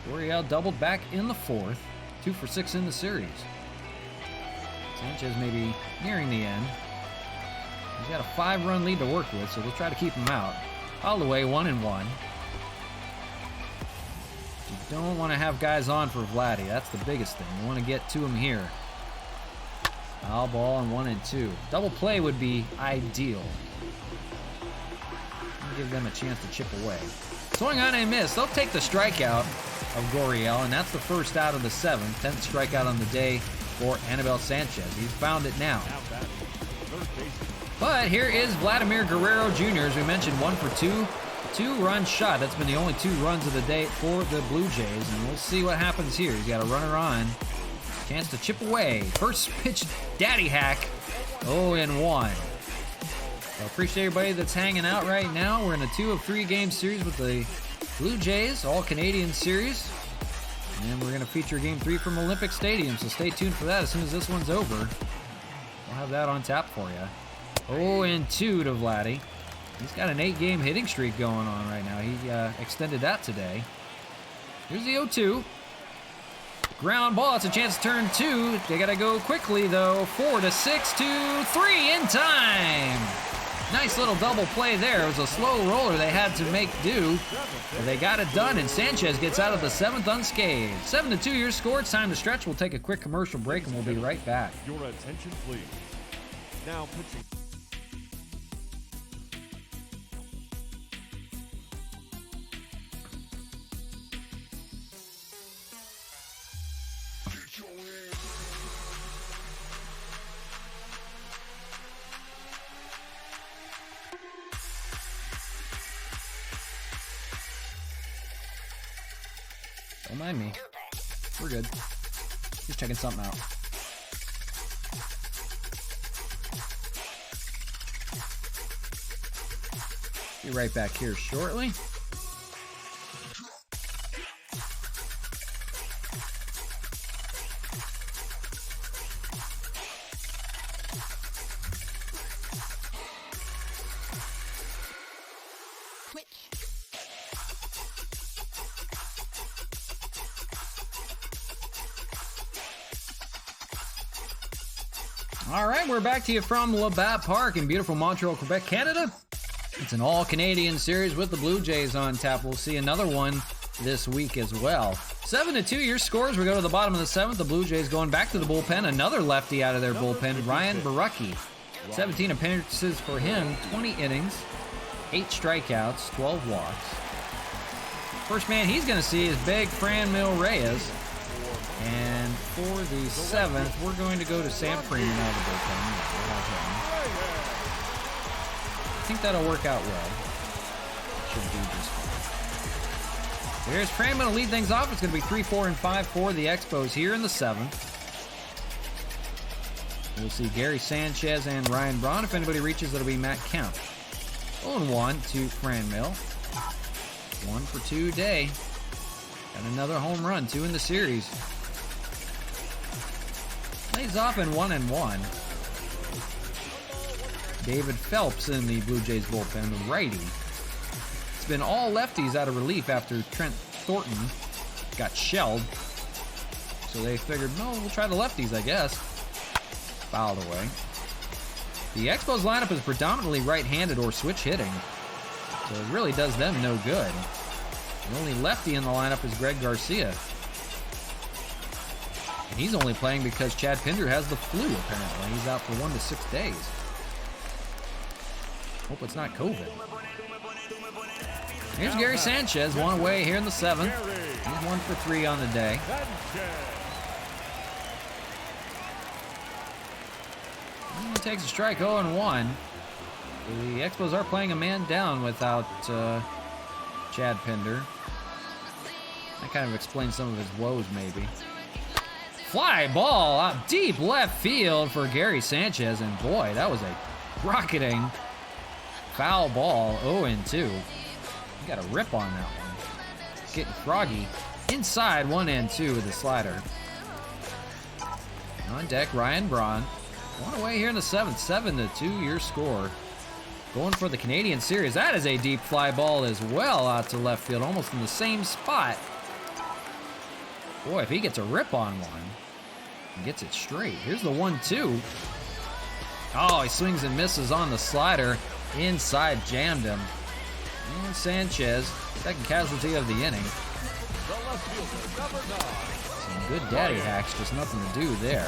Gurriel doubled back in the 4th, 2 for 6 in the series. Sanchez may be nearing the end. He's got a 5-run lead to work with, so we'll try to keep him out. All the way, 1-1. You don't want to have guys on for Vladdy. That's the biggest thing. You want to get to him here. Foul ball and 1-2. Double play would be ideal. Give them a chance to chip away. Swing on a miss. They'll take the strikeout of Gurriel, and that's the first out of the 7th. 10th strikeout on the day for Anibal Sanchez. He's found it now. But here is Vladimir Guerrero Jr. As we mentioned, 1 for 2. 2-run shot. That's been the only 2 runs of the day for the Blue Jays, and we'll see what happens here. He's got a runner on. Chance to chip away. First pitch, daddy hack. 0-1. I appreciate everybody that's hanging out right now. We're in a 2 of 3 game series with the Blue Jays, all Canadian series. And we're going to feature game 3 from Olympic Stadium, so stay tuned for that as soon as this one's over. We'll have that on tap for you. 0-2 to Vladdy. He's got an 8-game hitting streak going on right now. He extended that today. Here's the 0-2. Ground ball. It's a chance to turn 2. They got to go quickly, though. 4 to 6 to 3 in time. Nice little double play there. It was a slow roller they had to make do, but they got it done, and Sanchez gets out of the 7th unscathed. 7-2 your score. It's time to stretch. We'll take a quick commercial break, and we'll be right back. Your attention, please. Now pitching. Don't mind me. We're good. Just checking something out. Be right back here shortly. All right, we're back to you from LABATT Park in beautiful Montreal, Quebec, Canada. It's an all-Canadian series with the Blue Jays on tap. We'll see another one this week as well. 7-2 your scores. We go to the bottom of the 7th. The Blue Jays going back to the bullpen. Another lefty out of their bullpen, Ryan Barucki. 17 appearances for him, 20 innings, 8 strikeouts, 12 walks. First man he's going to see is big Franmil Reyes. And for the 7th, we're going to go to Sam Freeman out of the bullpen. I think that'll work out well. Should do just fine. So here's Freeman to lead things off. It's going to be 3, 4, and 5 for the Expos here in the 7th. We'll see Gary Sanchez and Ryan Braun. If anybody reaches, it'll be Matt Kemp. 0-1 to Franmil. 1 for 2 day. Got another home run, 2 in the series. Lays off in 1-1. David Phelps in the Blue Jays bullpen, the righty. It's been all lefties out of relief after Trent Thornton got shelled. So they figured, no, we'll try the lefties, I guess. Fouled away. The Expos lineup is predominantly right-handed or switch hitting, so it really does them no good. The only lefty in the lineup is Greg Garcia. And he's only playing because Chad Pinder has the flu, apparently. He's out for 1 to 6 days. Hope it's not COVID. Here's Gary Sanchez, 1 away here in the 7th. He's 1 for 3 on the day. He takes a strike, 0-1. The Expos are playing a man down without Chad Pinder. That kind of explains some of his woes, maybe. Fly ball out deep left field for Gary Sanchez, and boy, that was a rocketing foul ball. 0-2. You got a rip on that one. Getting froggy. Inside 1-2 with the slider. On deck, Ryan Braun. 1 away here in the 7th. 7-2 your score. Going for the Canadian series. That is a deep fly ball as well out to left field, almost in the same spot. Boy, if he gets a rip on one and gets it straight. Here's the 1-2. Oh, he swings and misses on the slider. Inside, jammed him. And Sanchez, second casualty of the inning. Some good daddy hacks, just nothing to do there.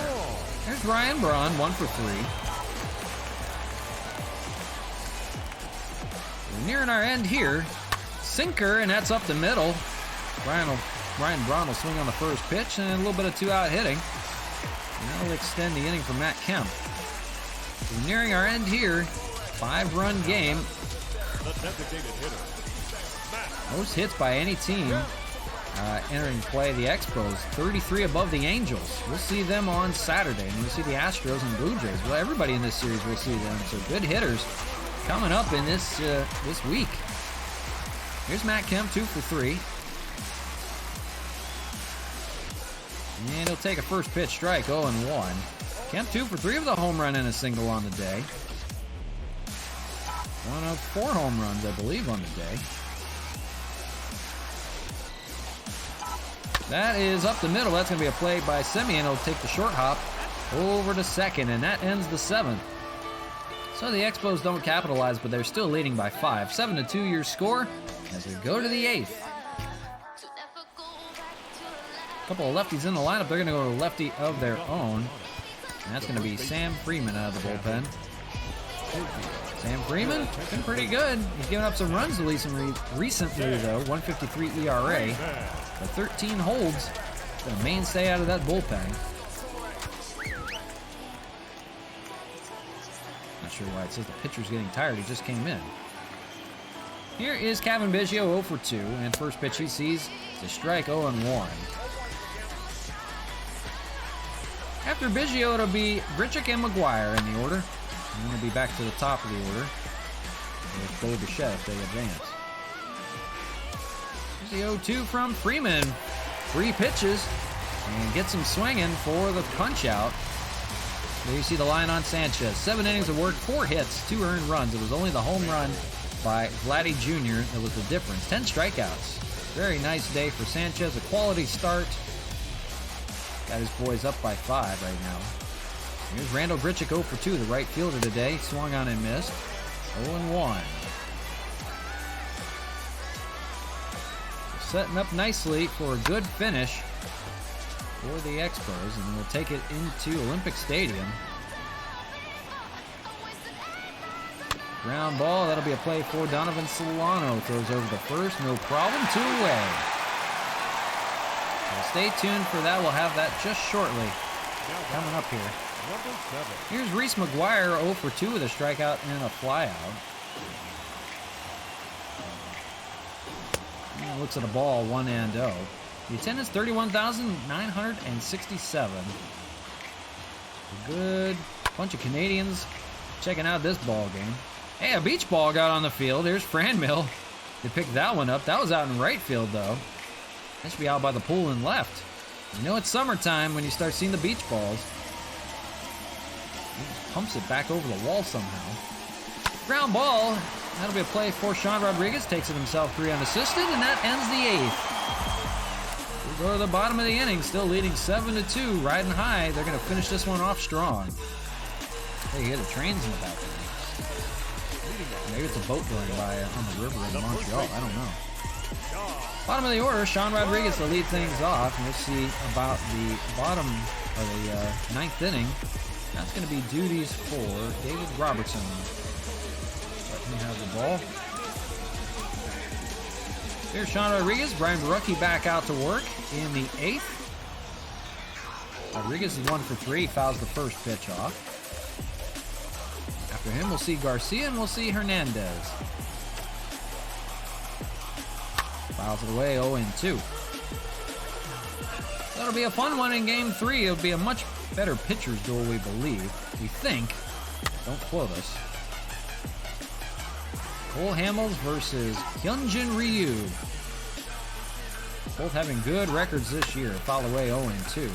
There's Ryan Braun, 1 for 3. We're nearing our end here. Sinker, and that's up the middle. Ryan Braun will swing on the first pitch, and a little bit of 2-out hitting. And that'll extend the inning for Matt Kemp. We're nearing our end here. 5-run game. Most hits by any team entering play. The Expos, 33 above the Angels. We'll see them on Saturday, and we'll see the Astros and Blue Jays. Well, everybody in this series will see them. So good hitters coming up in this week. Here's Matt Kemp, 2 for 3. And he'll take a first pitch strike, 0-1. Kemp 2 for 3 with a home run and a single on the day. 1 of 4 home runs, I believe, on the day. That is up the middle. That's going to be a play by Simeon. He'll take the short hop over to second, and that ends the 7th. So the Expos don't capitalize, but they're still leading by 5. 7-2 your score as we go to the 8th. A couple of lefties in the lineup. They're going to go to lefty of their own. And that's going to be Sam Freeman out of the bullpen. Sam Freeman, been pretty good. He's given up some runs recently, though. 153 ERA. But 13 holds. The mainstay out of that bullpen. Not sure why it says the pitcher's getting tired. He just came in. Here is Kevin Biggio, 0 for 2. And first pitch he sees is a strike, 0-1. After Biggio, it'll be Grichuk and McGuire in the order. And then it'll be back to the top of the order with Bo Bichette if they advance. Here's the 0-2 from Freeman. 3 pitches and gets him swinging for the punch out. There you see the line on Sanchez. 7 innings of work, 4 hits, 2 earned runs. It was only the home run by Vladdy Jr. that was the difference. 10 strikeouts. Very nice day for Sanchez. A quality start. Got his boys up by 5 right now. Here's Randall Grichuk, 0 for 2, the right fielder today. Swung on and missed. 0-1. Setting up nicely for a good finish for the Expos, and we'll take it into Olympic Stadium. Ground ball, that'll be a play for Donovan Solano. Throws over the first, no problem, 2 away. So stay tuned for that. We'll have that just shortly. Coming up here. Here's Reese McGuire, 0 for 2 with a strikeout and a flyout. And looks at a ball, 1-0. The attendance, 31,967. A good bunch of Canadians checking out this ball game. Hey, a beach ball got on the field. Here's Franmil. They picked that one up. That was out in right field, though. That should be out by the pool and left. You know it's summertime when you start seeing the beach balls. He just pumps it back over the wall somehow. Ground ball. That'll be a play for Sean Rodriguez. Takes it himself 3 unassisted, and that ends the 8th. We go to the bottom of the inning, still leading 7-2, riding high. They're going to finish this one off strong. Hey, you hear the trains in the background. Maybe it's a boat going by on the river in Montreal. I don't know. Bottom of the order, Sean Rodriguez to lead things off. And we'll see about the bottom of the 9th inning. That's going to be duties for David Robertson. Let me have the ball. Here's Sean Rodriguez. Brian Barucki back out to work in the 8th. Rodriguez is 1 for 3. Fouls the first pitch off. After him, we'll see Garcia and we'll see Hernandez. Fouls it away, 0-2. That'll be a fun one in Game 3. It'll be a much better pitcher's duel, we believe. We think. Don't quote us. Cole Hamels versus Hyunjin Ryu. Both having good records this year. Foul away, 0-2.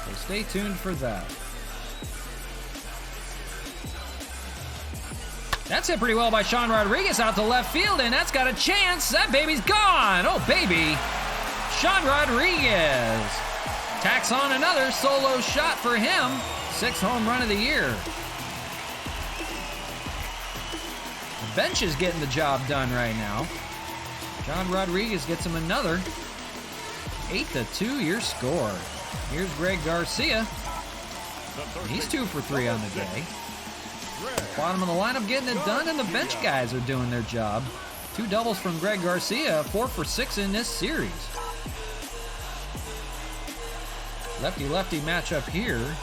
So stay tuned for that. That's hit pretty well by Sean Rodriguez out to left field, and that's got a chance. That baby's gone. Oh, baby. Sean Rodriguez tacks on another solo shot for him. 6th home run of the year. The bench is getting the job done right now. Sean Rodriguez gets him another. 8-2 your score. Here's Greg Garcia. He's 2 for 3 on the day. Bottom of the lineup getting it done, and the bench guys are doing their job. 2 doubles from Greg Garcia, 4 for 6 in this series. Lefty-lefty matchup here.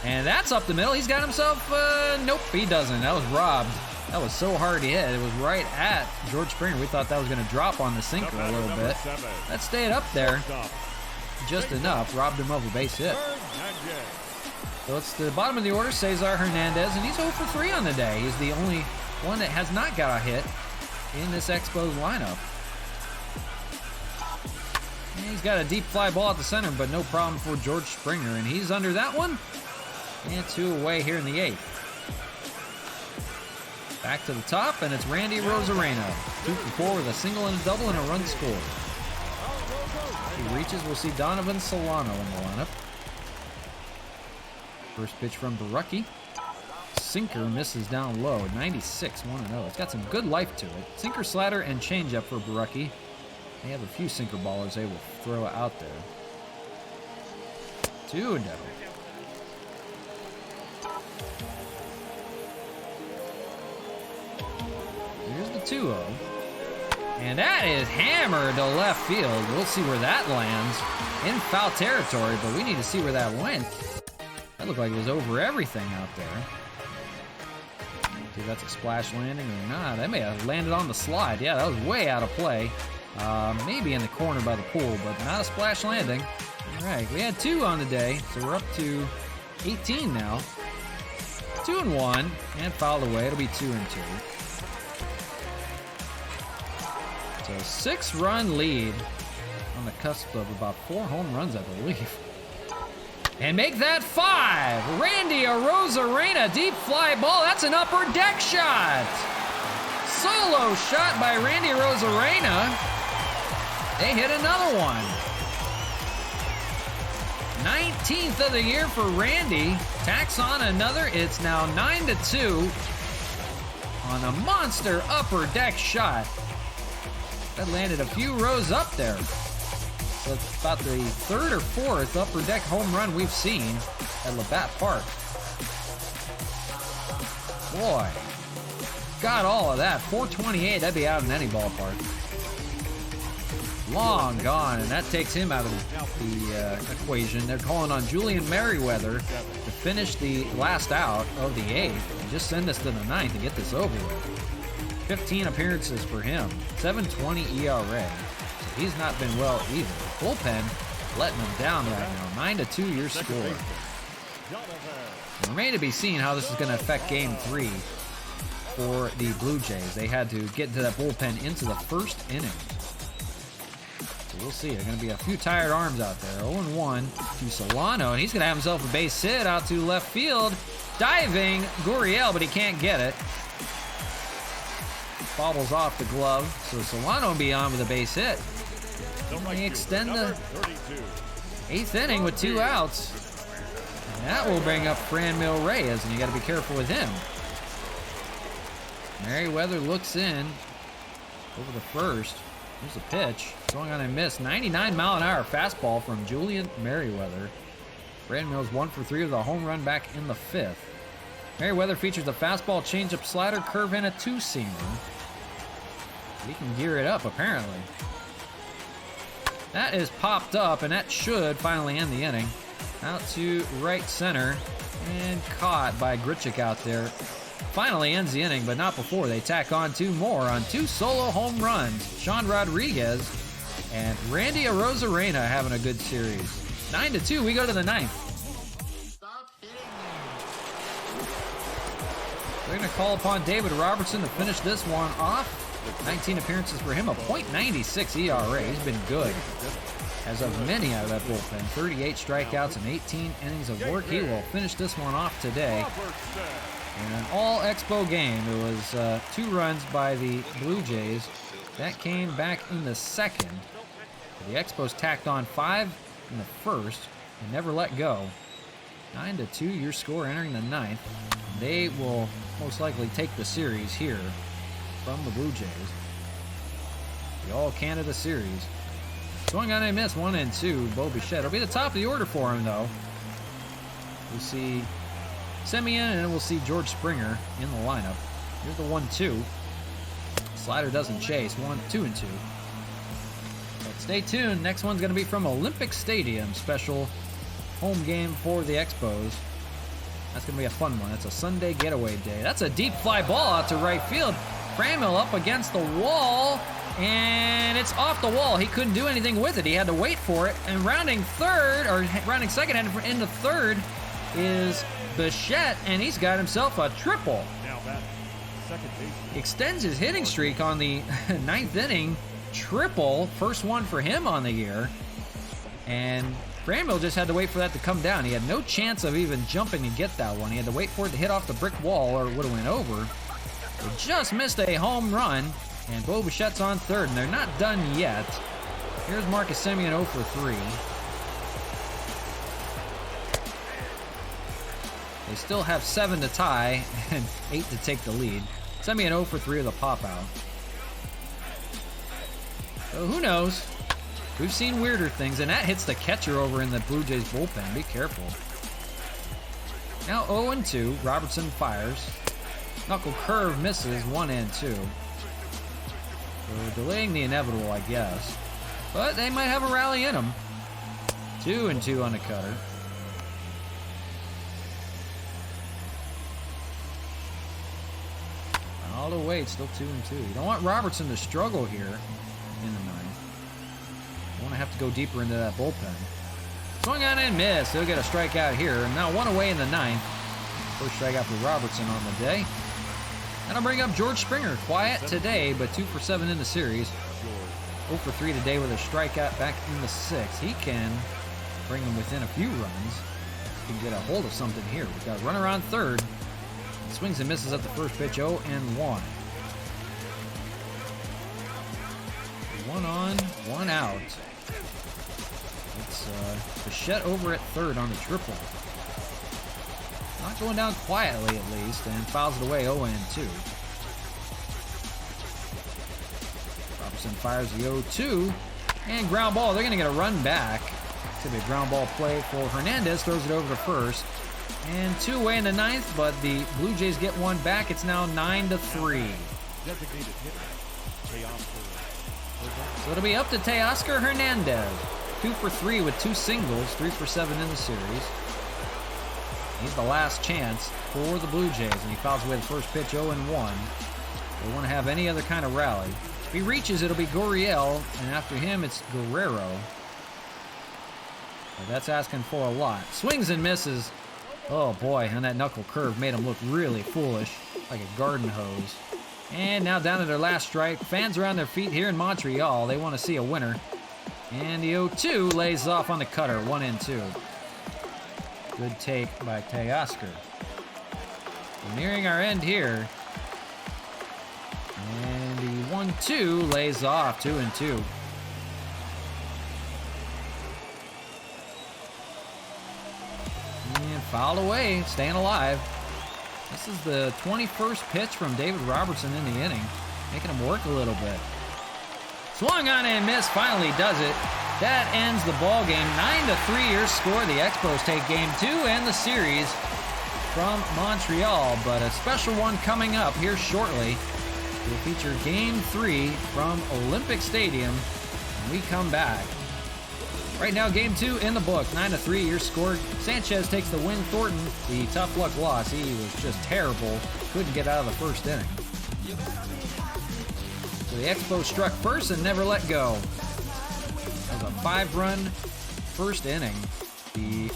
And that's up the middle. He's got himself, nope, he doesn't. That was robbed. That was so hard to hit. It was right at George Springer. We thought that was going to drop on the sinker a little bit. That stayed up there just enough. Robbed him of a base hit. So it's the bottom of the order, Cesar Hernandez, and he's 0 for 3 on the day. He's the only one that has not got a hit in this Expos lineup. And he's got a deep fly ball at the center, but no problem for George Springer, and he's under that one. And 2 away here in the 8th. Back to the top, and it's Randy Rosarena. 2 for 4 with a single and a double and a run scored. He reaches. We'll see Donovan Solano in the lineup. First pitch from Barucki. Sinker misses down low. 96, 1-0. It's got some good life to it. Sinker, slider, and changeup for Barucki. They have a few sinker ballers they will throw out there. 2-0. Here's the 2-0. And that is hammered to left field. We'll see where that lands. In foul territory, but we need to see where that went. That looked like it was over everything out there. See if that's a splash landing or not. That may have landed on the slide. Yeah, that was way out of play. Maybe in the corner by the pool, but not a splash landing. All right, we had 2 on the day, so we're up to 18 now. 2-1, and fouled away. It'll be 2-2. So 6-run lead on the cusp of about 4 home runs, I believe. And make that 5. Randy Arozarena, deep fly ball. That's an upper deck shot. Solo shot by Randy Arozarena. They hit another one. 19th of the year for Randy. Tacks on another. It's now 9-2 on a monster upper deck shot. That landed a few rows up there. So it's about the 3rd or 4th upper deck home run we've seen at LABATT Park. Boy, got all of that. 428, that'd be out in any ballpark. Long gone, and that takes him out of the equation. They're calling on Julian Merriweather to finish the last out of the 8th and just send us to the 9th and get this over with. 15 appearances for him, 7.20 ERA. So he's not been well either. Bullpen letting him down right now. 9-2 your score. It remains to be seen how this is going to affect Game 3 for the Blue Jays. They had to get into that bullpen into the 1st inning. So we'll see. There are going to be a few tired arms out there. 0-1 to Solano, and he's going to have himself a base hit out to left field. Diving Gurriel, but he can't get it. Bobbles off the glove, so Solano will be on with a base hit. They extend the 8th inning with 2 outs. And that will bring up Franmil Reyes, and you got to be careful with him. Merriweather looks in over the first. Here's a pitch. Swung on and missed. 99-mile-an-hour fastball from Julian Merriweather. Franmil's 1 for 3 with a home run back in the 5th. Merriweather features a fastball, changeup, slider, curve, and a 2-seamer. He can gear it up, apparently. That is popped up, and that should finally end the inning. Out to right center, and caught by Grichuk out there. Finally ends the inning, but not before they tack on 2 more on 2 solo home runs. Sean Rodriguez and Randy Arozarena having a good series. 9-2, we go to the 9th. They're going to call upon David Robertson to finish this one off. 19 appearances for him, a .96 ERA. He's been good, as of many out of that bullpen. 38 strikeouts and 18 innings of work. He will finish this one off today. In an all-Expo game, there was 2 runs by the Blue Jays. That came back in the 2nd. The Expos tacked on 5 in the 1st and never let go. 9-2 your score entering the 9th. They will most likely take the series here from the Blue Jays. The All-Canada Series. Swung on and missed, 1-2. Bo Bichette. It'll be the top of the order for him, though. We'll see Semien, and we'll see George Springer in the lineup. Here's the 1-2. Slider doesn't chase. 2-2. But stay tuned. Next one's going to be from Olympic Stadium. Special home game for the Expos. That's going to be a fun one. It's a Sunday getaway day. That's a deep fly ball out to right field. Franmil up against the wall, and it's off the wall. He couldn't do anything with it. He had to wait for it. And rounding second and into third is Bichette, and he's got himself a triple. Now that second base. He extends his hitting streak on the 9th inning. Triple, first one for him on the year. And Franmil just had to wait for that to come down. He had no chance of even jumping and get that one. He had to wait for it to hit off the brick wall, or it would have went over. They just missed a home run, and Bo Bichette's on third, and they're not done yet. Here's Marcus Semien 0 for 3. They still have 7 to tie and 8 to take the lead. Semien 0 for 3 with a pop out. So who knows? We've seen weirder things, and that hits the catcher over in the Blue Jays bullpen. Be careful. Now 0-2. Robertson fires. Knuckle curve misses 1-2. So delaying the inevitable, I guess. But they might have a rally in them. 2-2 on the cutter. All the way, it's still 2-2. You don't want Robertson to struggle here in the ninth. You want to have to go deeper into that bullpen. Swung on and missed. He'll get a strikeout here. And now 1 away in the ninth. First strikeout for Robertson on the day. That'll bring up George Springer. Quiet today, but 2 for 7 in the series. 0 for 3 today with a strikeout back in the sixth. He can bring them within a few runs. He can get a hold of something here. We've got a runner on third. Swings and misses at the first pitch, 0-1. 1 on, 1 out. It's Bichette over at third on the triple. Not going down quietly at least, and fouls it away 0-2. Robertson fires the 0-2, and ground ball. They're going to get a run back. It's going to be a ground ball play for Hernandez. Throws it over to first. And 2 away in the ninth, but the Blue Jays get one back. It's now 9-3. So it'll be up to Teoscar Hernandez. 2 for 3 with 2 singles, 3 for 7 in the series. He's the last chance for the Blue Jays, and he fouls away the first pitch 0-1. They want to have any other kind of rally. If he reaches, it'll be Gurriel, and after him, it's Guerrero. But that's asking for a lot. Swings and misses. Oh boy, and that knuckle curve made him look really foolish, like a garden hose. And now down to their last strike. Fans are on their feet here in Montreal. They want to see a winner. And the 0-2 lays off on the cutter, 1-2. Good take by Teoscar. We're nearing our end here. And the 1-2 lays off, 2-2. And fouled away, staying alive. This is the 21st pitch from David Robertson in the inning, making him work a little bit. Swung on and missed, finally does it. That ends the ball game. 9-3 your score. The Expos take game 2 and the series from Montreal, but a special one coming up here shortly. We'll feature game 3 from Olympic Stadium when we come back. Right now, game 2 in the book. 9-3 your score. Sanchez takes the win. Thornton, the tough luck loss. He was just terrible. Couldn't get out of the first inning. So the Expos struck first and never let go. That was a 5-run first inning. The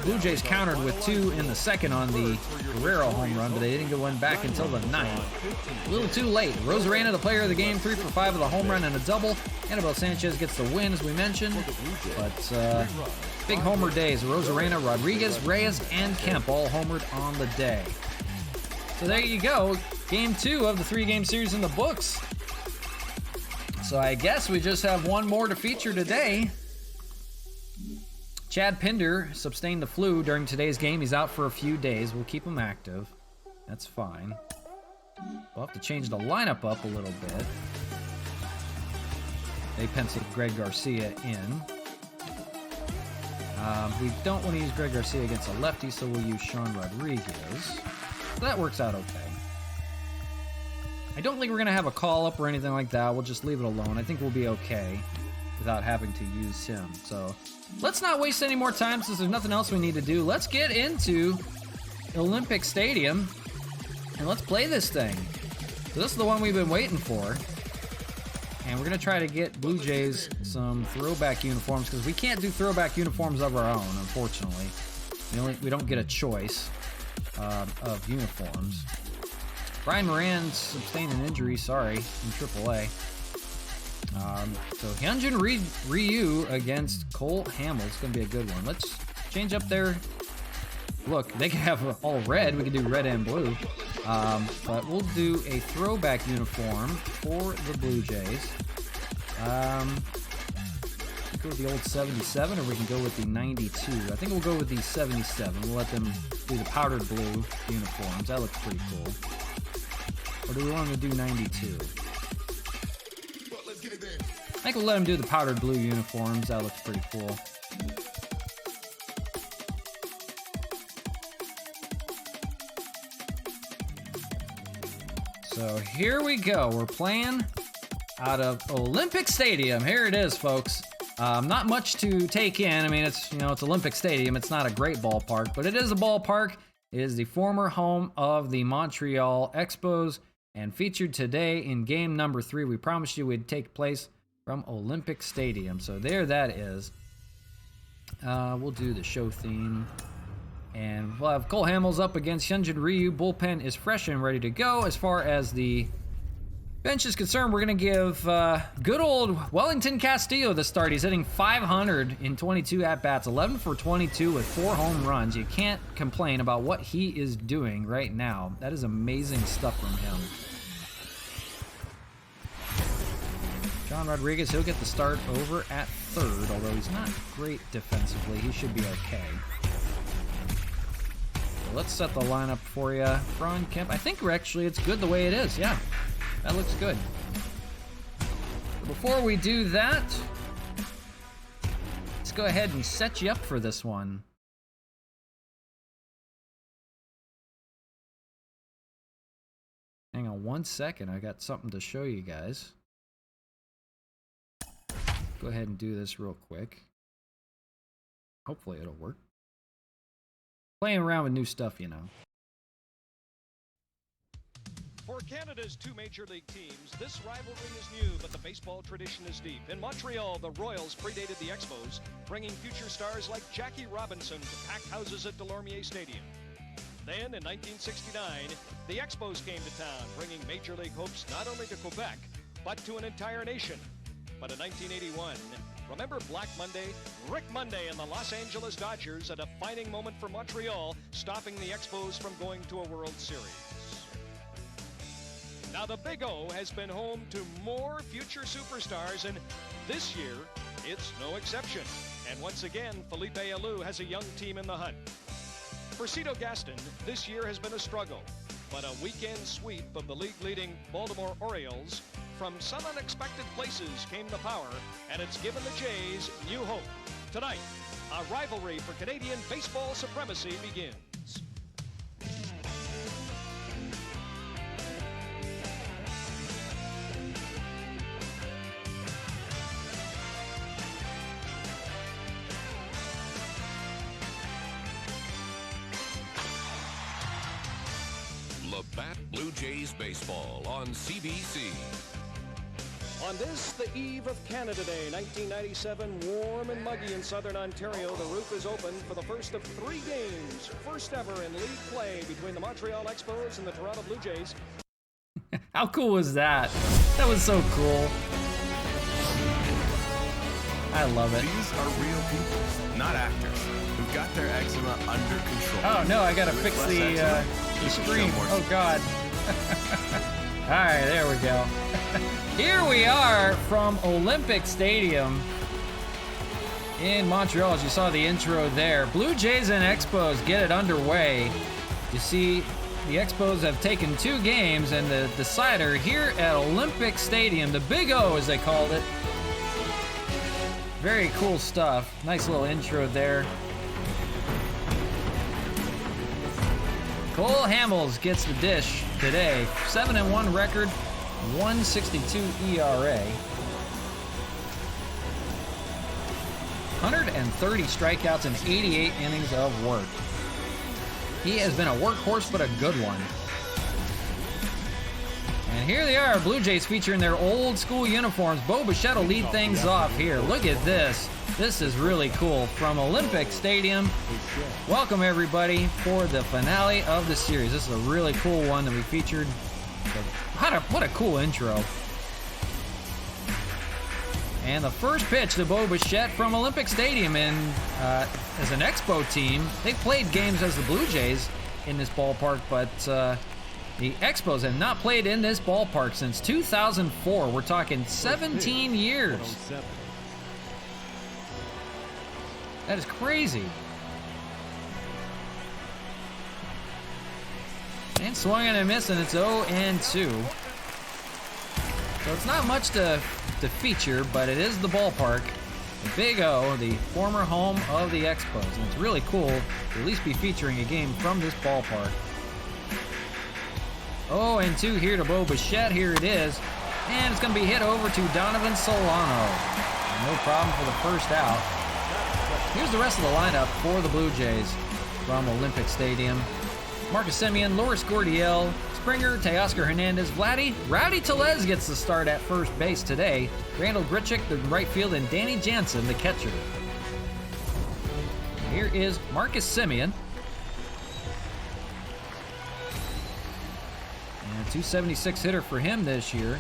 Blue Jays countered with 2 in the second on the Guerrero home run, but they didn't get one back until the 9th. A little too late. Rosarena, the player of the game, 3 for 5 with a home run and a double. Anibal Sanchez gets the win, as we mentioned. But big homer days. Rosarena, Rodriguez, Reyes, and Kemp all homered on the day. So there you go. Game 2 of the 3-game series in the books. So I guess we just have one more to feature today. Chad Pinder sustained the flu during today's game. He's out for a few days. We'll keep him active. That's fine. We'll have to change the lineup up a little bit. They penciled Greg Garcia in. We don't want to use Greg Garcia against a lefty, so we'll use Sean Rodriguez. So that works out okay. I don't think we're going to have a call-up or anything like that. We'll just leave it alone. I think we'll be okay without having to use him. So let's not waste any more time since there's nothing else we need to do. Let's get into Olympic Stadium and let's play this thing. So this is the one we've been waiting for. And we're going to try to get Blue Jays some throwback uniforms because we can't do throwback uniforms of our own, unfortunately. We don't get a choice of uniforms. Brian Moran sustained an injury, sorry, in AAA. So Hyunjin Ryu against Cole Hamill is going to be a good one. Let's change up their look. They can have all red. We can do red and blue. But we'll do a throwback uniform for the Blue Jays. go with the old 77, or we can go with the 92. I think we'll go with the 77. We'll let them do the powdered blue uniforms. That looks pretty cool. Or do we want them to do 92? I think we'll let them do the powdered blue uniforms. That looks pretty cool. So here we go. We're playing out of Olympic Stadium. Here it is, folks. Not much to take in. I mean, it's Olympic Stadium. It's not a great ballpark, but it is a ballpark. It is the former home of the Montreal Expos and featured today in game number 3. We promised you would take place from Olympic Stadium. So there that is. We'll do the show theme. And we'll have Cole Hamels up against Hyunjin Ryu. Bullpen is fresh and ready to go. As far as the bench is concerned, we're going to give good old Wellington Castillo the start. He's hitting .500 in 22 at-bats, 11 for 22 with 4 home runs. You can't complain about what he is doing right now. That is amazing stuff from him. John Rodriguez, he'll get the start over at third, although he's not great defensively. He should be okay. So let's set the lineup for you. Ron Kemp, I think it's good the way it is. Yeah, that looks good. Before we do that, let's go ahead and set you up for this one. Hang on one second, I got something to show you guys. Go ahead and do this real quick. Hopefully it'll work. Playing around with new stuff, you know. For Canada's 2 major league teams, this rivalry is new, but the baseball tradition is deep. In Montreal, the Royals predated the Expos, bringing future stars like Jackie Robinson to packed houses at Delormier Stadium. Then, in 1969, the Expos came to town, bringing major league hopes not only to Quebec, but to an entire nation. But in 1981, remember Black Monday? Rick Monday and the Los Angeles Dodgers, a defining moment for Montreal, stopping the Expos from going to a World Series. Now the Big O has been home to more future superstars, and this year, it's no exception. And once again, Felipe Alou has a young team in the hunt. For Cito Gaston, this year has been a struggle, but a weekend sweep of the league-leading Baltimore Orioles. From some unexpected places came the power, and it's given the Jays new hope. Tonight, a rivalry for Canadian baseball supremacy begins. LABATT Blue Jays Baseball on CBC. On this, the eve of Canada Day, 1997, warm and muggy in southern Ontario, the roof is open for the first of 3 games, first ever in league play between the Montreal Expos and the Toronto Blue Jays. How cool was that? That was so cool. I love it. These are real people, not actors, who've got their eczema under control. Oh no, I gotta fix the screen. Oh God. All right, there we go. Here we are from Olympic Stadium in Montreal. As you saw the intro there, Blue Jays and Expos get it underway. You see, the Expos have taken 2 games, and the decider here at Olympic Stadium, the Big O as they called it. Very cool stuff. Nice little intro there. Cole Hamels gets the dish today. 7-1 record, 1.62 ERA. 130 strikeouts and 88 innings of work. He has been a workhorse, but a good one. And here they are, Blue Jays featuring their old school uniforms. Bo Bichette will lead things off here. Look at this. This is really cool. From Olympic Stadium, welcome everybody for the finale of the series. This is a really cool one that we featured. What a cool intro. And the first pitch to Bo Bichette from Olympic Stadium. And as an Expo team, they played games as the Blue Jays in this ballpark, but the Expos have not played in this ballpark since 2004. We're talking 17 years. That is crazy. And swung and a miss, and it's 0-2. So it's not much to feature, but it is the ballpark. The Big O, the former home of the Expos. And it's really cool to at least be featuring a game from this ballpark. 0-2 here to Bo Bichette. Here it is. And it's going to be hit over to Donovan Solano. No problem for the first out. Here's the rest of the lineup for the Blue Jays from Olympic Stadium. Marcus Semien, Loris Gurriel, Springer, Teoscar Hernandez, Vladdy. Rowdy Tellez gets the start at first base today. Randall Grichuk, the right field, and Danny Jansen, the catcher. Here is Marcus Semien. And 276 hitter for him this year.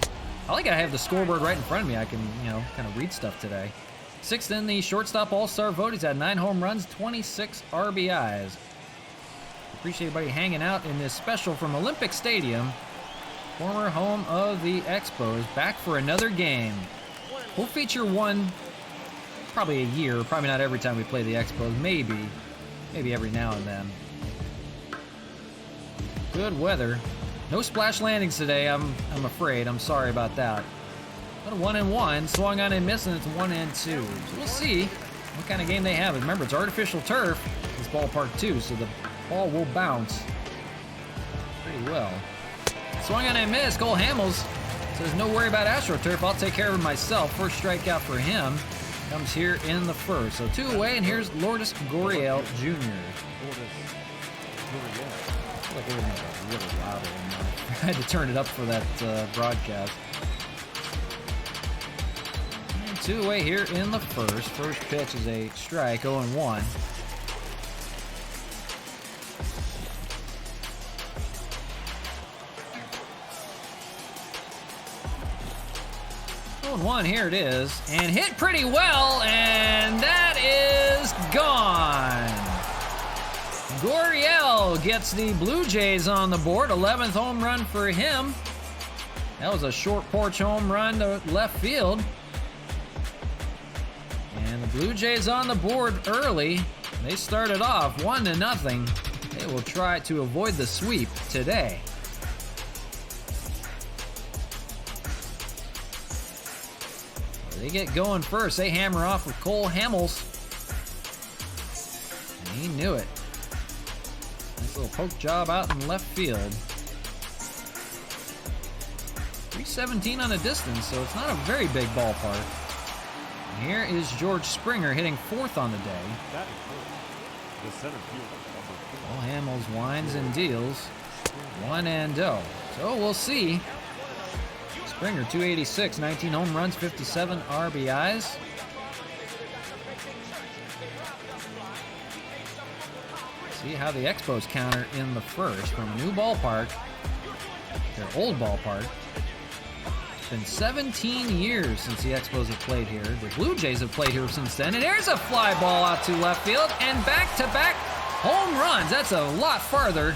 I like I have the scoreboard right in front of me. I can, kind of read stuff today. Sixth in the shortstop all-star vote. He's had 9 home runs, 26 RBIs. Appreciate everybody hanging out in this special from Olympic Stadium, former home of the Expos, back for another game. We'll feature one probably a year, probably not every time we play the Expos, maybe every now and then. Good weather. No splash landings today, I'm afraid. I'm sorry about that. But a 1-1, swung on and missed, and it's 1-2. So we'll see what kind of game they have. Remember, it's artificial turf, this ballpark too, so the ball will bounce pretty well. Swung on and missed. Cole Hamels says, no worry about AstroTurf. I'll take care of it myself. First strikeout for him comes here in the first. So 2 away, and here's Lourdes Gurriel Jr. I feel like everything's really loud in there. I had to turn it up for that broadcast. And 2 away here in the first. First pitch is a strike, 0-1. 0-1, here it is, and hit pretty well, and that is gone. Gurriel gets the Blue Jays on the board, 11th home run for him. That was a short porch home run to left field. And the Blue Jays on the board early. They started off 1-0. They will try to avoid the sweep today. They get going first. They hammer off with Cole Hamels. And he knew it. Nice little poke job out in left field. 317 on the distance, so it's not a very big ballpark. And here is George Springer hitting 4th on the day. That is good. The center fielder, number 4. Cole Hamels winds and deals. 1-0. So we'll see. Springer, 286, 19 home runs, 57 RBIs. See how the Expos counter in the first from a new ballpark, their old ballpark. It's been 17 years since the Expos have played here. The Blue Jays have played here since then. And there's a fly ball out to left field and back-to-back home runs. That's a lot farther.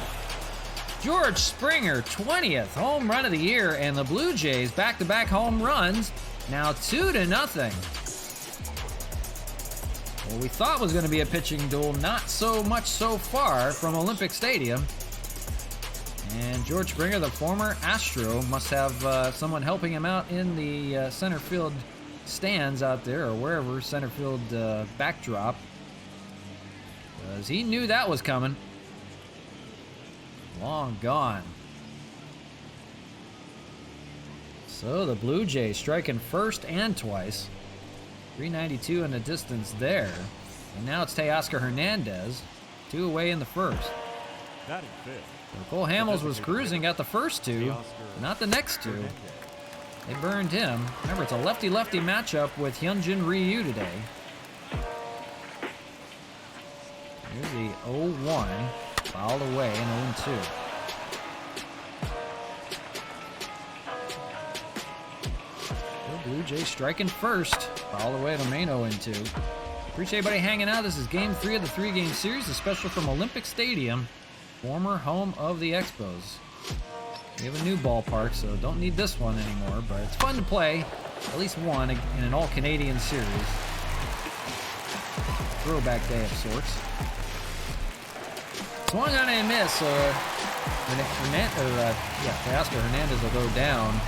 George Springer, 20th home run of the year, and the Blue Jays back-to-back home runs, now 2-0. What we thought was going to be a pitching duel, not so much so far from Olympic Stadium. And George Springer, the former Astro, must have someone helping him out in the center field stands out there, or wherever, center field backdrop, because he knew that was coming. Long gone. So the Blue Jays striking first and twice. 392 in the distance there. And now it's Teoscar Hernandez. 2 away in the first. That is big. So Cole Hamels was cruising, got the first 2, not the next 2. They burned him. Remember, it's a lefty-lefty matchup with Hyunjin Ryu today. Here's the 0-1. Fouled away in 0-2. The Blue Jays striking first. Fouled away to main 0-2. Appreciate everybody hanging out. This is Game 3 of the 3-game series, a special from Olympic Stadium, former home of the Expos. We have a new ballpark, so don't need this one anymore, but it's fun to play at least one in an all-Canadian series. throwback day of sorts. Swung on a miss. Teoscar Hernandez will go down,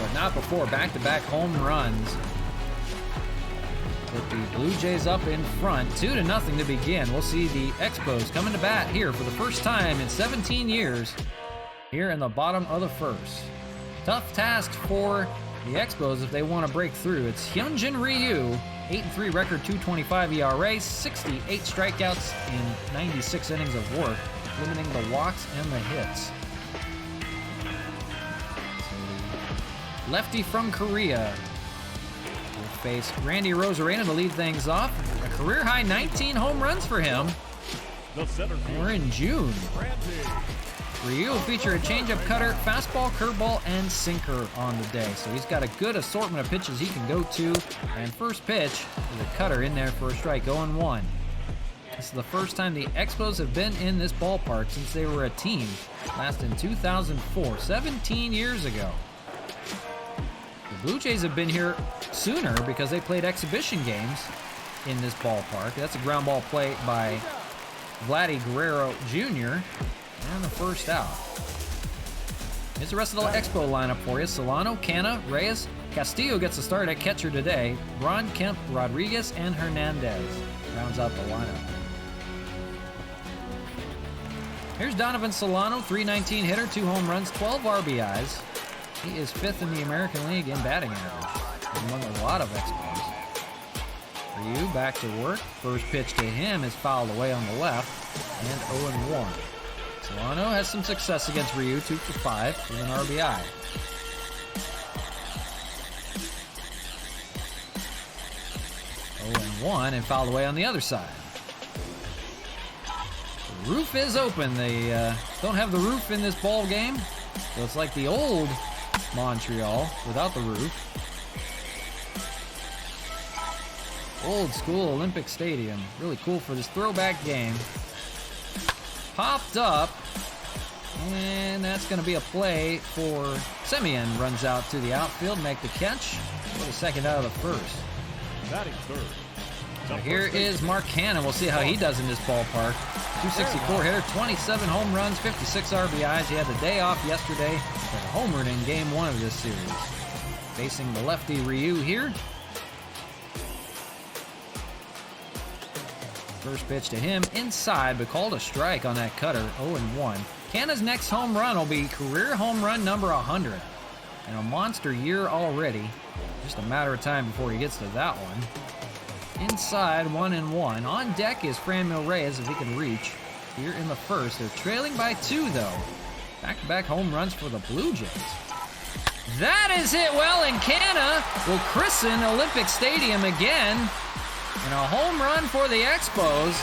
but not before back-to-back home runs. Put the Blue Jays up in front, 2-0 to begin. We'll see the Expos coming to bat here for the first time in 17 years here in the bottom of the first. Tough task for the Expos if they want to break through. It's Hyunjin Ryu, 8-3 record, 2.25 ERA, 68 strikeouts in 96 innings of work, limiting the walks and the hits. So lefty from Korea will face Randy Rosarena to lead things off. A career high 19 home runs for him. And we're in June. Ryu will feature a changeup, cutter, fastball, curveball, and sinker on the day. So he's got a good assortment of pitches he can go to. And first pitch is a cutter in there for a strike, 0-1. This is the first time the Expos have been in this ballpark since they were a team, last in 2004, 17 years ago. The Blue Jays have been here sooner because they played exhibition games in this ballpark. That's a ground ball play by Vladdy Guerrero Jr., and the first out. Here's the rest of the Expo lineup for you. Solano, Canna, Reyes, Castillo gets a start at catcher today. Ron, Kemp, Rodriguez, and Hernandez rounds out the lineup. Here's Donovan Solano, 319 hitter, 2 home runs, 12 RBIs. He is 5th in the American League in batting average, among a lot of Expos. Ryu back to work. First pitch to him is fouled away on the left, and 0-1. Solano has some success against Ryu, 2 for 5 with an RBI. 0-1 and fouled away on the other side. The roof is open. They don't have the roof in this ball game, so it's like the old Montreal without the roof. Old school Olympic Stadium. Really cool for this throwback game. Popped up, and that's going to be a play for Semien. Runs out to the outfield, make the catch. Get a second out of the first. Batting third. So here is Mark Cannon. We'll see how he does in this ballpark. 264 hitter, 27 home runs, 56 RBIs. He had the day off yesterday, but a homer in game 1 of this series. Facing the lefty Ryu here. First pitch to him inside, but called a strike on that cutter, 0-1. Canna's next home run will be career home run number 100. And a monster year already. Just a matter of time before he gets to that one. Inside, 1-1. On deck is Franmil Reyes if he can reach. Here in the first, they're trailing by 2 though. Back-to-back home runs for the Blue Jays. That is hit well, and Canna will christen Olympic Stadium again. And a home run for the Expos.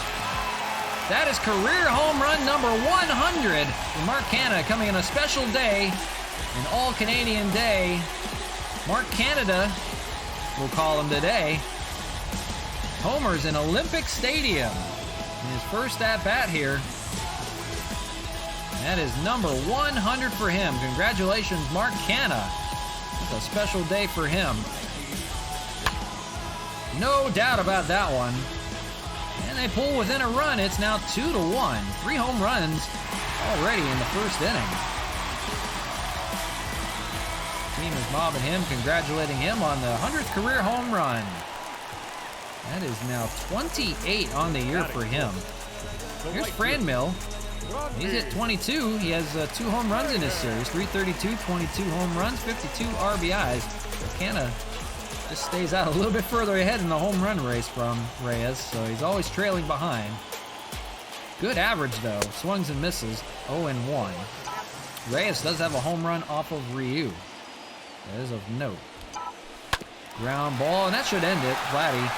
That is career home run number 100 for Mark Canada, coming on a special day, an all-Canadian day. Mark Canada, we'll call him today. Homers in Olympic Stadium in his first at-bat here. That is number 100 for him. Congratulations, Mark Canada. It's a special day for him. No doubt about that one. And they pull within a run. It's now 2-1. 3 home runs already in the first inning. Team is mobbing him, congratulating him on the 100th career home run. That is now 28 on the year for him. Here's Franmil. He's hit 22. He has 2 home runs in his series. 332, 22 home runs, 52 RBIs. Canna just stays out a little bit further ahead in the home run race from Reyes, so he's always trailing behind. Good average, though. Swings and misses, 0-1. Reyes does have a home run off of Ryu. That is of note. Ground ball, and that should end it. Vladdy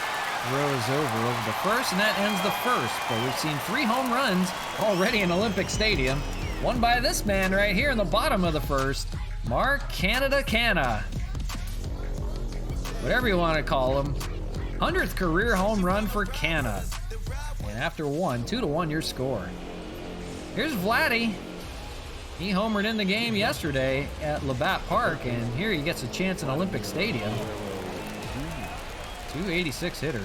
throws over the first, and that ends the first. But we've seen 3 home runs already in Olympic Stadium. One by this man right here in the bottom of the first, Mark Canada Canna. Whatever you want to call him. 100th career home run for Canna. And after 2-1 your score. Here's Vladdy. He homered in the game yesterday at LABATT Park, and here he gets a chance in Olympic Stadium. 286 hitter.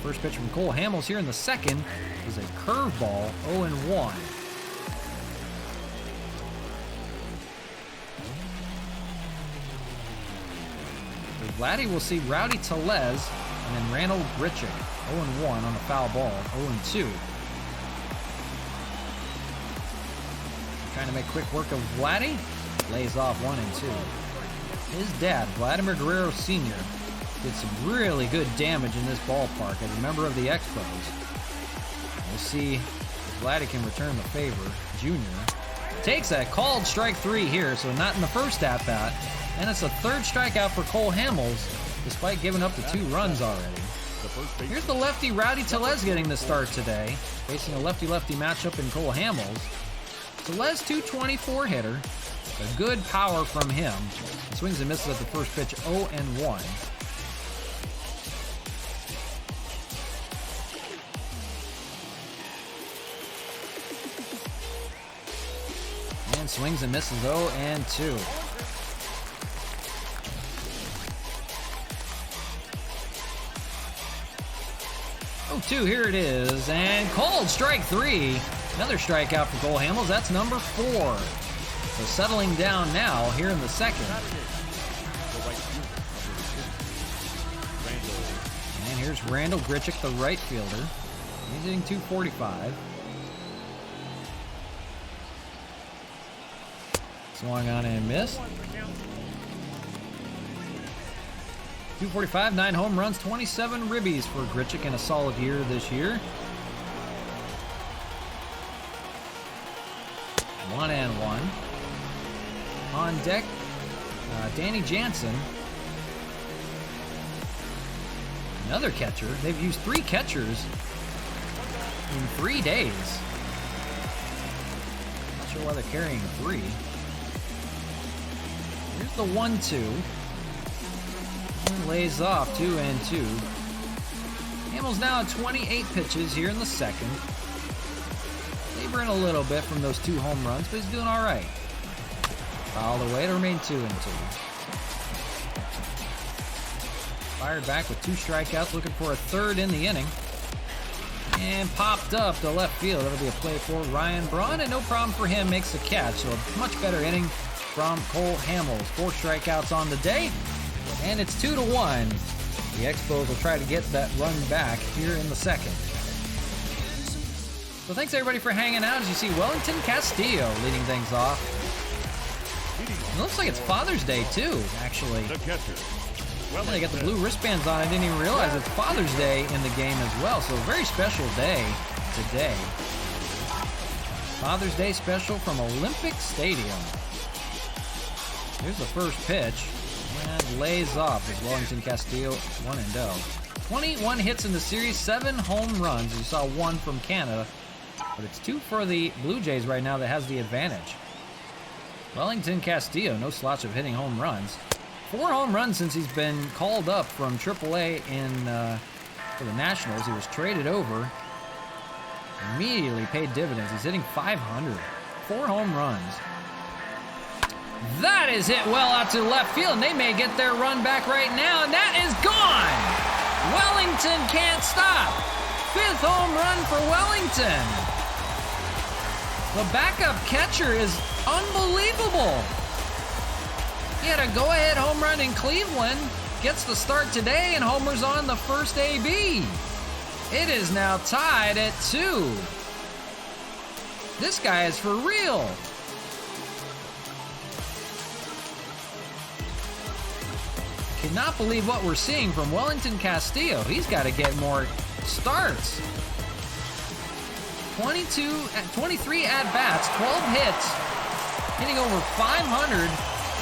First pitch from Cole Hamels here in the second is a curveball, 0-1. Vladdy will see Rowdy Tellez and then Randall Grichuk, 0-1 on the foul ball, 0-2. Trying to make quick work of Vladdy, lays off 1-2. His dad, Vladimir Guerrero Sr., did some really good damage in this ballpark as a member of the Expos. We'll see if Vladdy can return the favor. Junior takes a called strike 3 here, so not in the first at-bat. And it's a third strikeout for Cole Hamels, despite giving up the 2 runs already. Here's the lefty Rowdy Tellez getting the start today, facing a lefty-lefty matchup in Cole Hamels. Tellez, 224 hitter, a good power from him. Swings and misses at the first pitch, 0-1. And swings and misses, 0-2. 0-2, here it is, and called strike 3. Another strikeout for Cole Hamels, that's number 4. So settling down now here in the second. And here's Randall Grichuk, the right fielder. He's hitting 245. Swung on and missed. 245, 9 home runs, 27 ribbies for Grichuk in a solid year this year. 1-1. On deck, Danny Jansen. Another catcher. They've used 3 catchers in 3 days. Not sure why they're carrying 3. Here's the 1-2. And lays off 2-2. Hamels now at 28 pitches here in the second. Laboring a little bit from those 2 home runs, but he's doing all right. Fouled away to remain 2-2. Fired back with 2 strikeouts, looking for a third in the inning. And popped up to left field. That'll be a play for Ryan Braun, and no problem for him, makes the catch. So a much better inning from Cole Hamels. 4 strikeouts on the day, and it's 2-1. The Expos will try to get that run back here in the second. So thanks everybody for hanging out. As you see, Wellington Castillo leading things off. It looks like it's Father's Day too, actually. Yeah, they got the blue wristbands on. I didn't even realize it's Father's Day in the game as well. So a very special day today. Father's Day special from Olympic Stadium. Here's the first pitch. And lays off as Wellington Castillo 1-0. 21 hits in the series, 7 home runs. You saw 1 from Canada, but it's 2 for the Blue Jays right now that has the advantage. Wellington Castillo, no slouch of hitting home runs. 4 home runs since he's been called up from AAA for the Nationals. He was traded over. Immediately paid dividends. He's hitting .500. 4 home runs. That is hit well out to left field, and they may get their run back right now, and that is gone! Wellington can't stop. 5th home run for Wellington. The backup catcher is unbelievable. He had a go-ahead home run in Cleveland, gets the start today, and homers on the first AB. It is now tied at 2. This guy is for real. Cannot believe what we're seeing from Wellington Castillo. He's got to get more starts. 23 at-bats, 12 hits, hitting over .500,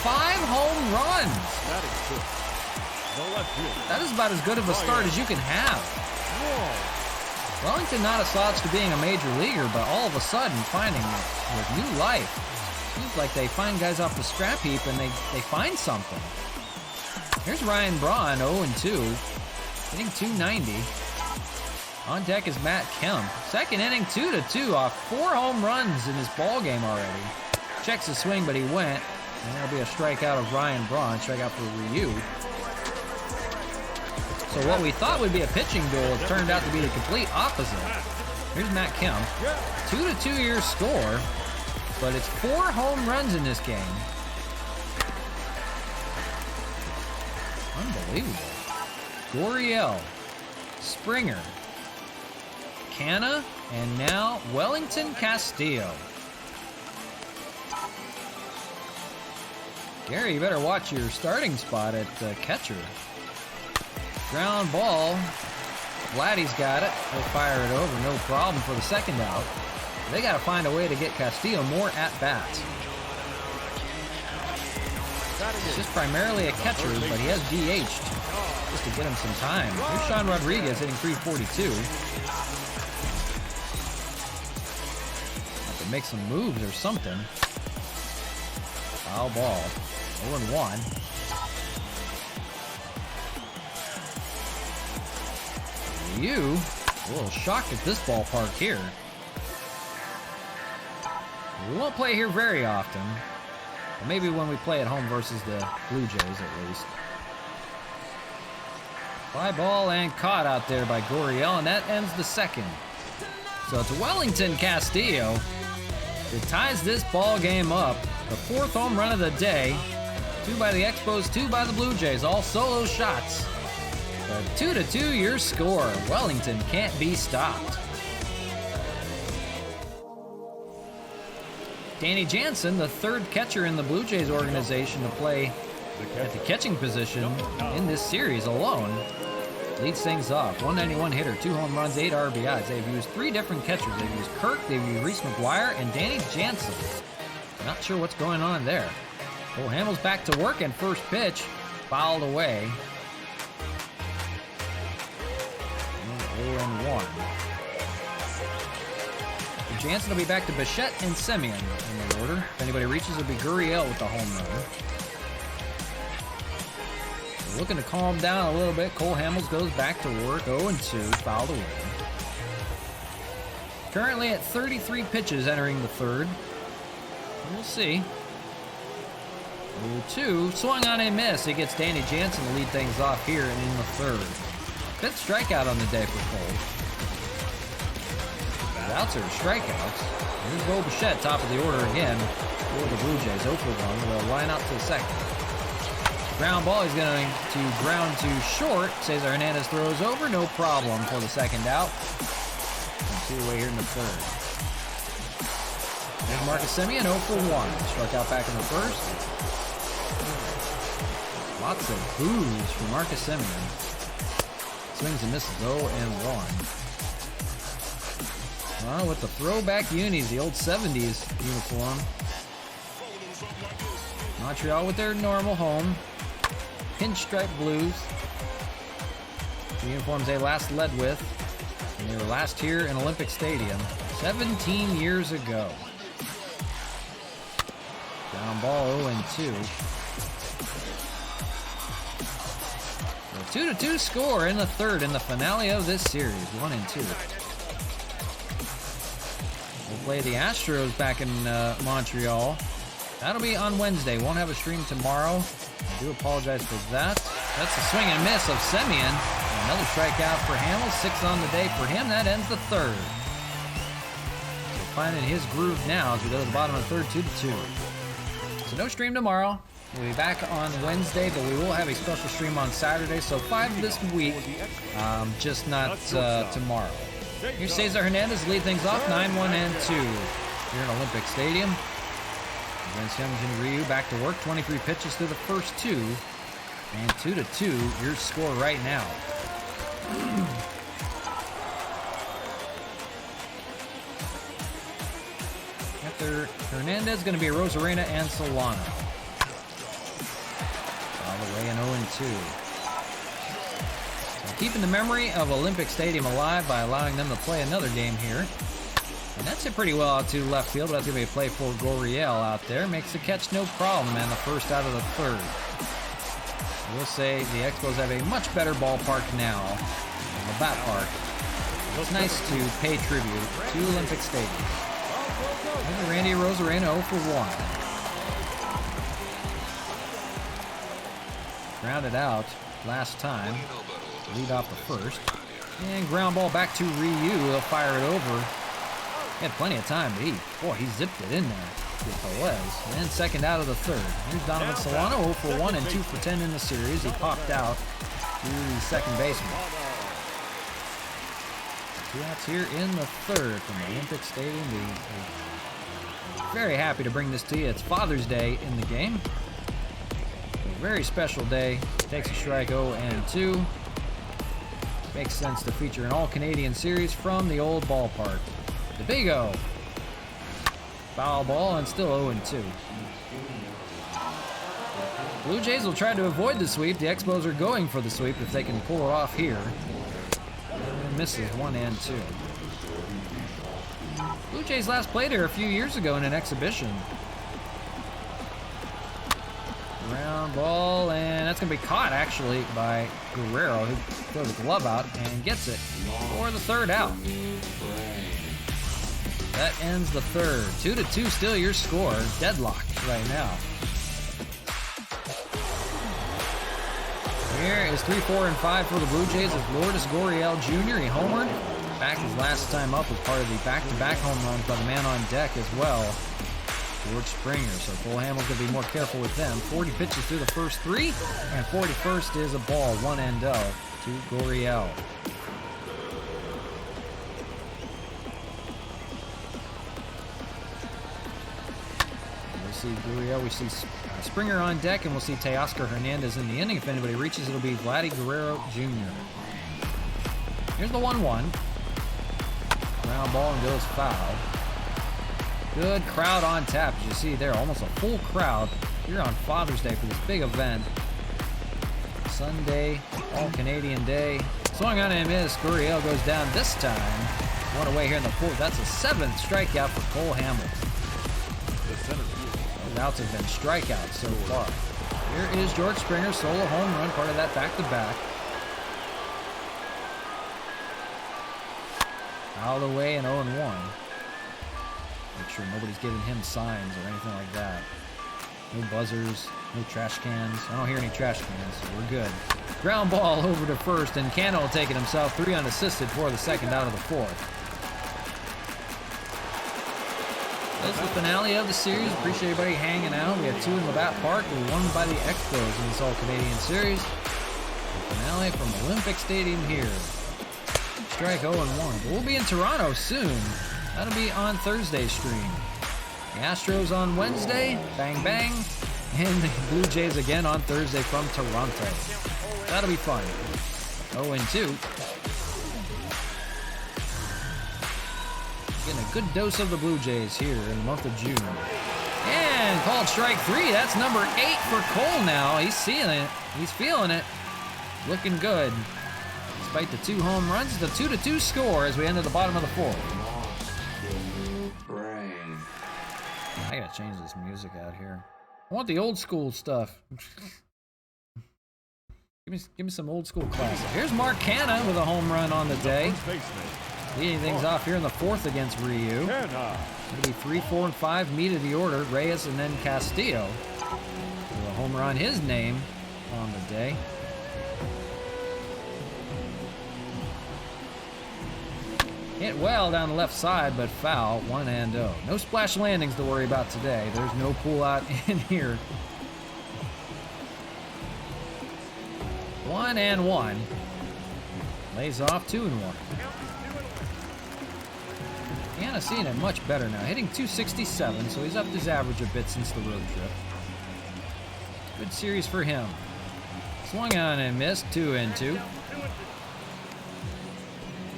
5 home runs. That is good. No left field. That is about as good of a start as you can have. Wellington not a slouch to being a major leaguer, but all of a sudden finding it with new life. Seems like they find guys off the scrap heap and they find something. Here's Ryan Braun, 0-2, hitting .290. On deck is Matt Kemp. Second inning, 2-2 off 4 home runs in this ball game already. Checks his swing, but he went. And that'll be a strikeout of Ryan Braun, strikeout for Ryu. So what we thought would be a pitching duel has turned out to be the complete opposite. Here's Matt Kemp. 2-2 your score, but it's 4 home runs in this game. Unbelievable. Gurriel, Springer, Canna, and now Wellington Castillo. Gary, you better watch your starting spot at catcher. Ground ball. Vladdy's got it. He'll fire it over, no problem for the second out. They got to find a way to get Castillo more at-bats. He's just primarily a catcher, but he has DH'd just to get him some time. Here's Sean Rodriguez hitting .342. Have to make some moves or something. Foul ball. 0-1. You a little shocked at this ballpark here. We won't play here very often. But maybe when we play at home versus the Blue Jays at least. Fly ball and caught out there by Gurriel, and that ends the second. So it's Wellington Castillo that ties this ball game up. The 4th home run of the day. 2 by the Expos, 2 by the Blue Jays, all solo shots. But 2-2 your score. Wellington can't be stopped. Danny Jansen, the 3rd catcher in the Blue Jays organization to play at the catching position in this series alone, leads things off. 191 hitter, 2 home runs, 8 RBIs. They've used 3 different catchers. They've used Kirk, they've used Reese McGuire, and Danny Jansen. Not sure what's going on there. Cole Hamels back to work, and first pitch fouled away. 0-1. Jansen will be back to Bichette and Semien in the order. If anybody reaches, it'll be Gurriel with the home run. So looking to calm down a little bit. Cole Hamels goes back to work. 0-2, fouled away. Currently at 33 pitches entering the 3rd. We'll see. 0-2, swung on a miss. It gets Danny Jansen to lead things off here in the 3rd. 5th strikeout on the day for Cole. The outs are strikeouts. Here's Bo Bichette, top of the order again for the Blue Jays. 0-1. They'll line out to the second. Ground ball, he's going to ground to short. Cesar Hernandez throws over, no problem for the second out. And 2 away here in the 3rd. There's Marcus Semien, 0-1. Struck out back in the 1st. Lots of boos for Marcus Semien. Swings and misses, 0-1. Well, with the throwback unis, the old 70s uniform. Montreal with their normal home. Pinstripe blues. The uniforms they last led with. And they were last here in Olympic Stadium 17 years ago. Ground ball, 0-2. 2-2 score in the 3rd in the finale of this series, 1-2. We'll play the Astros back in Montreal. That'll be on Wednesday. Won't have a stream tomorrow. I do apologize for that. That's a swing and miss of Semien. Another strikeout for Hamels. 6 on the day for him. That ends the 3rd. So finding his groove now as we go to the bottom of the 3rd, 2-2. So no stream tomorrow. We'll be back on Wednesday, but we will have a special stream on Saturday. So 5 this week, just not tomorrow. Here's Cesar Hernandez lead things off, 9-1-2 here in Olympic Stadium. Against Hyunjin Ryu back to work, 23 pitches through the first 2, and 2-2 your score right now. After Hernandez, going to be Rosarena and Solano. All the way in 0-2. So keeping the memory of Olympic Stadium alive by allowing them to play another game here. And that's it pretty well out to left field. That's going to be a play for Gurriel out there. Makes the catch no problem, and the first out of the 3rd. We'll say the Expos have a much better ballpark now, LABATT Park. It's nice to pay tribute to Olympic Stadium. There's Randy Rosarena 0-1. Grounded out last time. lead off the first. And ground ball back to Ryu. He'll fire it over. He had plenty of time, but he zipped it in there with Velez. And second out of the third. Here's Donovan Solano, 0 for 1 and 2 for 10 in the series. He popped out to the second baseman. 2 outs here in the third from the Olympic Stadium. We're very happy to bring this to you. It's Father's Day in the game. A very special day. Takes a strike, 0 and 2. Makes sense to feature an all-Canadian series from the old ballpark. The Big O. Foul ball and still 0 and 2. Blue Jays will try to avoid the sweep. The Expos are going for the sweep if they can pull it off here. And misses 1 and 2. Blue Jays last played here a few years ago in an exhibition. Ground ball, and that's going to be caught actually by Guerrero, who throws the glove out and gets it for the third out. That ends the third. 2-2 still your score. Deadlocked right now. Here is 3, 4, and 5 for the Blue Jays as Lourdes Gurriel Jr. He homered. Back his last time up was part of the back-to-back home runs by the man on deck as well, George Springer. So Cole Hamels going to be more careful with them. 40 pitches through the first 3, and 41st is a ball, 1 and 0 to Gurriel. We'll see Gurriel, we see Springer on deck, and we'll see Teoscar Hernandez in the inning. If anybody reaches, it'll be Vladdy Guerrero Jr. Here's the 1-1. Ground ball and goes foul. Good crowd on tap, as you see there. Almost a full crowd here on Father's Day for this big event. Sunday, All-Canadian Day. Swung on and missed. Gurriel goes down this time. One away here in the fourth. That's a 7th strikeout for Cole Hamels. Those outs have been strikeouts so far. Here is George Springer, solo home run, part of that back-to-back. Out of the way and 0-1. Make sure nobody's giving him signs or anything like that. No buzzers, no trash cans. I don't hear any trash cans, so we're good. Ground ball over to first, and Cano will take it himself. 3 unassisted for the second out of the fourth. That's the finale of the series. Appreciate everybody hanging out. We had 2 in LABATT Park. We won by the Expos in this All-Canadian Series. The finale from Olympic Stadium here. Strike 0-1. But we'll be in Toronto soon. That'll be on Thursday's stream. The Astros on Wednesday. Bang, bang. And the Blue Jays again on Thursday from Toronto. That'll be fun. 0-2. Getting a good dose of the Blue Jays here in the month of June. And called strike 3. That's number 8 for Cole now. He's seeing it. He's feeling it. Looking good. Despite the 2 home runs, the 2-2 score as we enter the bottom of the fourth. I gotta change this music out here. I want the old school stuff. Give me some old school classic. Here's Mark Canha with a home run on the day. Leading things off here in the fourth against Ryu. It'll be 3, 4, and 5 meet of the order. Reyes and then Castillo. With a homer on his name on the day. Hit well down the left side, but foul, 1 and 0. No splash landings to worry about today. There's no pull out in here. 1 and 1. Lays off 2 and 1. Canha's seeing it much better now. Hitting .267, so he's upped his average a bit since the road trip. Good series for him. Swung on and missed, 2 and 2.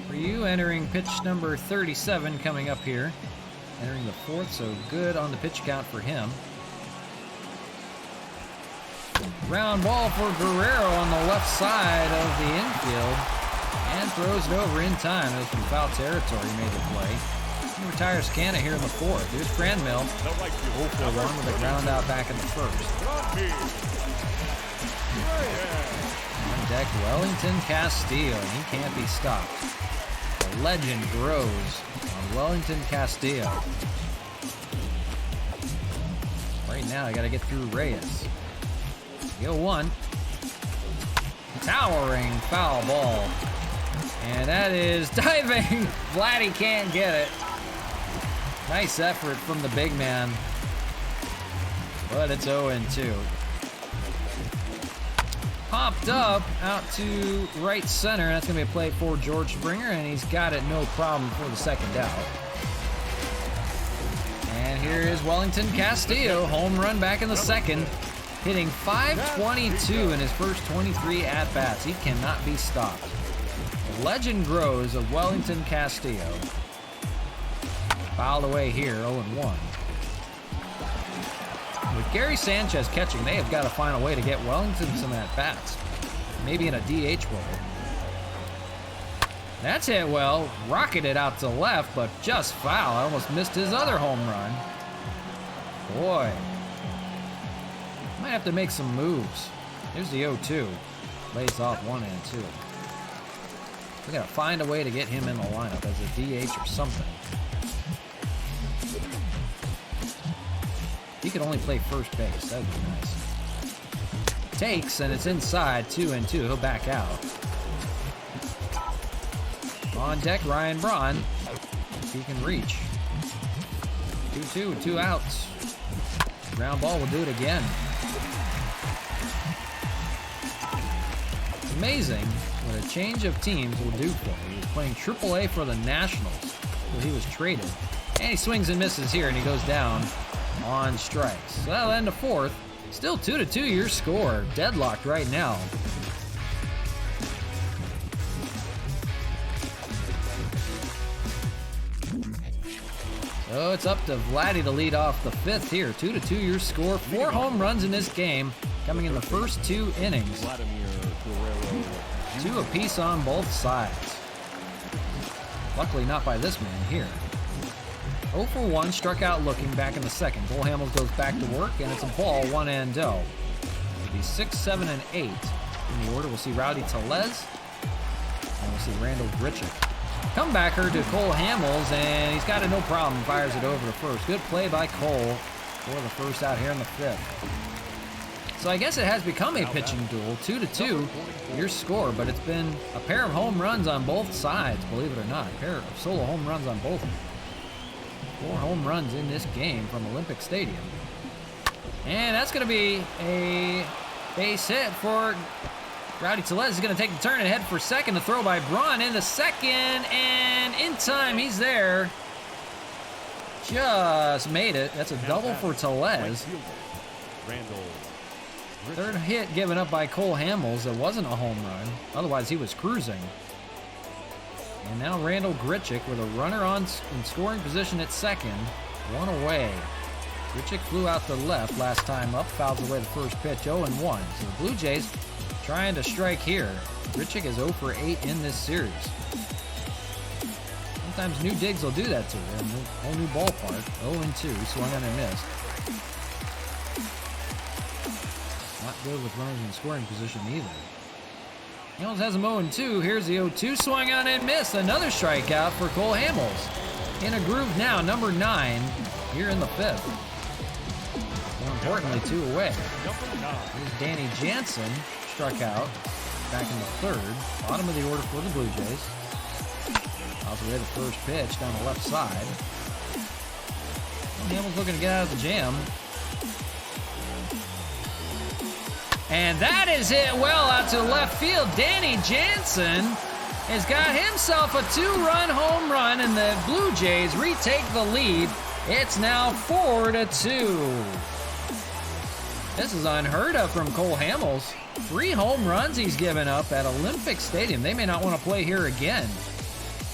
Ryu entering pitch number 37 coming up here. Entering the fourth, so good on the pitch count for him. Ground ball for Guerrero on the left side of the infield. And throws it over in time. It was from foul territory, made the play. He retires Canha here in the fourth. Here's Cranmill. 0 for 1 with a ground out back in the first. On deck, Wellington Castillo, and he can't be stopped. The legend grows on Wellington Castillo. Right now, I got to get through Reyes. 0-1. Towering foul ball. And that is diving. Vladdy can't get it. Nice effort from the big man. But it's 0-2. Popped up out to right center. That's going to be a play for George Springer, and he's got it no problem for the second out. And here is Wellington Castillo, home run back in the second, hitting .522 in his first 23 at-bats. He cannot be stopped. The legend grows of Wellington Castillo. Fouled away here, 0-1. With Gary Sanchez catching, they have got to find a way to get Wellington some at-bats. Maybe in a DH role. That's hit well. Rocketed out to left, but just foul. I almost missed his other home run. Boy. Might have to make some moves. Here's the 0-2. Lays off 1 and 2. We got to find a way to get him in the lineup as a DH or something. He could only play first base. That would be nice. Takes, and it's inside. 2-2. He'll back out. On deck, Ryan Braun. If he can reach. 2-2 with 2 outs. Ground ball will do it again. It's amazing what a change of teams will do for him. He was playing AAA for the Nationals where he was traded. And he swings and misses here, and he goes down on strikes. So that'll end the fourth. Still 2-2 your score. Deadlocked right now. So it's up to Vladdy to lead off the fifth here. 2-2 your score. 4 home runs in this game coming in the first 2 innings. 2 apiece on both sides. Luckily not by this man here. 0 for 1, struck out looking back in the second. Cole Hamels goes back to work, and it's a ball, 1-0. It'll be 6, 7, and 8 in the order. We'll see Rowdy Tellez, and we'll see Randall Grichuk. Comebacker to Cole Hamels, and he's got it no problem. Fires it over to first. Good play by Cole for the first out here in the fifth. So I guess it has become a pitching duel. 2-2 your score, but it's been a pair of home runs on both sides, believe it or not. A pair of solo home runs on both of them. 4 home runs in this game from Olympic Stadium. And that's going to be a base hit for Rowdy Tellez. Is going to take the turn and head for second. The throw by Braun into second, and in time, he's there. Just made it. That's a double for Tellez. Third hit given up by Cole Hamels. That wasn't a home run. Otherwise, he was cruising. And now Randall Grichuk with a runner on in scoring position at second. 1 away. Grichuk flew out to left last time up. Fouls away the first pitch. 0-1. So the Blue Jays trying to strike here. Grichuk is 0 for 8 in this series. Sometimes new digs will do that to you. In a whole new ballpark. 0-2. Swung on and missed. Not good with runners in scoring position either. Hamels has him 0-2. Here's the 0-2. Swung on and missed. Another strikeout for Cole Hamels. In a groove now, number 9, here in the fifth. More importantly, 2 away. Here's Danny Jansen, struck out back in the third. Bottom of the order for the Blue Jays. Fouls away the first pitch down the left side. Hamels looking to get out of the jam. And that is hit well out to left field. Danny Jansen has got himself a 2-run home run, and the Blue Jays retake the lead. It's now 4-2. This is unheard of from Cole Hamels. 3 home runs he's given up at Olympic Stadium. They may not want to play here again.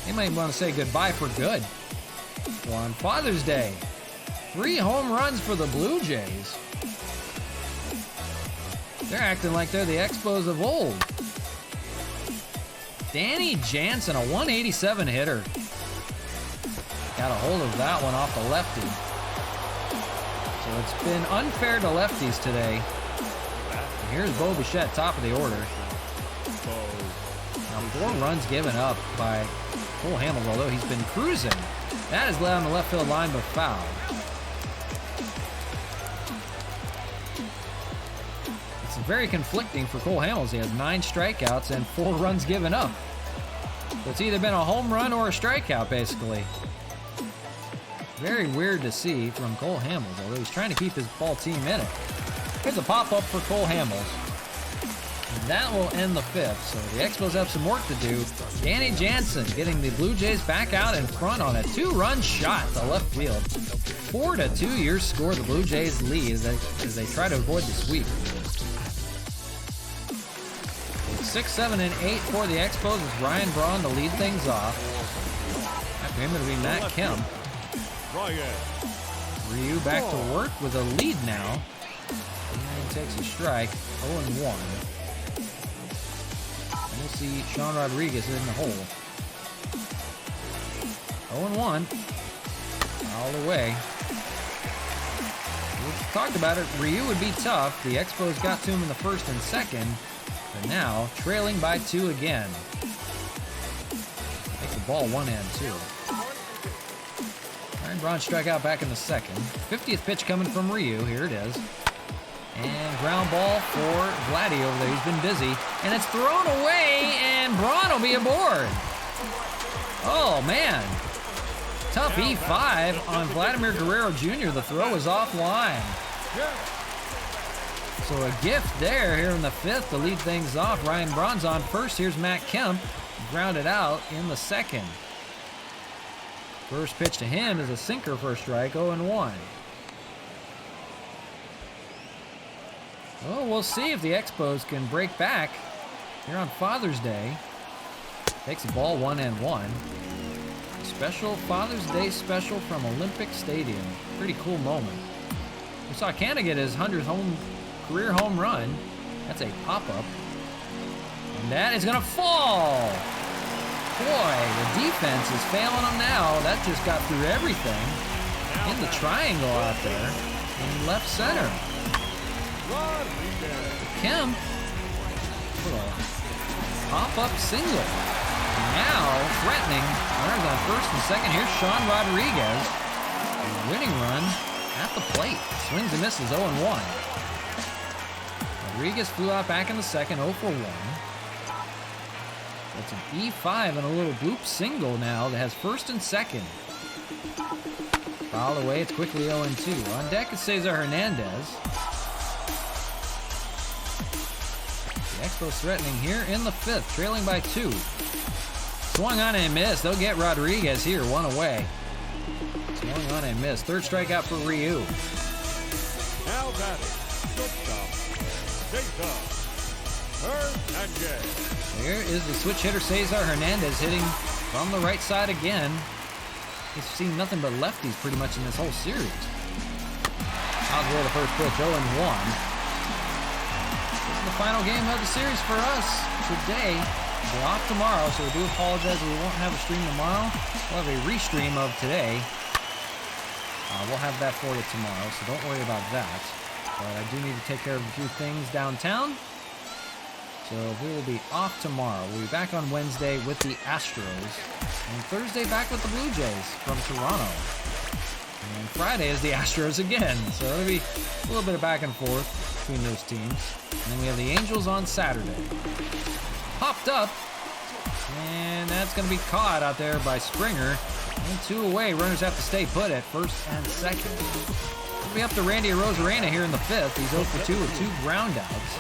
They might want to say goodbye for good. So on Father's Day, 3 home runs for the Blue Jays. They're acting like they're the Expos of old. Danny Jansen, a 187 hitter. Got a hold of that one off the lefty. So it's been unfair to lefties today. And here's Bo Bichette, top of the order. Now 4 runs given up by Cole Hamels, although he's been cruising. That is led on the left field line, but foul. very conflicting for Cole Hamels. He has 9 strikeouts and 4 runs given up. So it's either been a home run or a strikeout, basically. Very weird to see from Cole Hamels, although he's trying to keep his ball team in it. Here's a pop-up for Cole Hamels. And that will end the 5th, so the Expos have some work to do. Danny Jansen getting the Blue Jays back out in front on a 2-run shot to left field. 4-2 your score. The Blue Jays lead as they try to avoid the sweep. 6, 7, and 8 for the Expos is Ryan Braun to lead things off. After him, it'll be Matt Kemp. Ryu back to work with a lead now. And takes a strike, 0-1. And we'll see Sean Rodriguez in the hole. 0-1. All the way. We talked about it. Ryu would be tough. The Expos got to him in the 1st and 2nd. But now, trailing by 2 again. Makes the ball 1-2. Ryan Braun struck out back in the 2nd. 50th pitch coming from Ryu. Here it is. And ground ball for Vladdy over there. He's been busy. And it's thrown away, and Braun will be aboard. Oh, man. Tough E5 on Vladimir Guerrero Jr. The throw is offline. So a gift there here in the 5th to lead things off. Ryan Braun's on first. Here's Matt Kemp. Grounded out in the 2nd. First pitch to him is a sinker for a strike, 0-1. Well, we'll see if the Expos can break back here on Father's Day. Takes the ball 1-1. Special Father's Day special from Olympic Stadium. Pretty cool moment. We saw Canada get his 100th career home run. That's a pop-up. And that is gonna fall. Boy, the defense is failing them now. That just got through everything. In the triangle out there. In left center. Kemp. Little pop-up single. Now threatening. Runners on 1st and 2nd. Here's Sean Rodriguez. A winning run at the plate. Swings and misses, 0-1. Rodriguez flew out back in the 2nd, 0-1. That's an E5 and a little bloop single now that has 1st and 2nd. Fouled away, it's quickly 0-2. On deck is Cesar Hernandez. The Expos threatening here in the 5th, trailing by 2. Swung on and missed. They'll get Rodriguez here, 1 away. Swung on and missed. 3rd strikeout for Ryu. Now batting, shortstop, Cesar Hernandez. There is the switch hitter Cesar Hernandez hitting from the right side again. He's seen nothing but lefties pretty much in this whole series. Out the way the first pitch, 0-1. This is the final game of the series for us today. We're off tomorrow, so we do apologize. We won't have a stream tomorrow. We'll have a restream of today. We'll have that for you tomorrow, so don't worry about that. But I do need to take care of a few things downtown. So we will be off tomorrow. We'll be back on Wednesday with the Astros. And Thursday back with the Blue Jays from Toronto. And Friday is the Astros again. So it'll be a little bit of back and forth between those teams. And then we have the Angels on Saturday. Popped up. And that's going to be caught out there by Springer. And 2 away. Runners have to stay put at 1st and 2nd. It'll be up to Randy Arozarena here in the 5th. He's 0 for 2 with 2 groundouts.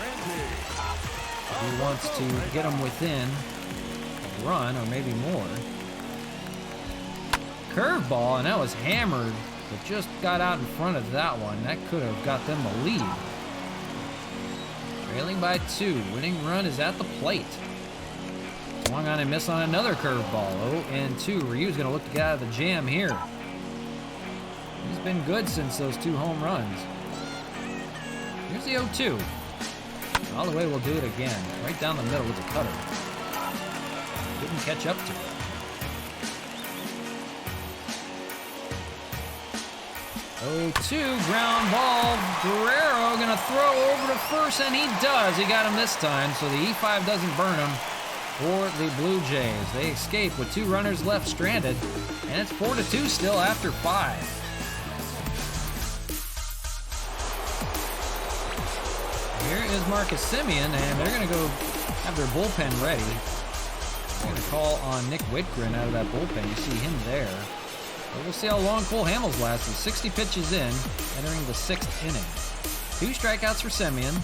He wants to get them within a run or maybe more. Curveball, and that was hammered, but just got out in front of that one. That could have got them the lead. Trailing by 2. Winning run is at the plate. Swung on and missed on another curveball. 0-2. Ryu's going to look to get out of the jam here. He's been good since those 2 home runs. Here's the 0-2. All the way, we'll do it again. Right down the middle with the cutter. Didn't catch up to it. Oh, 2 ground ball. Guerrero gonna throw over to 1st, and he does. He got him this time, so the E5 doesn't burn him for the Blue Jays. They escape with 2 runners left stranded, and it's 4-2 still after 5. Here is Marcus Simeon, and they're going to go have their bullpen ready. They're going to call on Nick Whitgren out of that bullpen. You see him there. But we'll see how long Cole Hamels lasts. He's 60 pitches in, entering the 6th inning. 2 strikeouts for Simeon. 0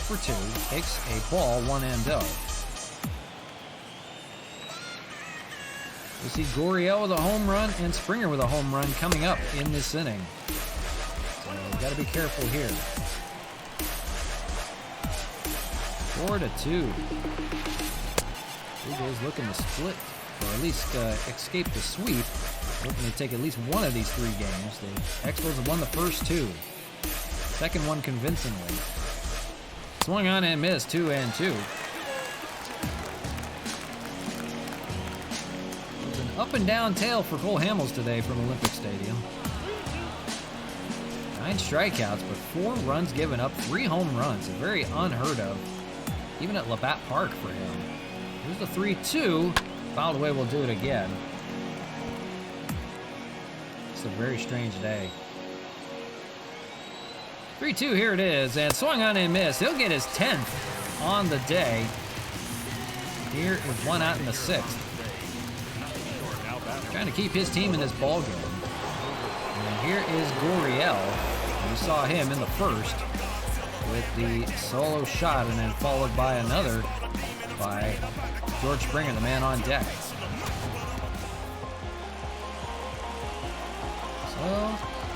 for 2. Takes a ball, 1-0. We see Gurriel with a home run and Springer with a home run coming up in this inning. So we've got to be careful here. 4-2. Blue Jays looking to split, or at least escape the sweep. Looking to take at least one of these 3 games. The Expos have won the first 2. Second one convincingly. Swung on and missed, 2-2. It's an up and down tail for Cole Hamels today from Olympic Stadium. 9 strikeouts, but 4 runs given up, 3 home runs. Very unheard of, even at LABATT Park for him. Here's the 3-2. Fouled away, will do it again. It's a very strange day. 3-2, here it is, and swung on and missed. He'll get his 10th on the day. Here is 1 out in the 6th. Trying to keep his team in this ball game. And here is Gurriel. You saw him in the 1st with the solo shot, and then followed by another by George Springer, the man on deck. So,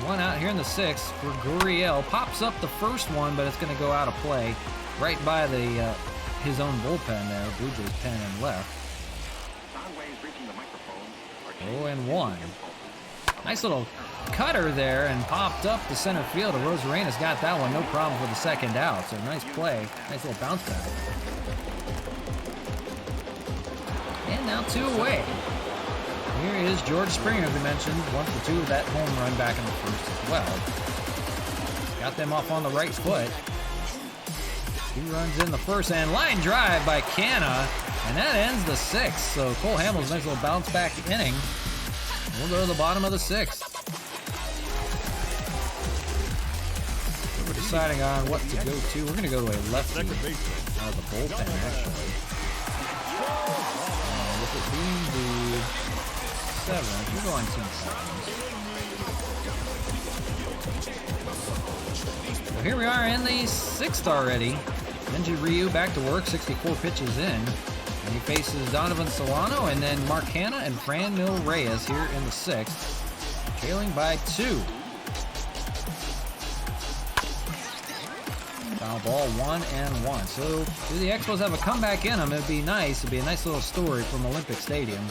1 out here in the 6th for Gurriel. Pops up the first one, but it's going to go out of play right by the his own bullpen there. Blue Jays pen and left. 0-1. Nice little cutter there and popped up the center field. Rosarena's got that one, no problem for the 2nd out. So nice play, nice little bounce back. And now 2 away. Here is George Springer, as we mentioned, 1 for 2 of that home run back in the 1st as well. Got them off on the right foot. 2 runs in the 1st, and line drive by Canna, and that ends the 6th. So Cole Hamels, nice little bounce back inning. We'll go to the bottom of the 6th. So we're deciding on what to go to. We're going to go to a lefty out of the bullpen, actually. With it being the 7th, we're going to 7. So here we are in the 6th already. Benji Ryu back to work, 64 pitches in. And he faces Donovan Solano and then Mark Hanna and Franmil Reyes here in the 6th. Trailing by 2. Foul ball, 1-1. So do the Expos have a comeback in them? It'd be nice. It'd be a nice little story from Olympic Stadium.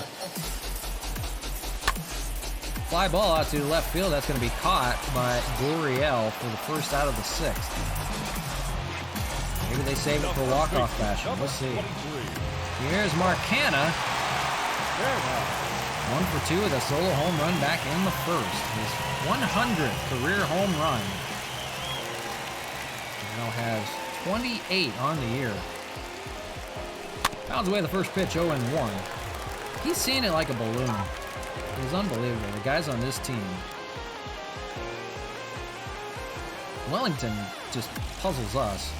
Fly ball out to left field. That's going to be caught by Gurriel for the 1st out of the 6th. Maybe they save it for walk-off fashion. We'll see. Here's Mark Hanna. 1 for 2 with a solo home run back in the 1st. His 100th career home run. Now has 28 on the year. Pounds away the 1st pitch, 0-1. He's seeing it like a balloon. It was unbelievable. The guys on this team. Wellington just puzzles us.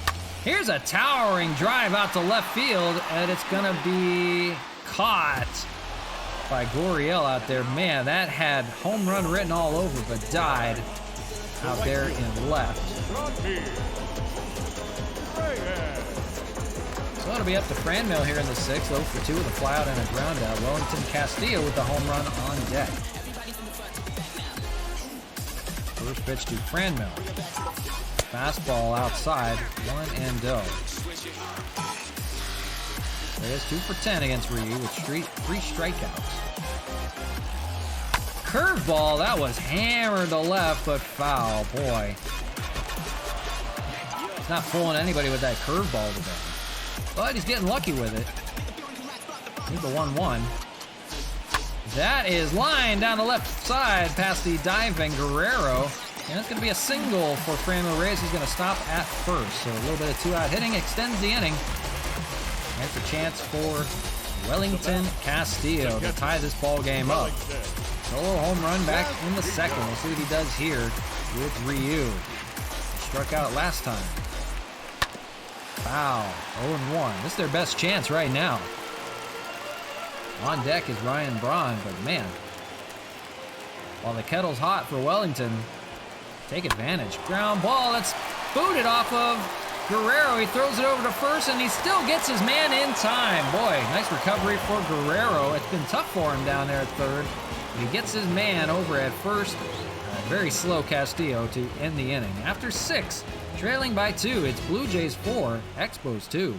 Here's a towering drive out to left field, and it's going to be caught by Gurriel out there. Man, that had home run written all over, but died out there in left. So it'll be up to Franmil here in the 6th, 0 for 2 with a flyout and a ground out. Wellington Castillo with the home run on deck. First pitch to Franmil. Fastball outside, 1-0. There's 2 for 10 against Ryu with 3 strikeouts. Curveball, that was hammered to left, but foul. Boy. He's not fooling anybody with that curveball today. But he's getting lucky with it. Here's the 1-1. That is lined down the left side past the diving Guerrero. And it's going to be a single for Franmil Reyes. He's going to stop at 1st. So a little bit of 2-out hitting extends the inning. That's a chance for Wellington Castillo to tie this ball game up. Solo home run back in the 2nd. We'll see what he does here with Ryu. He struck out last time. Foul. 0-1. This is their best chance right now. On deck is Ryan Braun, but man, while the kettle's hot for Wellington, take advantage. Ground ball, that's booted off of Guerrero. He throws it over to first, and he still gets his man in time. Boy, nice recovery for Guerrero. It's been tough for him down there at third. He gets his man over at first. Very slow Castillo to end the inning. After 6, trailing by 2, it's Blue Jays 4, Expos 2.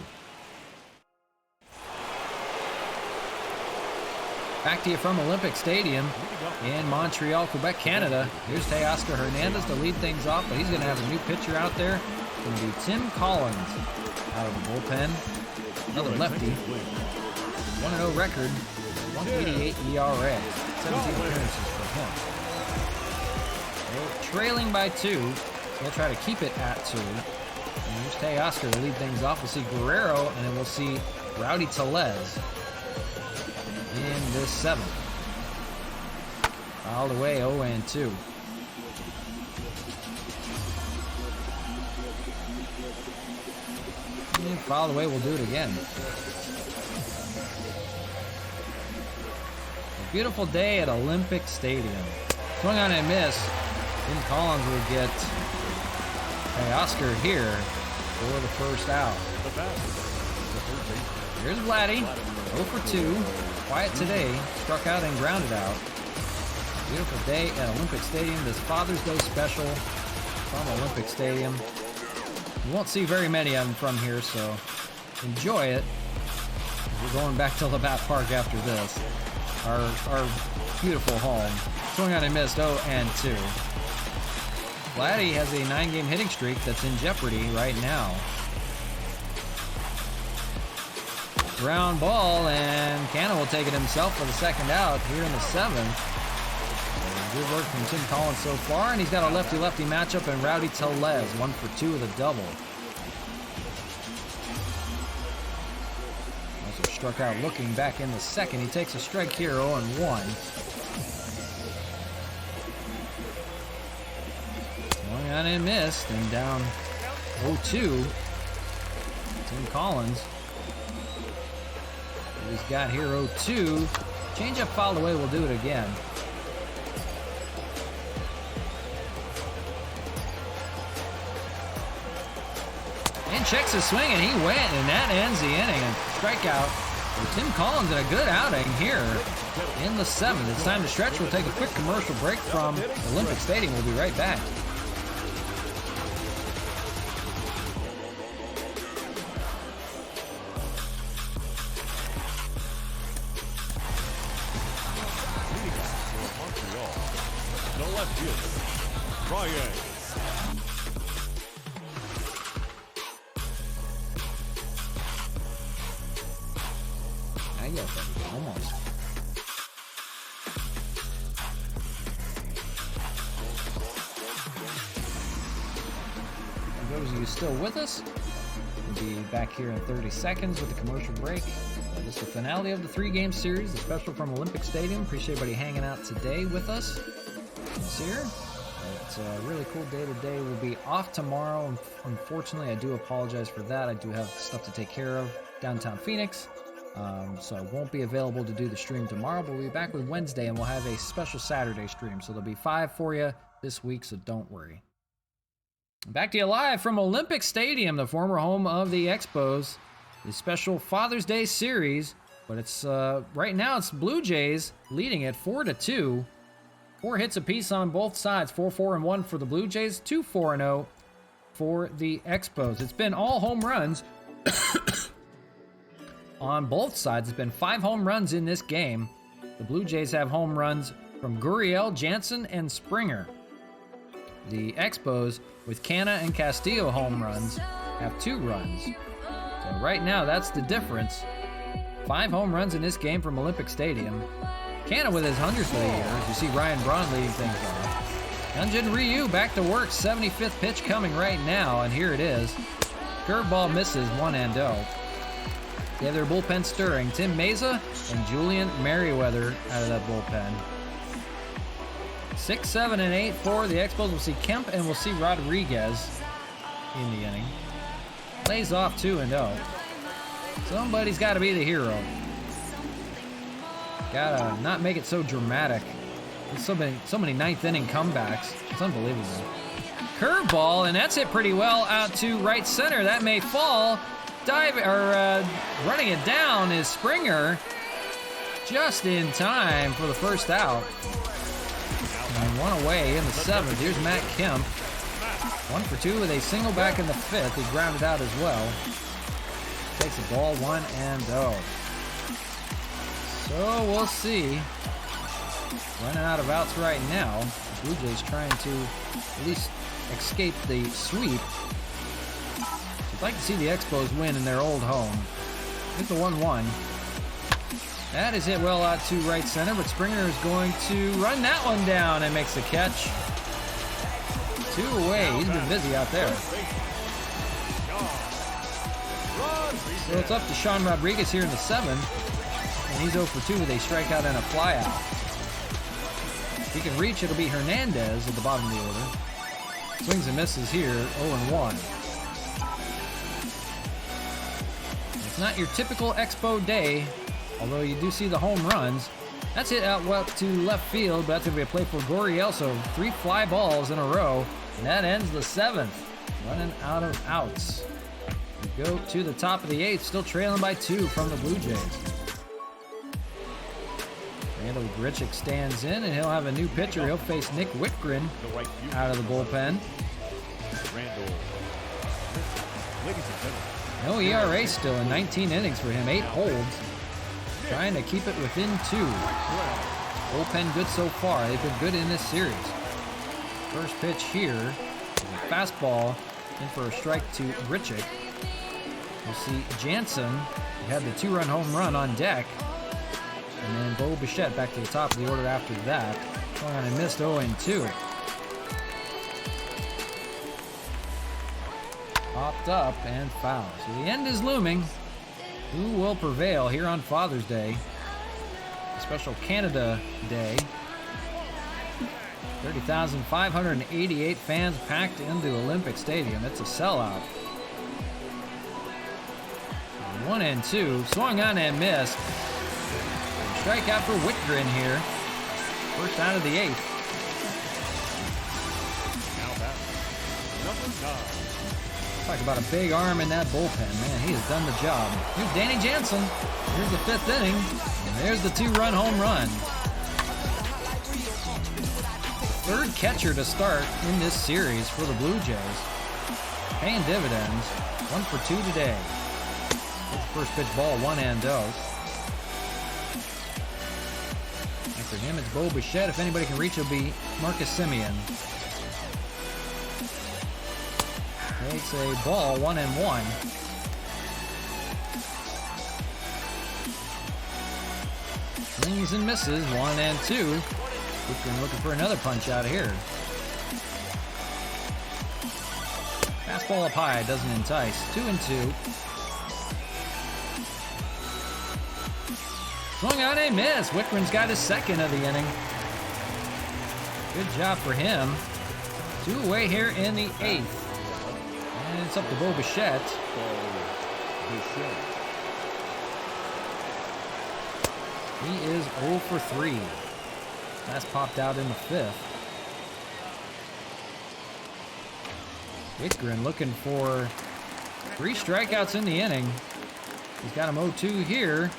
Back to you from Olympic Stadium in Montreal, Quebec, Canada. Here's Teoscar Hernandez to lead things off, but he's going to have a new pitcher out there. It's going to be Tim Collins out of the bullpen. Another lefty. 1-0 record, 188 ERA, 17 appearances for him. They're trailing by 2. They'll try to keep it at 2. And here's Teoscar to lead things off. We'll see Guerrero, and then we'll see Rowdy Tellez in this 7th. Fouled away, 0-2. And fouled away, we'll do it again. A beautiful day at Olympic Stadium. Swung on and miss. Tim Collins will get Teoscar here for the first out. Here's Vladdy, 0 for 2. Quiet today, struck out and grounded out. Beautiful day at Olympic Stadium. This Father's Day special from Olympic Stadium. You won't see very many of them from here, so enjoy it. We're going back to LABATT Park after this. Our beautiful home. Swung on and missed, 0-2. Vladdy has a 9-game hitting streak that's in jeopardy right now. Ground ball, and Canna will take it himself for the second out here in the 7th. Good work from Tim Collins so far, and he's got a lefty-lefty matchup in Rowdy Tellez, 1 for 2 with a double. Also struck out looking back in the 2nd. He takes a strike here, 0-1. Swung on and missed, and down 0-2. Tim Collins. What he's got here, 0-2. Change-up fouled away, we'll do it again. And checks his swing, and he went, and that ends the inning. And strikeout for Tim Collins, and a good outing here in the 7th. It's time to stretch. We'll take a quick commercial break from Olympic Stadium. We'll be right back. Almost. For those of you still with us, we'll be back here in 30 seconds with the commercial break. This is the finale of the 3-game series, the special from Olympic Stadium. Appreciate everybody hanging out today with us. Sincere. It's a really cool day today. We'll be off tomorrow. Unfortunately, I do apologize for that. I do have stuff to take care of downtown Phoenix. So I won't be available to do the stream tomorrow, but we'll be back with Wednesday, and we'll have a special Saturday stream. So there'll be 5 for you this week, so don't worry. Back to you live from Olympic Stadium, the former home of the Expos. The special Father's Day series, but it's right now it's Blue Jays leading it 4-2. 4 hits apiece on both sides, 4-4-1 for the Blue Jays, 2-4-0 for the Expos. It's been all home runs. On both sides, it's been 5 home runs in this game. The Blue Jays have home runs from Gurriel, Jansen, and Springer. The Expos, with Canna and Castillo home runs, have 2 runs. So right now, that's the difference. 5 home runs in this game from Olympic Stadium. Canna with his 100th of the year. You see Ryan Braun leading things off. Hyunjin Ryu back to work. 75th pitch coming right now, and here it is. Curveball misses, 1-0. They have their bullpen stirring. Tim Meza and Julian Merriweather out of that bullpen. 6, 7, and 8 for the Expos. We'll see Kemp and we'll see Rodriguez in the inning. lays off 2-0. Somebody's got to be the hero. Gotta not make it so dramatic. There's so many ninth inning comebacks. It's unbelievable. Curveball, and that's hit pretty well out to right center. That may fall. Running it down is Springer, just in time for the first out. And one away in the 7th. Here's Matt Kemp. 1 for 2 with a single back in the 5th. He grounded out as well. Takes the ball 1-0. So we'll see. Running out of outs right now. The Blue Jays trying to at least escape the sweep. I'd like to see the Expos win in their old home. Get the 1-1. That is hit well out to right center, but Springer is going to run that one down and makes the catch. 2 away. He's been busy out there. So it's up to Sean Rodriguez here in the 7th, and he's 0 for 2 with a strikeout and a flyout. If he can reach, it'll be Hernandez at the bottom of the order. Swings and misses here, 0-1. It's not your typical Expo day, although you do see the home runs. That's hit out well to left field, but that's going to be a play for Gurriel, so 3 fly balls in a row, and that ends the 7th. Running out of outs. We go to the top of the 8th, still trailing by 2 from the Blue Jays. Randall Grichuk stands in, and he'll have a new pitcher. He'll face Nick Whitgren out of the bullpen. No ERA still in 19 innings for him, 8 holds. Trying to keep it within 2. Bullpen good so far. They've been good in this series. First pitch here. Fastball in for a strike to Grichuk. We'll see Jansen, who had the 2-run home run, on deck. And then Bo Bichette back to the top of the order after that. Swung on and missed 0-2. Popped up and foul. So the end is looming. Who will prevail here on Father's Day? A special Canada Day. 30,588 fans packed into Olympic Stadium. It's a sellout. 1-2. Swung on and missed. Strikeout for Whitgren here. First out of the 8th. Talk about a big arm in that bullpen. Man, he has done the job. Here's Danny Jansen. Here's the 5th inning. And there's the 2-run home run. Third catcher to start in this series for the Blue Jays. Paying dividends. 1 for 2 today. First pitch ball, 1-0. And for him, it's Bo Bichette. If anybody can reach, it'll be Marcus Semien. Takes a ball, 1-1. Swings and misses, 1-2. Whitgren looking for another punch out of here. Fastball up high, doesn't entice. 2-2. Swung on a miss. Whitgren's got his 2nd of the inning. Good job for him. 2 away here in the 8th. And it's up to Bo Bichette. He is 0 for 3. That's popped out in the 5th. Whitgren looking for 3 strikeouts in the inning. He's got him 0-2 here.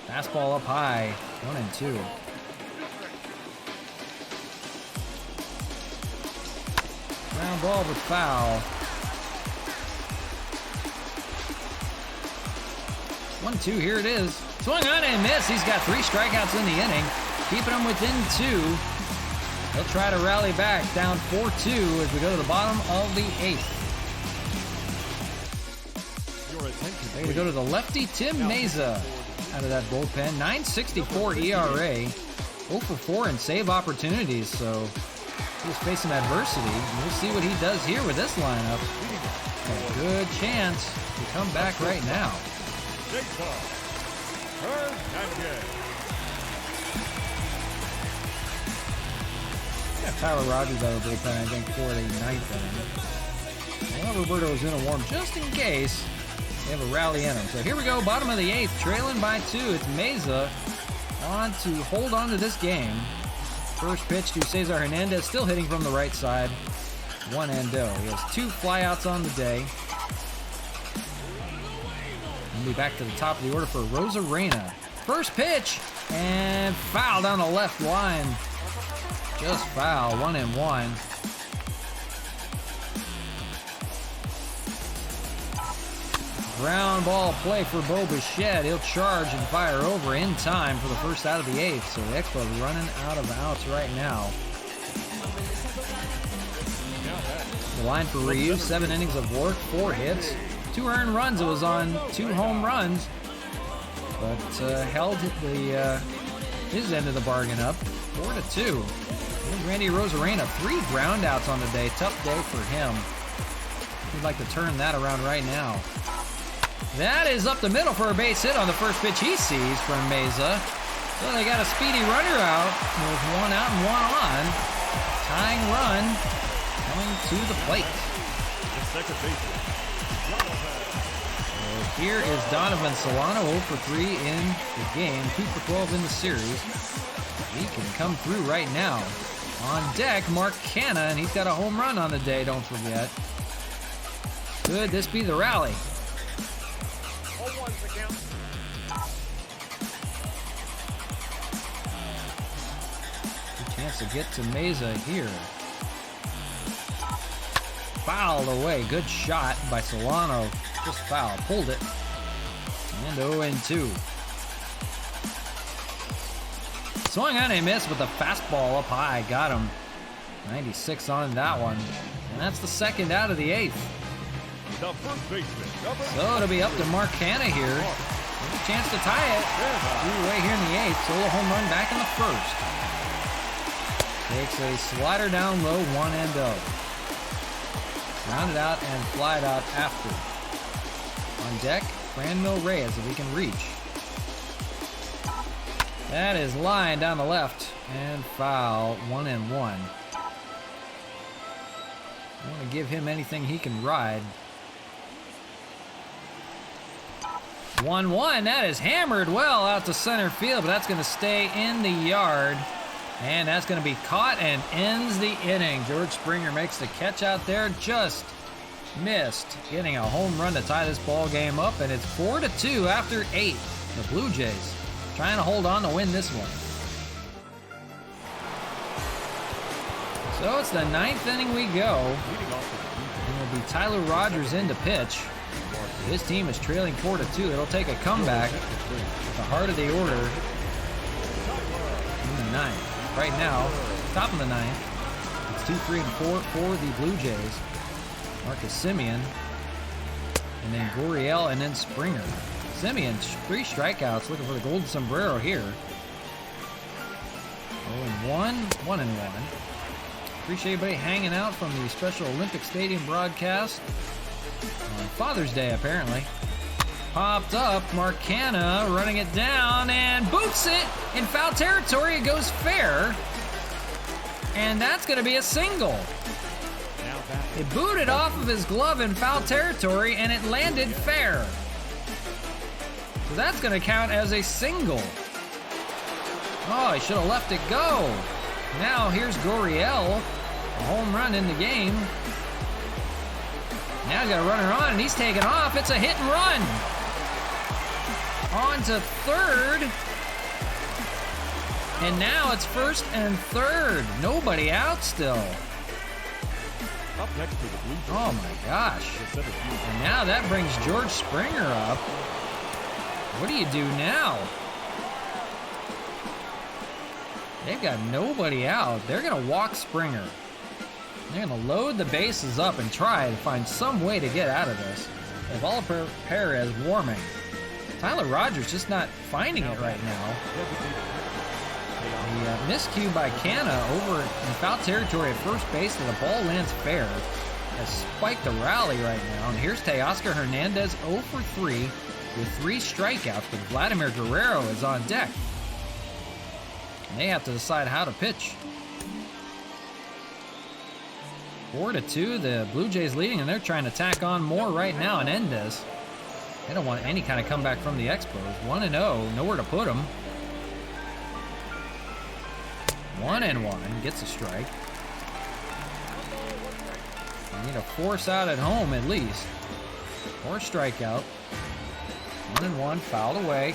Fastball up high, 1-2. Ground ball with foul. 1-2, here it is. Swung on and miss. He's got 3 strikeouts in the inning, keeping him within 2. He'll try to rally back, down 4-2 as we go to the bottom of the 8th. Ready to go to the lefty, Tim Meza, out of that bullpen. 9.64 ERA, 0 for 4 in save opportunities, so he's facing adversity. We'll see what he does here with this lineup. A good chance to come back right now. Yeah, Tyler Rogers out of the bullpen, I think, for the 9th inning. Well, Roberto's in a warm just in case they have a rally in him. So here we go, bottom of the 8th, trailing by 2. It's Meza on to hold on to this game. First pitch to Cesar Hernandez, still hitting from the right side. 1-0. He has 2 flyouts on the day. We'll be back to the top of the order for Rosarena. First pitch, and foul down the left line. Just foul, 1-1. Ground ball play for Bo Bichette. He'll charge and fire over in time for the first out of the 8th. So the Expos running out of outs right now. The line for Ryu, 7 innings of work, 4 hits, 2 earned runs. It was on 2 home runs, but held his end of the bargain up, 4-2. And Randy Rosarena, 3 groundouts on the day. Tough day for him. He'd like to turn that around right now. That is up the middle for a base hit on the first pitch he sees from Meza. So they got a speedy runner out with 1 out and 1 on. Tying run coming to the plate. The second baseman. Here is Donovan Solano, 0 for 3 in the game, 2 for 12 in the series. He can come through right now. On deck, Mark Canna, and he's got a home run on the day, don't forget. Could this be the rally? Good chance to get to Meza here. Fouled away. Good shot by Solano. Just foul. Pulled it. And 0-2. Swung on a miss with a fastball up high. Got him. 96 on that one. And that's the second out of the 8th. The first baseman. So it'll be up to Mark Canna here. There's a chance to tie it. Right here in the 8th. Solo home run back in the first. Takes a slider down low, 1-0. Rounded out and flied out after. On deck, Franmil Reyes if he can reach. That is line down the left and foul, 1-1. I want to give him anything he can ride. 1-1, that is hammered well out to center field, but that's going to stay in the yard. And that's going to be caught and ends the inning. George Springer makes the catch out there, just missed. Getting a home run to tie this ball game up, and it's 4-2 after 8. The Blue Jays trying to hold on to win this one. So it's the 9th inning we go. And it'll be Tyler Rogers in to pitch. His team is trailing 4-2. It'll take a comeback at the heart of the order in the 9th. Right now, top of the 9th, it's 2, 3, and 4 for the Blue Jays. Marcus Simeon, and then Gurriel, and then Springer. Simeon, 3 strikeouts, looking for the golden sombrero here. 0-1, 1-1. Appreciate everybody hanging out from the Special Olympic Stadium broadcast on Father's Day, apparently. Popped up, Mark Canna running it down and boots it in foul territory. It goes fair, and that's going to be a single. It booted off of his glove in foul territory, and it landed fair. So that's going to count as a single. Oh, he should have let it go. Now here's Gurriel, a home run in the game. Now he's got a runner on, and he's taking off. It's a hit and run. On to third. And now it's first and third. Nobody out still. Up next to the Blue Jays. Oh my gosh. And now that brings George Springer up. What do you do now? They've got nobody out. They're going to walk Springer. They're going to load the bases up and try to find some way to get out of this. They have Oliver Perez warming. Tyler Rogers just not finding it right now. The miscue by Canna over in foul territory at first base, and the ball lands fair. Has spiked the rally right now. And here's Teoscar Hernandez 0 for 3 with 3 strikeouts, but Vladimir Guerrero is on deck. And they have to decide how to pitch. 4-2, the Blue Jays leading, and they're trying to tack on more right now in Endes. They don't want any kind of comeback from the Expos. 1-0, nowhere to put them. 1-1, gets a strike. You need a force out at home at least. Or a strikeout. 1-1, fouled away.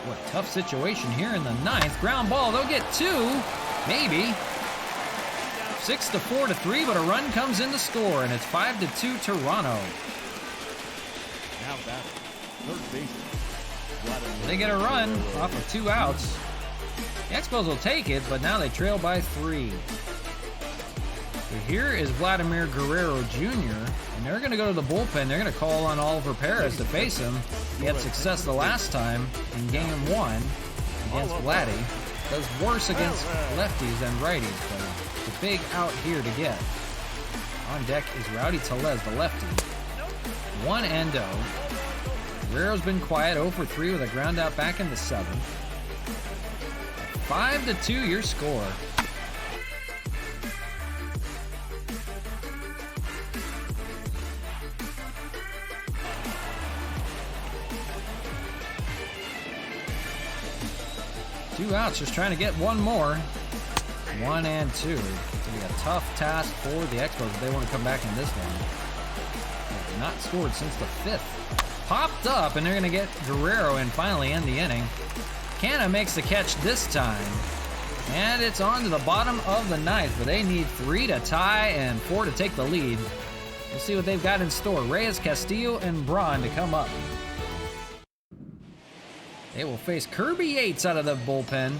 What a tough situation here in the 9th. Ground ball, they'll get 2, maybe. 6-4-3, but a run comes in to score, and it's 5-2 Toronto. Now batting, third baseman. They get a run off of 2 outs. The Expos will take it, but now they trail by 3. So here is Vladimir Guerrero Jr., and they're going to go to the bullpen. They're going to call on Oliver Perez to face him. He had success the last time in Game 1 against Vladdy. Does worse against lefties than righties, but it's a big out here to get. On deck is Rowdy Tellez, the lefty. 1-0. Guerrero's been quiet, 0-for-3 with a ground out back in the 7th. 5-2 your score. Two outs, just trying to get one more. 1-2. It's going to be a tough task for the Expos if they want to come back in this one. They've not scored since the 5th. Popped up, and they're going to get Guerrero in finally end the inning. Canna makes the catch this time. And it's on to the bottom of the 9th, but they need 3 to tie and 4 to take the lead. We'll see what they've got in store. Reyes, Castillo, and Braun to come up. They will face Kirby Yates out of the bullpen.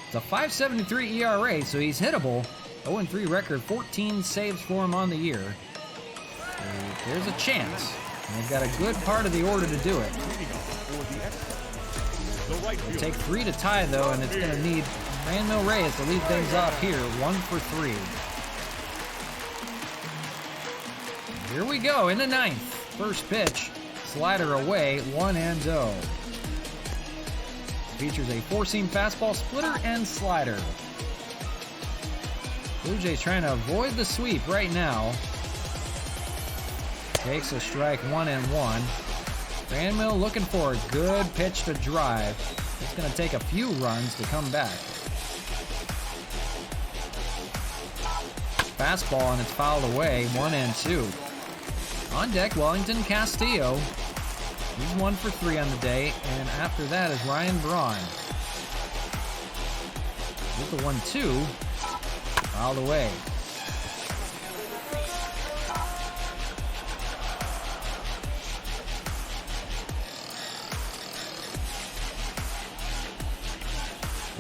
It's a 5.73 ERA, so he's hittable. 0-3 record, 14 saves for him on the year. So there's a chance. And they've got a good part of the order to do it. They take 3 to tie, though, and it's going to need Franmil Reyes to lead things off here, 1-for-3. Here we go in the 9th. First pitch, slider away, 1-0. Features a 4-seam fastball, splitter, and slider. Blue Jays trying to avoid the sweep right now. Takes a strike, 1-1. Franmil looking for a good pitch to drive. It's going to take a few runs to come back. Fastball, and it's fouled away, 1-2. On deck, Wellington Castillo. He's 1-for-3 on the day, and after that is Ryan Braun. With the 1-2, fouled away.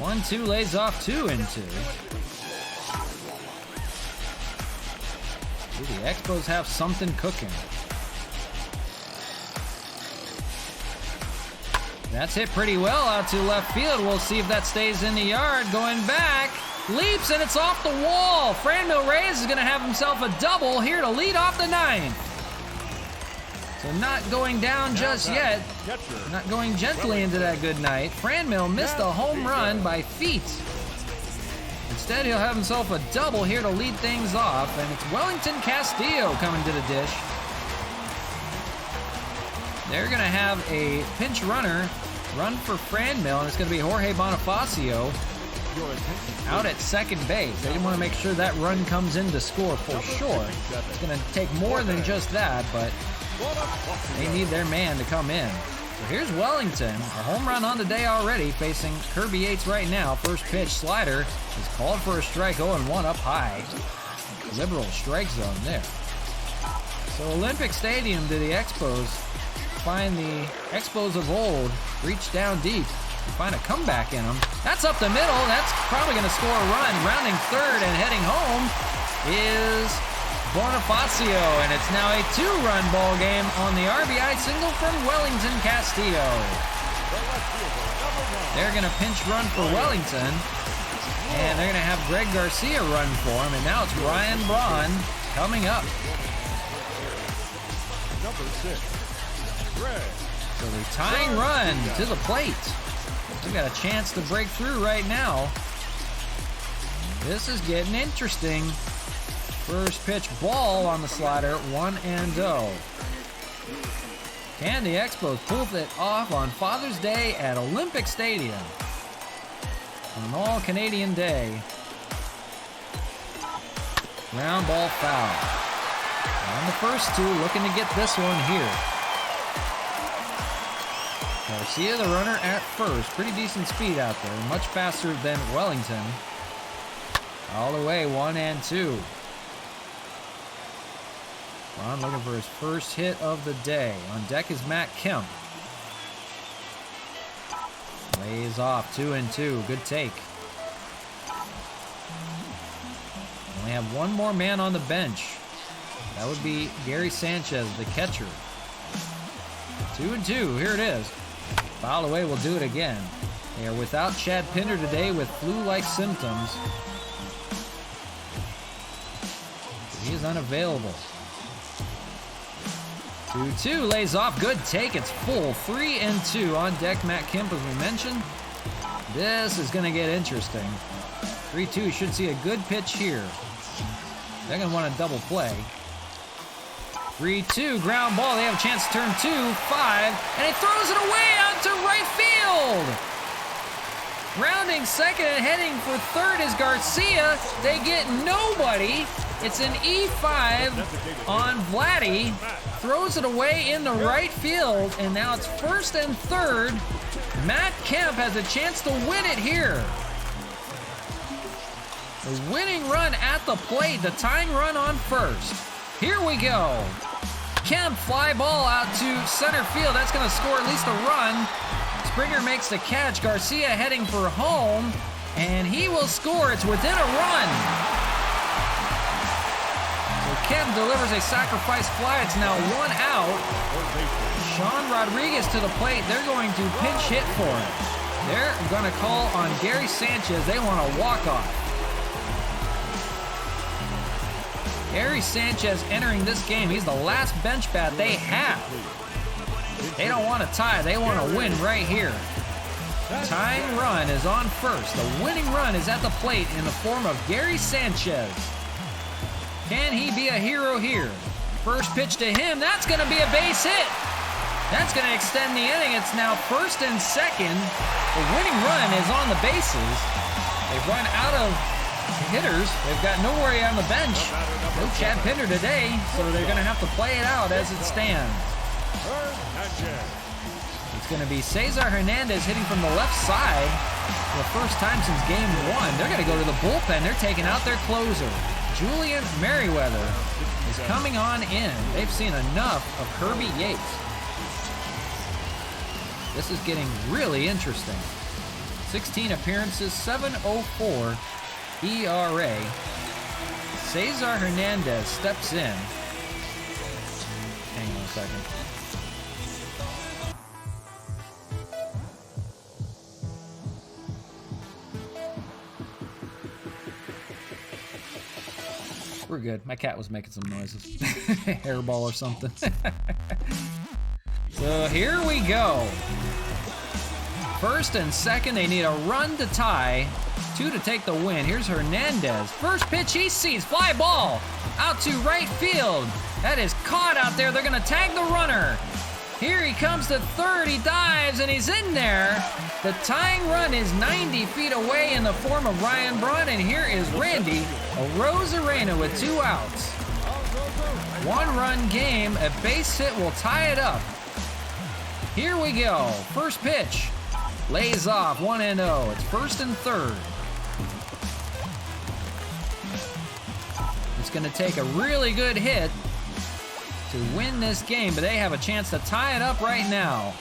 One, 2 lays off 2-2. The Expos have something cooking. That's hit pretty well out to left field. We'll see if that stays in the yard. Going back, leaps, and it's off the wall. Franmil Reyes is going to have himself a double here to lead off the 9th. So not going down just yet. Not going gently into that good night. Franmil missed a home run by feet. Instead, he'll have himself a double here to lead things off, and it's Wellington Castillo coming to the dish. They're going to have a pinch runner run for Franmil, and it's going to be Jorge Bonifacio out at second base. They want to make sure that run comes in to score for sure. It's going to take more than just that, but they need their man to come in. So here's Wellington, a home run on the day already, facing Kirby Yates right now. First pitch, slider, is called for a strike, 0-1 up high. Liberal strike zone there. So Olympic Stadium to the Expos. Find the Expos of old, reach down deep, and find a comeback in them. That's up the middle. That's probably going to score a run. Rounding third and heading home is Bonifacio, and it's now a 2-run ball game on the RBI single from Wellington Castillo. They're going to pinch run for Wellington, and they're going to have Greg Garcia run for him, and now it's Ryan Braun coming up. Number 6. So the tying run to the plate. They've got a chance to break through right now. This is getting interesting. First pitch ball on the slider, 1-0. Can the Expos pull it off on Father's Day at Olympic Stadium? On an all-Canadian day. Ground ball foul. On the first two, looking to get this one here. Garcia, the runner at first. Pretty decent speed out there. Much faster than Wellington. All the way, 1-2. Ron looking for his first hit of the day. On deck is Matt Kemp. Lays off, 2-2. Good take. Only have one more man on the bench. That would be Gary Sanchez, the catcher. 2-2. Here it is. Foul away, will do it again. They are without Chad Pinder today with flu-like symptoms. He is unavailable. 2-2, lays off, good take, it's full, 3-2 on deck, Matt Kemp, as we mentioned. This is gonna get interesting. 3-2, should see a good pitch here. They're gonna want a double play. 3-2, ground ball, they have a chance to turn 2-5, and he throws it away out to right field. Rounding second and heading for third is Garcia. They get nobody. It's an E5 on Vladdy. Throws it away in the right field, and now it's first and third. Matt Kemp has a chance to win it here. The winning run at the plate, the tying run on first. Here we go. Kemp, fly ball out to center field. That's going to score at least a run. Springer makes the catch. Garcia heading for home, and he will score. It's within a run. Kemp delivers a sacrifice fly. It's now 1 out. Sean Rodriguez to the plate. They're going to pinch hit for it. They're going to call on Gary Sanchez. They want a walk-off. Gary Sanchez entering this game. He's the last bench bat they have. They don't want to tie. They want to win right here. Tying run is on first. The winning run is at the plate in the form of Gary Sanchez. Can he be a hero here? First pitch to him. That's going to be a base hit. That's going to extend the inning. It's now first and second. The winning run is on the bases. They've run out of hitters. They've got nobody on the bench. No Chad Pinder today, so they're going to have to play it out as it stands. It's going to be Cesar Hernandez hitting from the left side for the first time since game 1. They're going to go to the bullpen. They're taking out their closer. Julian Merriweather is coming on in. They've seen enough of Kirby Yates. This is getting really interesting. 16 appearances, 7.04 ERA. Cesar Hernandez steps in. Hang on a second. We're good. My cat was making some noises. Hairball or something. So here we go. First and second, they need a run to tie. 2 to take the win. Here's Hernandez. First pitch he sees. Fly ball out to right field. That is caught out there. They're going to tag the runner. Here he comes to third. He dives, and he's in there. The tying run is 90 feet away in the form of Ryan Braun, and here is Randy Arozarena with 2 outs. 1-run game. A base hit will tie it up. Here we go. First pitch. Lays off, 1-0. It's first and third. It's going to take a really good hit to win this game, but they have a chance to tie it up right now.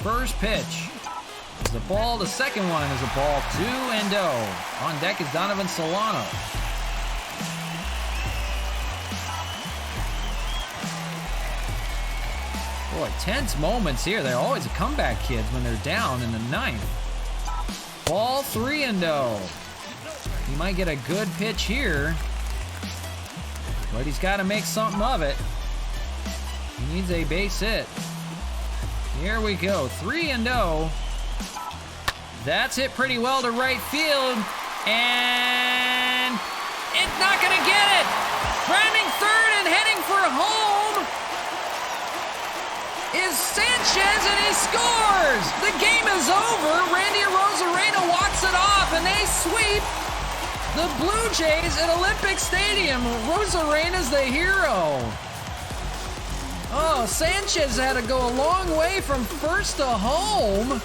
First pitch is a ball. The second one is a ball. 2-0. On deck is Donovan Solano. Boy, tense moments here. They're always a comeback kids when they're down in the 9th. Ball 3-0. He might get a good pitch here, but he's got to make something of it. He needs a base hit. Here we go, 3-0. That's hit pretty well to right field, and It's not going to get it. Rounding third and heading for home is Sanchez, and he scores. The game is over. Randy Arozarena walks it off, and they sweep the Blue Jays at Olympic Stadium. Arozarena's the hero. Oh, Sanchez had to go a long way from first to home.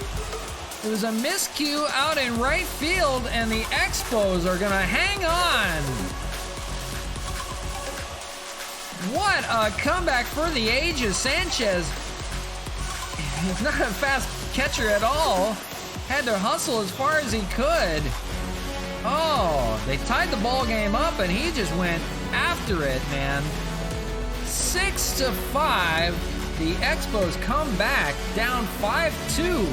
It was a miscue out in right field, and the Expos are going to hang on. What a comeback for the ages. Sanchez, he's not a fast catcher at all. Had to hustle as far as he could. Oh, they tied the ball game up, and he just went after it, man. 6-5. The Expos come back down 5-2.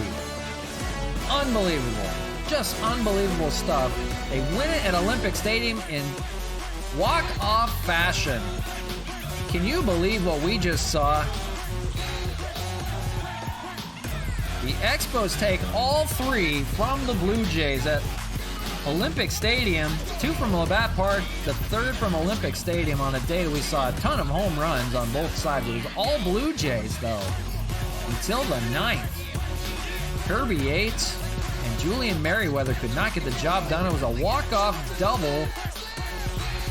Unbelievable. Just unbelievable stuff. They win it at Olympic Stadium in walk-off fashion. Can you believe what we just saw? The Expos take all 3 from the Blue Jays at Olympic Stadium, 2 from LABATT Park, the 3rd from Olympic Stadium on a day that we saw a ton of home runs on both sides. It was all Blue Jays, though, until the 9th. Kirby Yates and Julian Merriweather could not get the job done. It was a walk-off double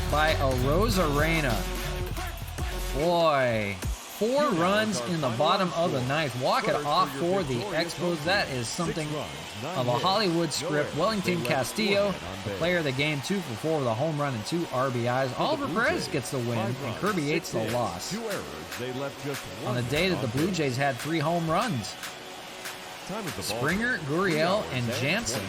by Arozarena. Boy, 4 runs in the bottom of the 9th. Walk it off for the Expos. That is something of a Hollywood script. Wellington Castillo, the player of the game, 2 for 4 with a home run and 2 RBIs. Oliver Perez gets the win, and Kirby Yates the loss. On the day that the Blue Jays had 3 home runs. Springer, Gurriel, and Jansen.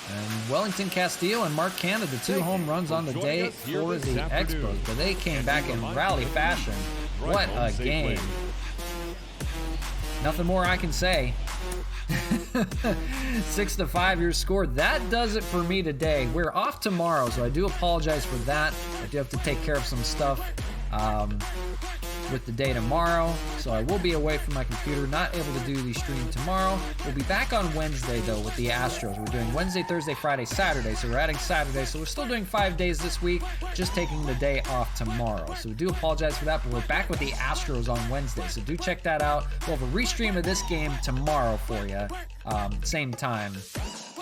And Wellington Castillo and Mark Canada, the 2 home runs on the day for the Expos. But they came back in rally fashion. What a game. Nothing more I can say. 6-5 your score. That does it for me today. We're off tomorrow, so I do apologize for that. I do have to take care of some stuff with the day tomorrow, so I will be away from my computer, not able to do the stream tomorrow. We'll be back on Wednesday, though, with the Astros. We're doing Wednesday, Thursday, Friday, Saturday, so we're adding Saturday, so we're still doing 5 days this week, just taking the day off tomorrow. So we do apologize for that, but we're back with the Astros on Wednesday, so do check that out. We'll have a restream of this game tomorrow for you, same time.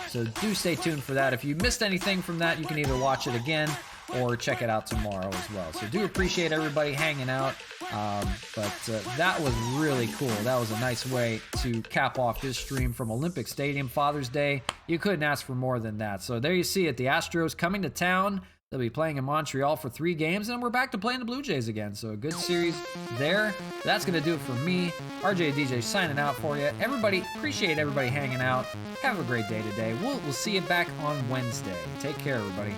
So do stay tuned for that. If you missed anything from that, you can either watch it again or check it out tomorrow as well. So do appreciate everybody hanging out. But that was really cool. That was a nice way to cap off this stream from Olympic Stadium, Father's Day. You couldn't ask for more than that. So there you see it. The Astros coming to town. They'll be playing in Montreal for 3 games, and we're back to playing the Blue Jays again. So a good series there. That's going to do it for me. RJ DJ signing out for you. Everybody, appreciate everybody hanging out. Have a great day today. We'll see you back on Wednesday. Take care, everybody.